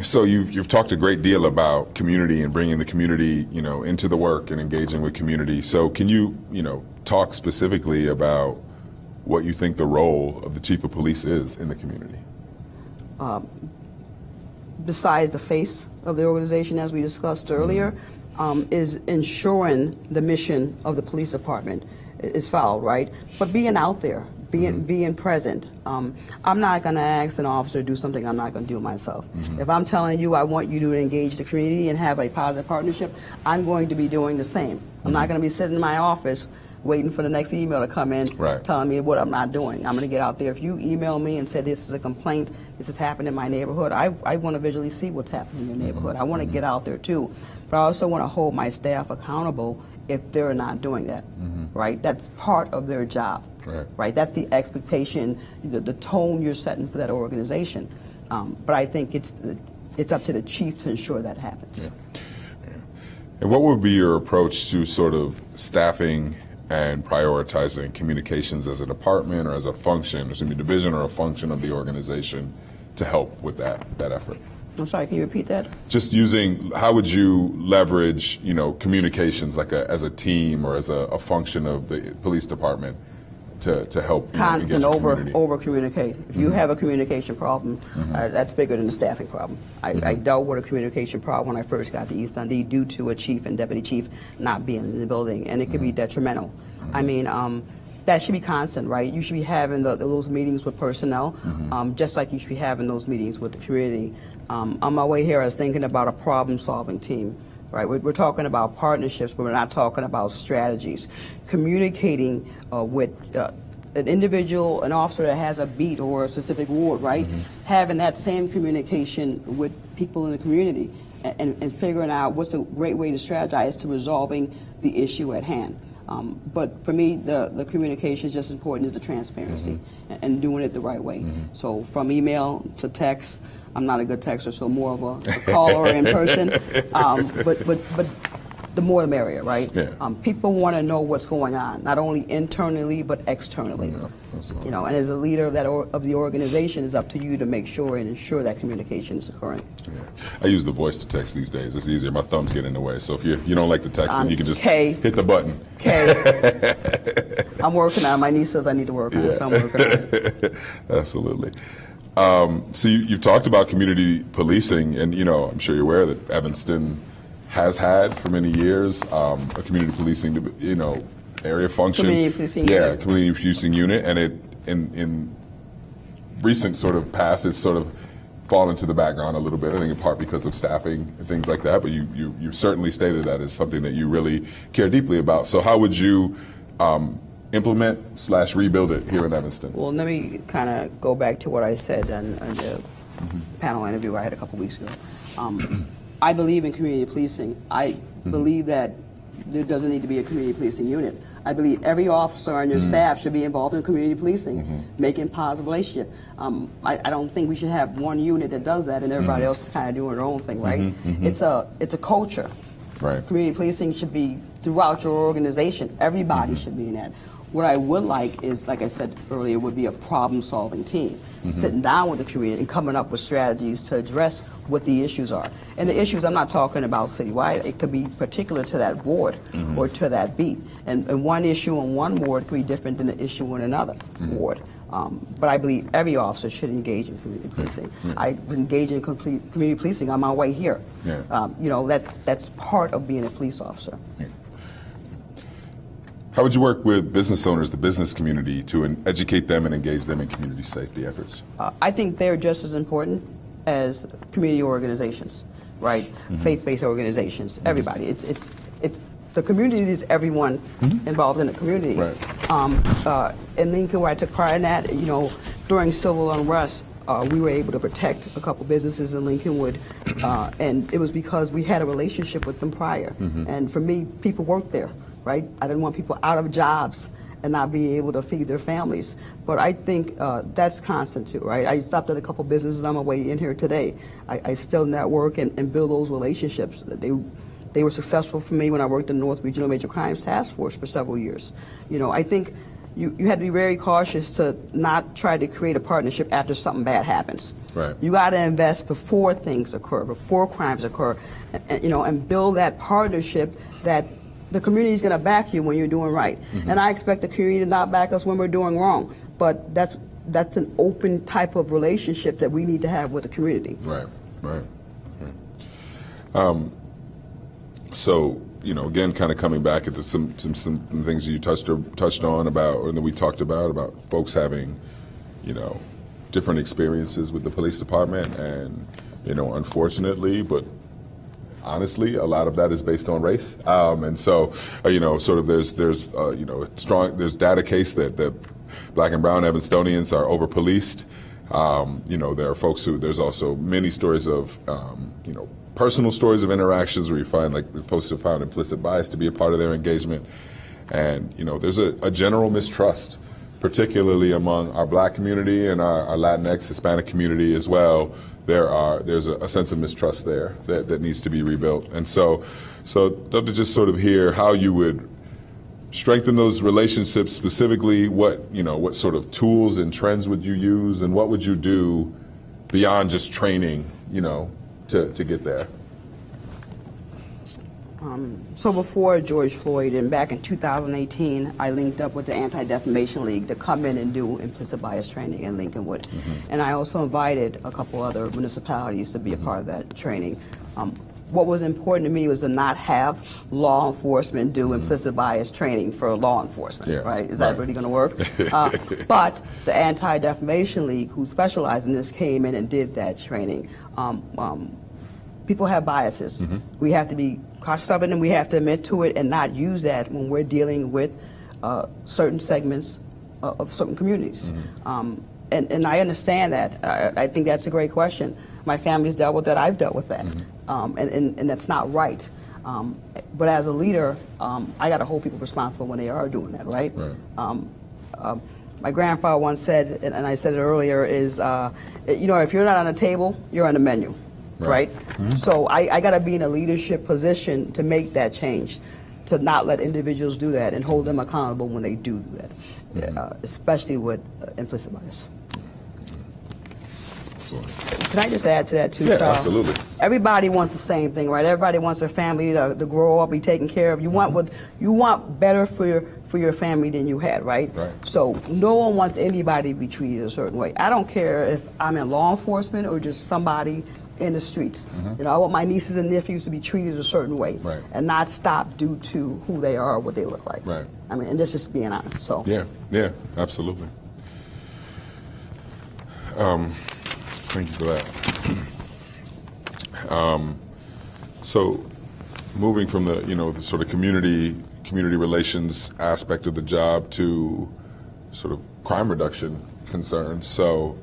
So you've talked a great deal about community and bringing the community, you know, into the work and engaging with community. So can you, you know, talk specifically about what you think the role of the chief of police is in the community? Besides the face of the organization, as we discussed earlier, is ensuring the mission of the police department is followed, right? But being out there, being present. I'm not going to ask an officer to do something I'm not going to do myself. If I'm telling you I want you to engage the community and have a positive partnership, I'm going to be doing the same. I'm not going to be sitting in my office waiting for the next email to come in telling me what I'm not doing. I'm going to get out there. If you email me and say this is a complaint, this has happened in my neighborhood, I want to visually see what's happening in your neighborhood. I want to get out there too. But I also want to hold my staff accountable if they're not doing that, right? That's part of their job, right? That's the expectation, the tone you're setting for that organization. But I think it's up to the chief to ensure that happens. And what would be your approach to sort of staffing and prioritizing communications as a department or as a function, or a division or a function of the organization to help with that effort? I'm sorry, can you repeat that? Just using, how would you leverage, you know, communications like as a team or as a function of the police department to help constant over communicate. If you have a communication problem, that's bigger than the staffing problem. I dealt with a communication problem when I first got to East Dundee due to a chief and deputy chief not being in the building, and it could be detrimental. I mean, that should be constant, right? You should be having those meetings with personnel, just like you should be having those meetings with the community. On my way here, I was thinking about a problem-solving team. Right, we're talking about partnerships, but we're not talking about strategies. Communicating with an individual, an officer that has a beat or a specific ward, right? Having that same communication with people in the community and figuring out what's a great way to strategize to resolving the issue at hand. But for me, the communication is just as important as the transparency and doing it the right way. So from email to text, I'm not a good texter, so more of a caller in person. But the more the merrier, right? People want to know what's going on, not only internally but externally. You know, and as a leader of the organization, it's up to you to make sure and ensure that communication is occurring. I use the voice to text these days. It's easier. My thumbs get in the way. So if you don't like the texting, you can just hit the button. I'm working on it. My niece says I need to work on it, so I'm working on it. Absolutely. So you've talked about community policing, and you know, I'm sure you're aware that Evanston has had for many years a community policing, you know, area function. Community policing unit. Community policing unit, and it in recent sort of past, it's sort of fallen to the background a little bit. I think in part because of staffing and things like that. But you certainly stated that as something that you really care deeply about. So how would you implement/rebuild it here in Evanston? Well, let me kind of go back to what I said on the panel interview I had a couple weeks ago. I believe in community policing. I believe that there doesn't need to be a community policing unit. I believe every officer on your staff should be involved in community policing, making positive relationship. I don't think we should have one unit that does that and everybody else is kind of doing their own thing, right? It's a culture. Right. Community policing should be throughout your organization. Everybody should be in that. What I would like is, like I said earlier, would be a problem-solving team, sitting down with the community and coming up with strategies to address what the issues are. And the issues, I'm not talking about citywide. It could be particular to that ward or to that beat. And one issue in one ward could be different than the issue in another ward. But I believe every officer should engage in community policing. I was engaging in community policing on my way here. You know, that's part of being a police officer. How would you work with business owners, the business community, to educate them and engage them in community safety efforts? I think they're just as important as community organizations, right? Faith-based organizations, everybody. It's the community is everyone involved in the community. In Lincoln, where I took part in that, you know, during civil unrest, we were able to protect a couple businesses in Lincolnwood, and it was because we had a relationship with them prior. And for me, people worked there, right? I didn't want people out of jobs and not be able to feed their families. But I think that's constant too, right? I stopped at a couple businesses on my way in here today. I still network and build those relationships. They were successful for me when I worked in the North Regional Major Crimes Task Force for several years. You know, I think you had to be very cautious to not try to create a partnership after something bad happens. Right. You got to invest before things occur, before crimes occur, and, you know, and build that partnership that the community is going to back you when you're doing right. And I expect the community to not back us when we're doing wrong. But that's an open type of relationship that we need to have with the community. Right, right. So, you know, again, kind of coming back into some things you touched on about, or that we talked about folks having, you know, different experiences with the police department, and, you know, unfortunately, but honestly, a lot of that is based on race, and so, you know, sort of there's you know, there's data case that Black and brown Evanstonians are over policed. You know, there are folks there's also many stories of, you know, personal stories of interactions where you find, like, the folks who found implicit bias to be a part of their engagement. And, you know, there's a general mistrust, particularly among our Black community and our Latinx, Hispanic community as well. There's a sense of mistrust there that needs to be rebuilt. And so I'd love to just sort of hear how you would strengthen those relationships, specifically what sort of tools and trends would you use, and what would you do beyond just training, you know, to get there? So before George Floyd, and back in 2018, I linked up with the Anti-Defamation League to come in and do implicit bias training in Lincolnwood. And I also invited a couple other municipalities to be a part of that training. What was important to me was to not have law enforcement do implicit bias training for law enforcement, right? Is that really going to work? But the Anti-Defamation League, who specialized in this, came in and did that training. People have biases. We have to be cautious of it, and we have to admit to it and not use that when we're dealing with certain segments of certain communities. And I understand that. I think that's a great question. My family's dealt with that. I've dealt with that. And that's not right. But as a leader, I got to hold people responsible when they are doing that, right? My grandfather once said, and I said it earlier, is, you know, if you're not on the table, you're on the menu. Right? So I got to be in a leadership position to make that change, to not let individuals do that and hold them accountable when they do that, especially with implicit bias. Can I just add to that too, Yeah, Charles? absolutely. Everybody wants the same thing, right? Everybody wants their family to grow up, be taken care of. You want better for your family than you had, right? So no one wants anybody to be treated a certain way. I don't care if I'm in law enforcement or just somebody in the streets. You know, I want my nieces and nephews to be treated a certain way, and not stopped due to who they are or what they look like. I mean, and that's just being honest. So yeah, absolutely. Thank you for that. So, moving from the sort of community relations aspect of the job to sort of crime reduction concerns. So,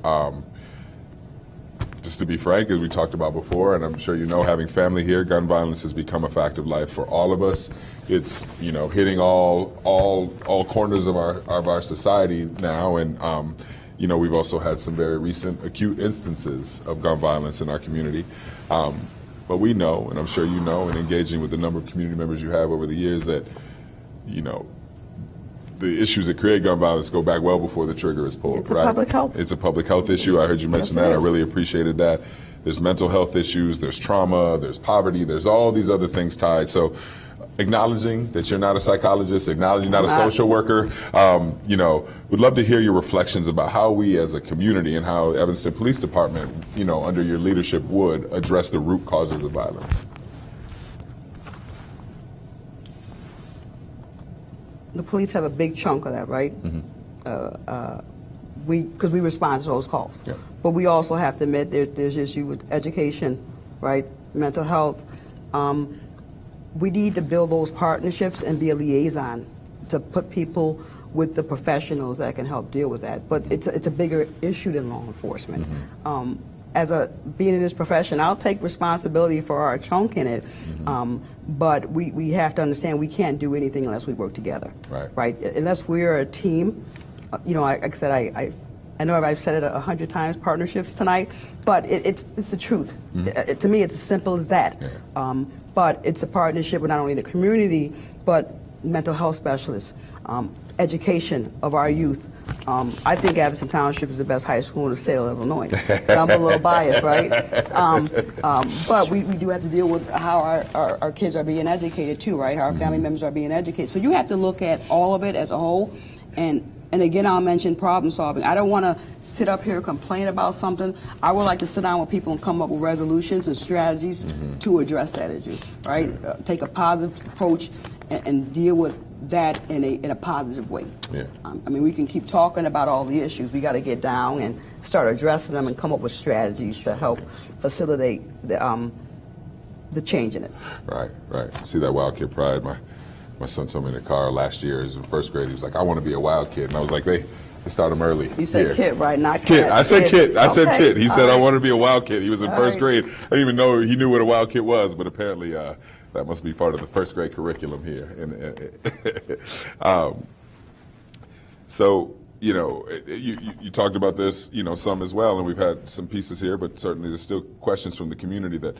just to be frank, as we talked about before, and I'm sure you know, having family here, gun violence has become a fact of life for all of us. It's, you know, hitting all corners of our society now, and you know, we've also had some very recent acute instances of gun violence in our community. But we know, and I'm sure you know, and engaging with the number of community members you have over the years, that, you know, the issues that create gun violence go back well before the trigger is pulled. It's a public health. It's a public health issue. I heard you mention that. I really appreciated that. There's mental health issues, there's trauma, there's poverty, there's all these other things tied. So acknowledging that you're not a psychologist, acknowledging you're not a social worker, you know, would love to hear your reflections about how we as a community and how Evanston Police Department, you know, under your leadership would address the root causes of violence. the police have a big chunk of that, right? Because we respond to those calls. Yeah. But we also have to admit there's issue with education, right? Mental health. We need to build those partnerships and be a liaison to put people with the professionals that can help deal with that. But it's a bigger issue than law enforcement. Being in this profession, I'll take responsibility for our chunk in it, but we have to understand we can't do anything unless we work together. Right? Unless we're a team. Like I said, I know I've said it 100 times, partnerships tonight, but it's the truth. To me, it's as simple as that. But it's a partnership with not only the community, but mental health specialists, education of our youth. I think Evanston Township is the best high school in the state of Illinois. I'm a little biased, right? But we do have to deal with how our kids are being educated too, right? How our family members are being educated. So you have to look at all of it as a whole. And again, I'll mention problem solving. I don't want to sit up here and complain about something. I would like to sit down with people and come up with resolutions and strategies to address that issue, right? Take a positive approach and deal with that in a positive way. I mean, we can keep talking about all the issues. We got to get down and start addressing them and come up with strategies to help facilitate the change in it. Right. See that wild kid pride. My son told me in the car last year, in first grade, he was like, I want to be a wild kid. And I was like, they start him early. You said kid, right? Not kid. I said kid. I said kid. He said, right. I want to be a wild kid. He was in first grade. I didn't even know he knew what a wild kid was, but apparently that must be part of the first grade curriculum here. So, you talked about this, some as well, and we've had some pieces here, but certainly there's still questions from the community that,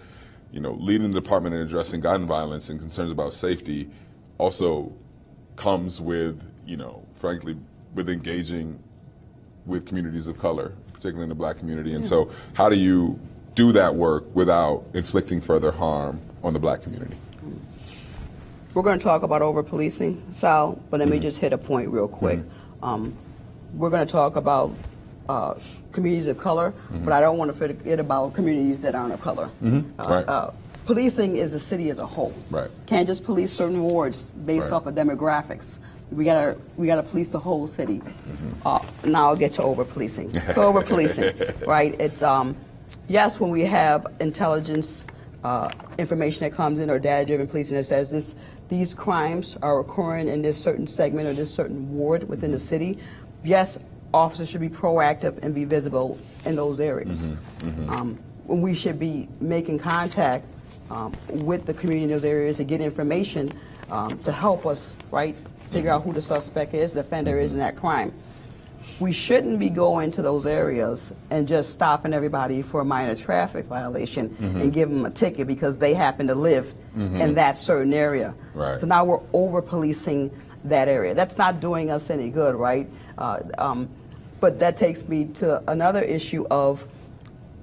leading the department in addressing gun violence and concerns about safety also comes with, frankly, with engaging with communities of color, particularly in the Black community. And so how do you do that work without inflicting further harm on the Black community? We're going to talk about over-policing, Sal, but let me just hit a point real quick. We're going to talk about communities of color, but I don't want to forget about communities that aren't of color. Policing is the city as a whole. Can't just police certain wards based off of demographics. We gotta police the whole city. Now I'll get to over-policing. So over-policing, right? It's yes, when we have intelligence information that comes in or data-driven policing that says these crimes are occurring in this certain segment or this certain ward within the city. Yes, officers should be proactive and be visible in those areas. We should be making contact with the community in those areas to get information to help us, right, figure out who the suspect is, the offender is in that crime. We shouldn't be going to those areas and just stopping everybody for a minor traffic violation and give them a ticket because they happen to live in that certain area. So now we're over-policing that area. That's not doing us any good, right? But that takes me to another issue of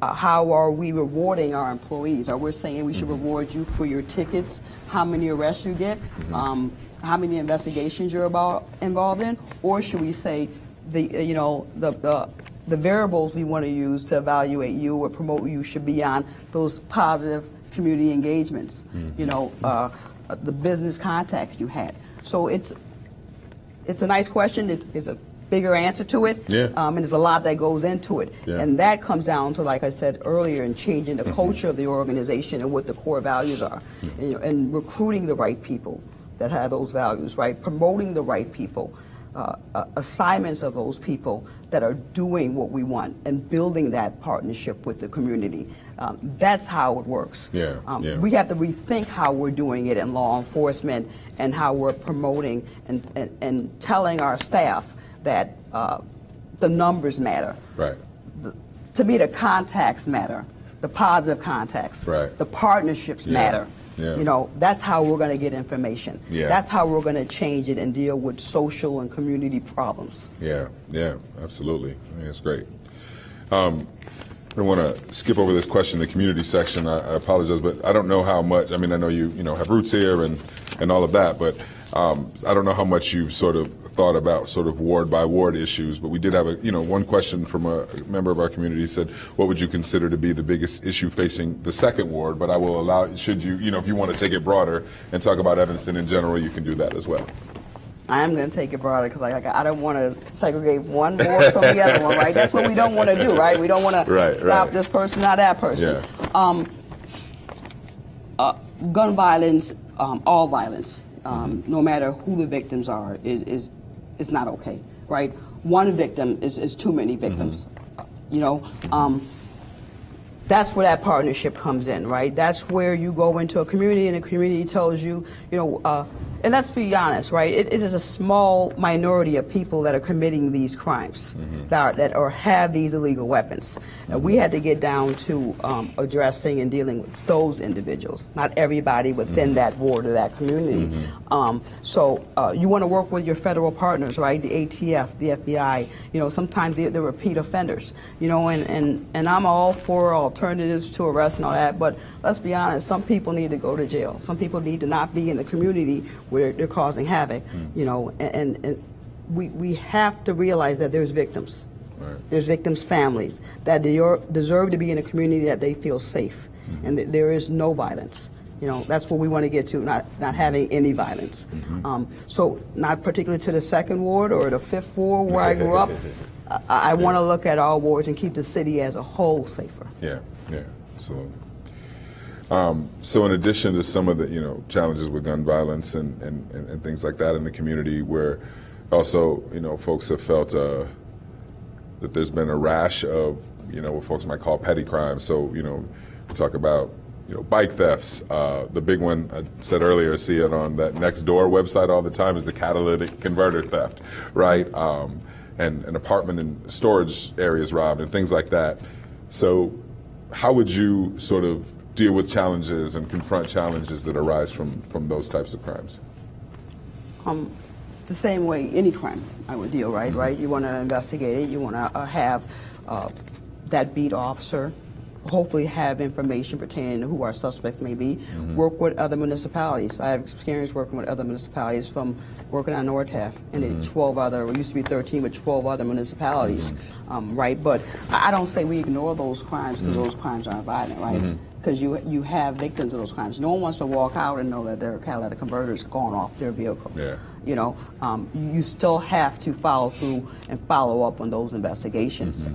how are we rewarding our employees? Are we saying we should reward you for your tickets, how many arrests you get, how many investigations you're involved in, or should we say the variables we want to use to evaluate you or promote you should be on those positive community engagements, the business contacts you had. So it's a nice question. It's a bigger answer to it, and there's a lot that goes into it. And that comes down to, like I said earlier, in changing the culture of the organization and what the core values are, and recruiting the right people that have those values, right? Promoting the right people, assignments of those people that are doing what we want and building that partnership with the community. That's how it works. We have to rethink how we're doing it in law enforcement and how we're promoting and telling our staff that the numbers matter. To me, the contacts matter, the positive contacts, the partnerships matter. That's how we're going to get information. That's how we're going to change it and deal with social and community problems. Absolutely. I think that's great. I don't want to skip over this question in the community section. I apologize, but I don't know how much. I mean, I know you have roots here and all of that, but I don't know how much you've sort of thought about sort of ward by ward issues, but we did have one question from a member of our community said, what would you consider to be the biggest issue facing the second ward? But I will allow, should you, if you want to take it broader and talk about Evanston in general, you can do that as well. I am going to take it broader because I don't want to segregate one ward from the other one, right? That's what we don't want to do, right? We don't want to stop this person, not that person. Gun violence, all violence no matter who the victims are, is not okay, right? One victim is too many victims, That's where that partnership comes in, right? That's where you go into a community and the community tells you, and let's be honest, right? It is a small minority of people that are committing these crimes, that have these illegal weapons. And we had to get down to addressing and dealing with those individuals, not everybody within that ward or that community. So you want to work with your federal partners, right? The ATF, the FBI. Sometimes they're repeat offenders. And I'm all for alternatives to arrest and all that. But let's be honest, some people need to go to jail. Some people need to not be in the community where they're causing havoc, and we have to realize that there's victims. Right. There's victims' families that deserve to be in a community that they feel safe, and that there is no violence. That's what we want to get to, not having any violence. So not particularly to the 2nd Ward or the 5th Ward where I grew up. I want to look at all wards and keep the city as a whole safer. Yeah, absolutely. So in addition to some of the challenges with gun violence and things like that in the community, where also folks have felt that there's been a rash of what folks might call petty crimes. So we talk about bike thefts. The big one I said earlier, see it on that Nextdoor website all the time, is the catalytic converter theft, right? And an apartment and storage areas robbed and things like that. So how would you sort of deal with challenges and confront challenges that arise from those types of crimes? The same way any crime I would deal, right? Right? You want to investigate it. You want to have that beat officer hopefully have information pertaining to who our suspects may be. Work with other municipalities. I have experience working with other municipalities, from working on Nortaf and the 12 other, it used to be 13, but 12 other municipalities, right? But I don't say we ignore those crimes because those crimes aren't violent, right? Because you have victims of those crimes. No one wants to walk out and know that their catalytic converter's gone off their vehicle. Yeah. You still have to follow through and follow up on those investigations.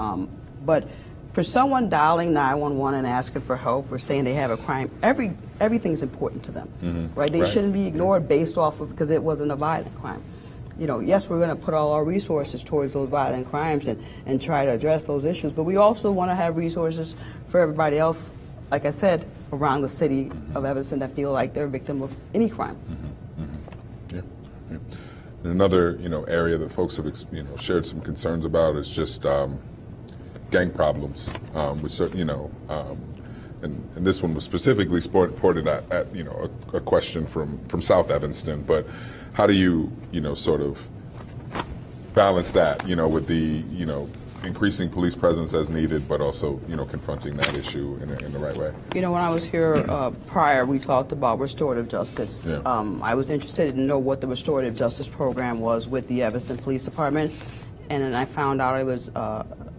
But for someone dialing 911 and asking for help or saying they have a crime, everything's important to them, right? They shouldn't be ignored based off of because it wasn't a violent crime. Yes, we're going to put all our resources towards those violent crimes and try to address those issues, but we also want to have resources for everybody else, like I said, around the city of Evanston that feel like they're a victim of any crime. Yeah. And another, area that folks have, shared some concerns about is just gang problems, which are, and this one was specifically ported at a question from South Evanston. But how do you, sort of balance that, with the, increasing police presence as needed, but also, confronting that issue in the right way? When I was here prior, we talked about restorative justice. Yeah. I was interested to know what the restorative justice program was with the Evanston Police Department, and then I found out it was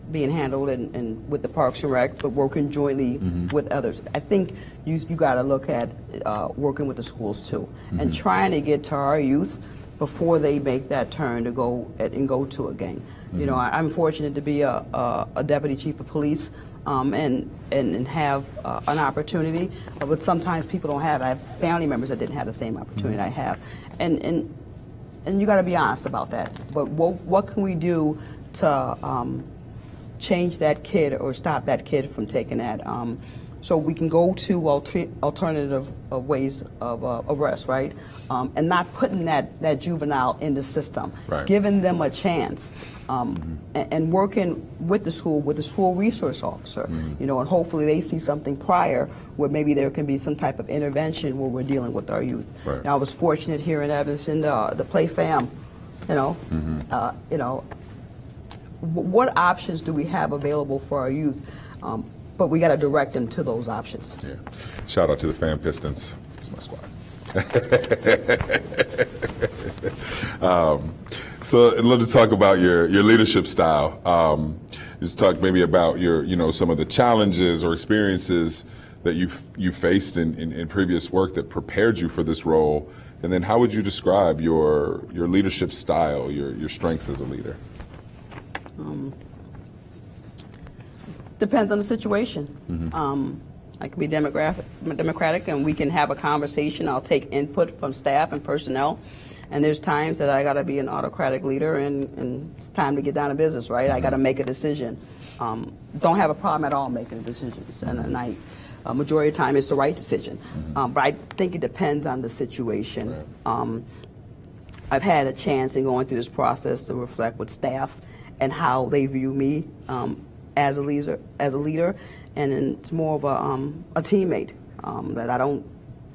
being handled and with the Parks and Rec, but working jointly with others. I think you got to look at working with the schools too, and trying to get to our youth before they make that turn to go to a gang. I'm fortunate to be a deputy chief of police and have an opportunity, but sometimes people don't have it. I have family members that didn't have the same opportunity I have, and you got to be honest about that. But what can we do to change that kid or stop that kid from taking that? So we can go to alternative ways of arrest, right? And not putting that juvenile in the system, right. Giving them a chance, and working with the school resource officer, and hopefully they see something prior where maybe there can be some type of intervention where we're dealing with our youth. Right. Now, I was fortunate here in Evanston, the Play Fam, what options do we have available for our youth? But we got to direct them to those options. Yeah. Shout out to the Fan Pistons. It's my squad. So I'd love to talk about your leadership style. Just talk maybe about your some of the challenges or experiences that you faced in previous work that prepared you for this role, and then how would you describe your leadership style, your strengths as a leader? Depends on the situation. I can be democratic, and we can have a conversation. I'll take input from staff and personnel. And there's times that I got to be an autocratic leader, and it's time to get down to business, right? I got to make a decision. Don't have a problem at all making decisions, and majority of the time it's the right decision. But I think it depends on the situation. Right. I've had a chance in going through this process to reflect with staff and how they view me as a leader, and it's more of a teammate, that I don't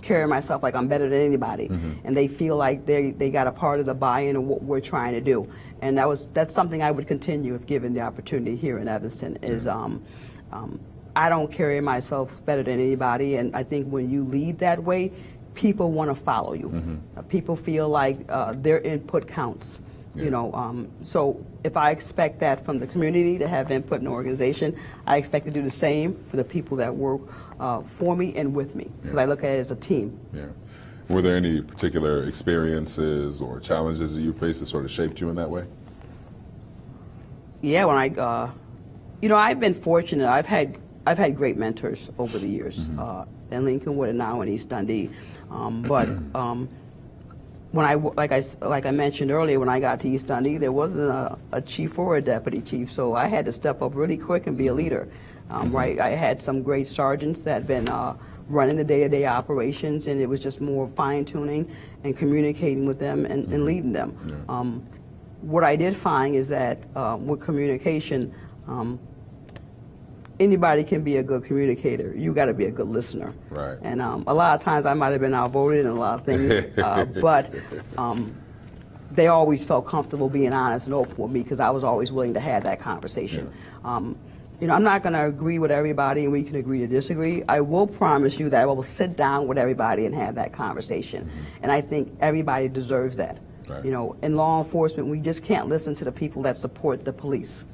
carry myself like I'm better than anybody, and they feel like they got a part of the buy-in of what we're trying to do, and that's something I would continue if given the opportunity here in Evanston. Is I don't carry myself better than anybody, and I think when you lead that way, people want to follow you. People feel like their input counts. Yeah. You know, so if I expect that from the community to have input in the organization, I expect to do the same for the people that work for me and with me, because I look at it as a team. Yeah. Were there any particular experiences or challenges that you faced that sort of shaped you in that way? Yeah, when I've been fortunate. I've had great mentors over the years in Lincolnwood and now in East Dundee, but. When like I mentioned earlier, when I got to East Dundee, there wasn't a chief or a deputy chief, so I had to step up really quick and be a leader. Right, I had some great sergeants that had been running the day-to-day operations, and it was just more fine-tuning and communicating with them and leading them. Yeah. What I did find is that with communication, anybody can be a good communicator. You got to be a good listener. Right. And a lot of times I might have been outvoted in a lot of things, but they always felt comfortable being honest and open with me, because I was always willing to have that conversation. Yeah. I'm not going to agree with everybody, and we can agree to disagree. I will promise you that I will sit down with everybody and have that conversation. And I think everybody deserves that. Right. In law enforcement, we just can't listen to the people that support the police.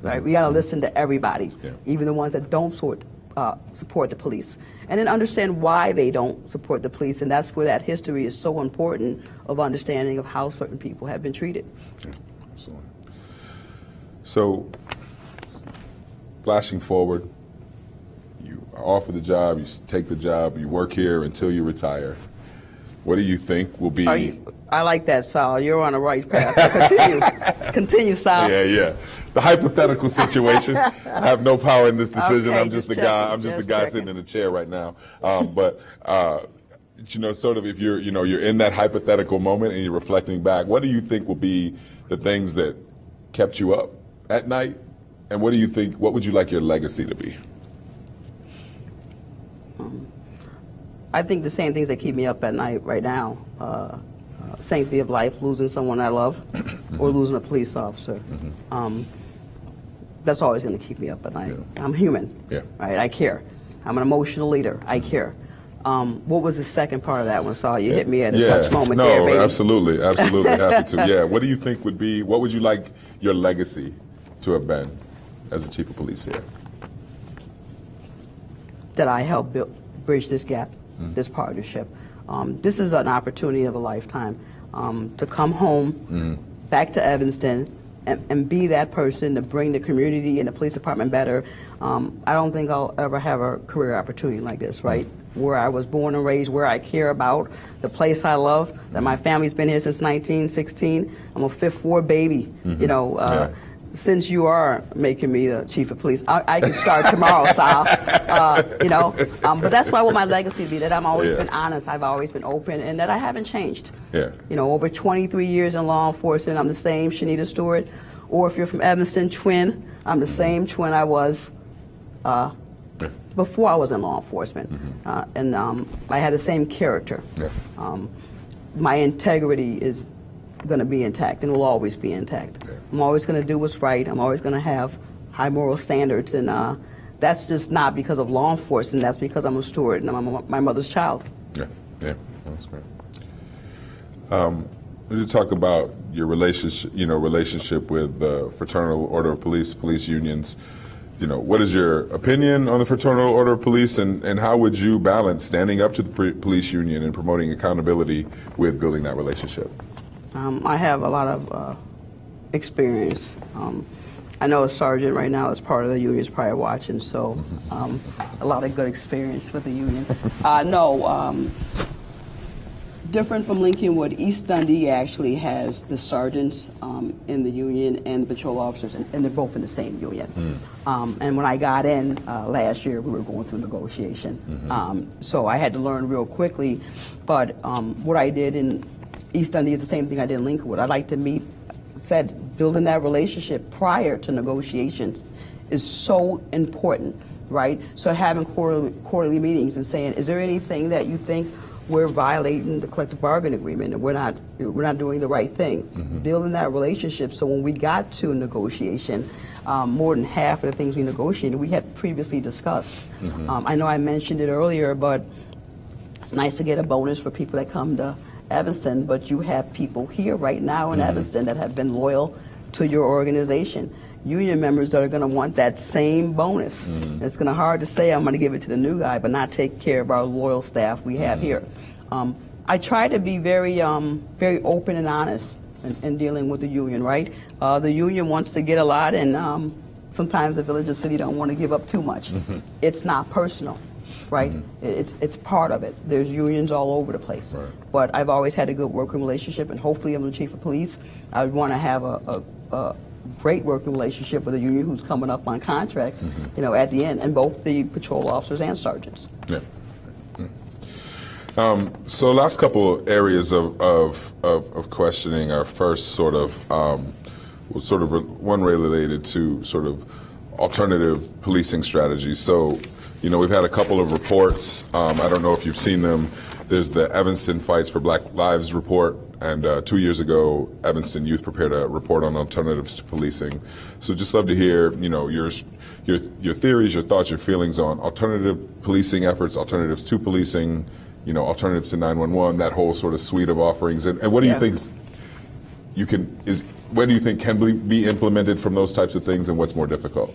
Right? We got to listen to everybody, even the ones that don't support the police, and then understand why they don't support the police. And that's where that history is so important, of understanding of how certain people have been treated. Yeah, absolutely. So, flashing forward, you are offered the job, you take the job, you work here until you retire. What do you think will be? I like that, Sal. You're on the right path. Continue, Sal. Yeah. The hypothetical situation. I have no power in this decision. Okay, I'm just the guy. I'm just the guy sitting in the chair right now. But sort of, if you're in that hypothetical moment and you're reflecting back, what do you think will be the things that kept you up at night, and what would you like your legacy to be? I think the same things that keep me up at night right now. Sanctity of life, losing someone I love, or losing a police officer. That's always going to keep me up at night. Yeah. I'm human, right? I care. I'm an emotional leader. I care. What was the second part of that one, Saul? You hit me at a touch moment there, baby. No, absolutely. Happy to. Yeah. What do you think what would you like your legacy to have been as a chief of police here? That I helped bridge this gap, this partnership. This is an opportunity of a lifetime, to come home, back to Evanston, and be that person to bring the community and the police department better. I don't think I'll ever have a career opportunity like this, right? Where I was born and raised, where I care about, the place I love, that my family's been here since 1916. I'm a Fifth Ward baby, Since you are making me the chief of police, I can start tomorrow, Sal. But that's why I want my legacy to be, that I've always been honest, I've always been open, and that I haven't changed. Yeah. Over 23 years in law enforcement, I'm the same Shanita Stewart. Or if you're from Evanston, twin, I'm the same twin I was before I was in law enforcement. And I had the same character. Yeah. My integrity is going to be intact and will always be intact. Yeah. I'm always going to do what's right. I'm always going to have high moral standards, and that's just not because of law enforcement. That's because I'm a steward and I'm my mother's child. Yeah, that's great. Would you talk about your relationship with the Fraternal Order of Police unions? What is your opinion on the Fraternal Order of Police, and how would you balance standing up to the police union and promoting accountability with building that relationship? I have a lot of experience. I know a sergeant right now is part of the union, is probably watching, so a lot of good experience with the union. Different from Lincolnwood, East Dundee actually has the sergeants in the union and the patrol officers, and they're both in the same union. And when I got in last year, we were going through negotiation. So I had to learn real quickly, but what I did in East Dundee is the same thing I did in Lincolnwood. I like to building that relationship prior to negotiations is so important, right? So having quarterly meetings and saying, is there anything that you think we're violating the collective bargaining agreement and we're not doing the right thing? Building that relationship, so when we got to negotiation, more than half of the things we negotiated we had previously discussed. I know I mentioned it earlier, but it's nice to get a bonus for people that come to Evanston, but you have people here right now in Evanston that have been loyal to your organization. Union members that are going to want that same bonus. It's going to hard to say I'm going to give it to the new guy, but not take care of our loyal staff we have here. I try to be very open and honest in dealing with the union, right? The union wants to get a lot, and sometimes the village or city don't want to give up too much. It's not personal, right? It's part of it. There's unions all over the place. Right. But I've always had a good working relationship, and hopefully I'm the chief of police. I would want to have a great working relationship with a union who's coming up on contracts, at the end, and both the patrol officers and sergeants. Yeah. So last couple areas of questioning are first sort of one related to sort of alternative policing strategies. So, we've had a couple of reports. I don't know if you've seen them. There's the Evanston Fights for Black Lives report, and 2 years ago, Evanston Youth prepared a report on alternatives to policing. So just love to hear, your theories, your thoughts, your feelings on alternative policing efforts, alternatives to policing, alternatives to 911, that whole sort of suite of offerings. And what do you think when do you think can be implemented from those types of things, and what's more difficult?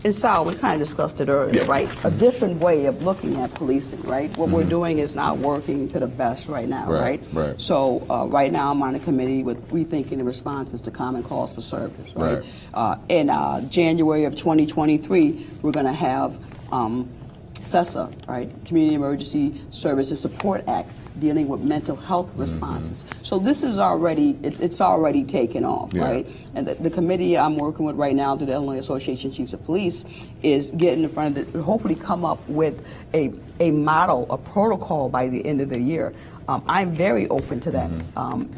And Sal, we kind of discussed it earlier, right? A different way of looking at policing, right? What we're doing is not working to the best right now, right? Right. So right now I'm on a committee with rethinking the responses to common calls for service, right? In January of 2023, we're going to have CESA, right? Community Emergency Services Support Act, dealing with mental health responses. So this is already, it's already taken off, right? And the committee I'm working with right now, to the Illinois Association of Chiefs of Police, is getting in front of it, hopefully come up with a model, a protocol by the end of the year. I'm very open to that.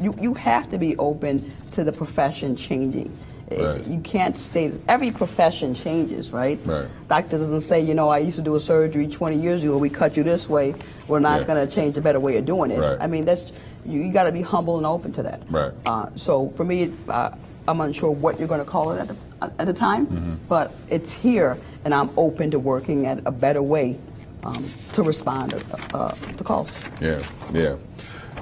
You have to be open to the profession changing. Right. You can't stay, every profession changes, right? Doctor doesn't say, I used to do a surgery 20 years ago, we cut you this way, we're not going to change a better way of doing it. I mean, that's, you got to be humble and open to that. So for me, I'm unsure what you're going to call it at the time, but it's here, and I'm open to working at a better way to respond to calls.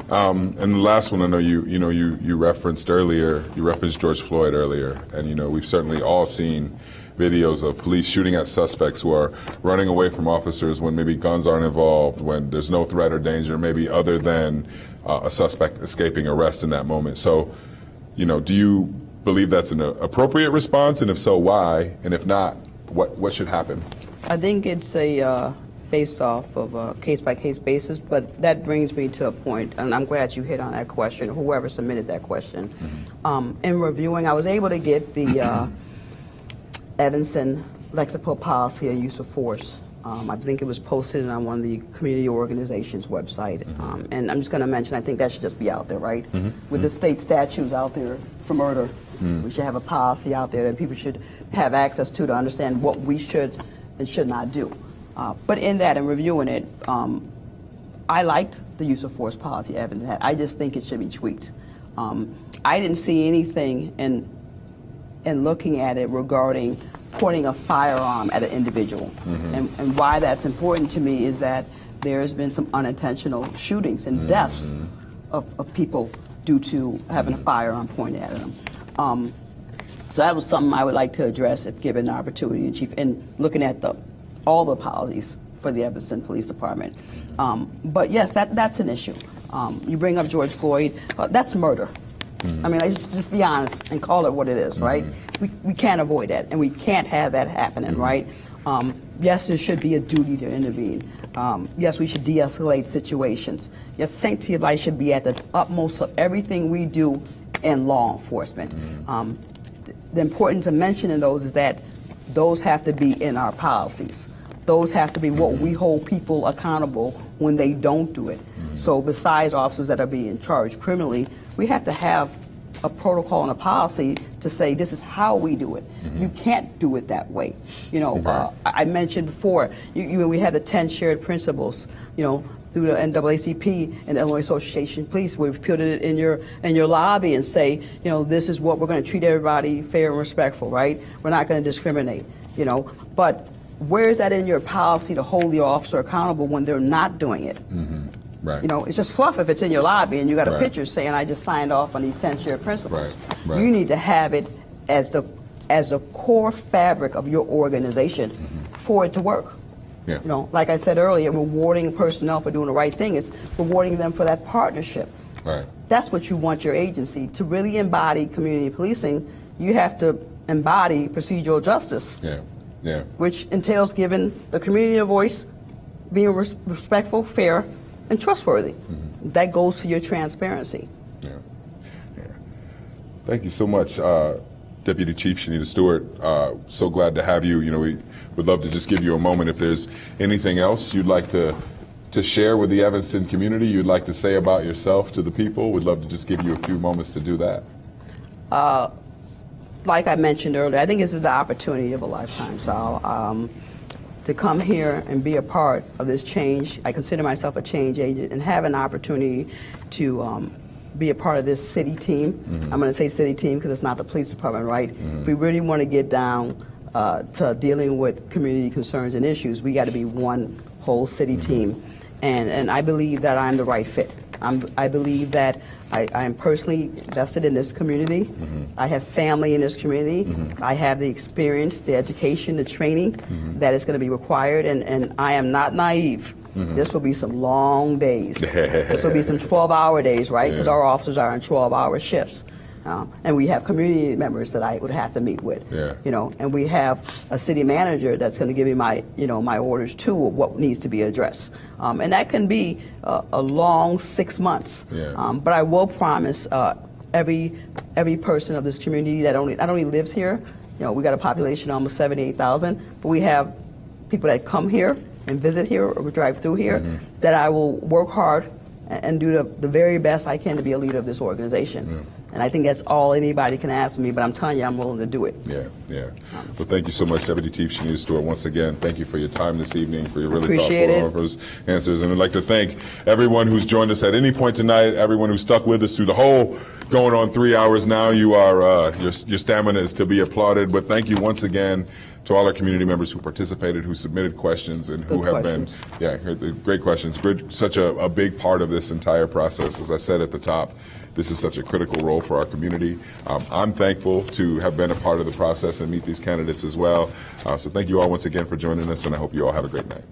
And the last one, I know you referenced earlier. You referenced George Floyd earlier, and we've certainly all seen videos of police shooting at suspects who are running away from officers when maybe guns aren't involved, when there's no threat or danger, maybe other than a suspect escaping arrest in that moment. So, do you believe that's an appropriate response, and if so, why? And if not, what should happen? I think it's based off of a case-by-case basis, but that brings me to a point, and I'm glad you hit on that question, whoever submitted that question. In reviewing, I was able to get the Evanston Lexipol policy and use of force. I think it was posted on one of the community organizations' website. And I'm just going to mention, I think that should just be out there, right? With the state statutes out there for murder, we should have a policy out there that people should have access to understand what we should and should not do. But in that and reviewing it, I liked the use of force policy Evans had. I just think it should be tweaked. I didn't see anything in looking at it regarding pointing a firearm at an individual. And why that's important to me is that there has been some unintentional shootings and deaths of people due to having a firearm pointed at them. So that was something I would like to address if given the opportunity, Chief, in looking at all the policies for the Evanston Police Department. But yes, that's an issue. You bring up George Floyd, that's murder. I mean, let's just be honest and call it what it is, right? We can't avoid that, and we can't have that happening, right? Yes, there should be a duty to intervene. Yes, we should de-escalate situations. Yes, sanctity of life should be at the utmost of everything we do in law enforcement. The importance to mention in those is that those have to be in our policies. Those have to be what we hold people accountable when they don't do it. So besides officers that are being charged criminally, we have to have a protocol and a policy to say this is how we do it. You can't do it that way. You know, I mentioned before, we have the 10 shared principles, you know, through the NAACP and the Illinois Association of Police, where we put it in your lobby and say, you know, this is what we're going to treat everybody fair and respectful, right? We're not going to discriminate, you know. But where is that in your policy to hold the officer accountable when they're not doing it? Right. You know, it's just fluff if it's in your lobby and you got a Right. picture saying I just signed off on these 10 shared principles. Right. You need to have it as the core fabric of your organization for it to work. Yeah. You know, like I said earlier, rewarding personnel for doing the right thing is rewarding them for that partnership. Right. That's what you want your agency to really embody. Community policing, you have to embody procedural justice, Yeah. Yeah. which entails giving the community a voice, being respectful, fair, and trustworthy. That goes to your transparency. Yeah. Yeah. Thank you so much, Deputy Chief Shanita Stewart. So glad to have you. You know, we would love to just give you a moment if there's anything else you'd like to share with the Evanston community, you'd like to say about yourself to the people. We'd love to just give you a few moments to do that. Like I mentioned earlier, I think this is the opportunity of a lifetime, Sal. To come here and be a part of this change. I consider myself a change agent and have an opportunity to be a part of this city team. I'm going to say city team because it's not the police department, right? If we really want to get down to dealing with community concerns and issues, we got to be one whole city team. And I believe that I'm the right fit. I believe that I am personally invested in this community. I have family in this community. I have the experience, the education, the training that is going to be required, and I am not naive. This will be some long days. This will be some 12-hour days, right? Because our officers are on 12-hour shifts. And we have community members that I would have to meet with, you know, and we have a city manager that's going to give me my, you know, my orders too of what needs to be addressed, and that can be a long 6 months. But I will promise every person of this community that not only lives here, you know, we got a population of almost 78,000, but we have people that come here and visit here or drive through here, that I will work hard and do the very best I can to be a leader of this organization. And I think that's all anybody can ask me, but I'm telling you, I'm willing to do it. Yeah. Well, thank you so much, Deputy Chief Shanita Stewart. Once again, thank you for your time this evening, for your really thoughtful answers. And I'd like to thank everyone who's joined us at any point tonight, everyone who stuck with us through the whole going on 3 hours now. You are, your stamina is to be applauded. But thank you once again to all our community members who participated, who submitted questions, and who have been, great questions. Such a big part of this entire process. As I said at the top, this is such a critical role for our community. I'm thankful to have been a part of the process and meet these candidates as well. So thank you all once again for joining us, and I hope you all have a great night.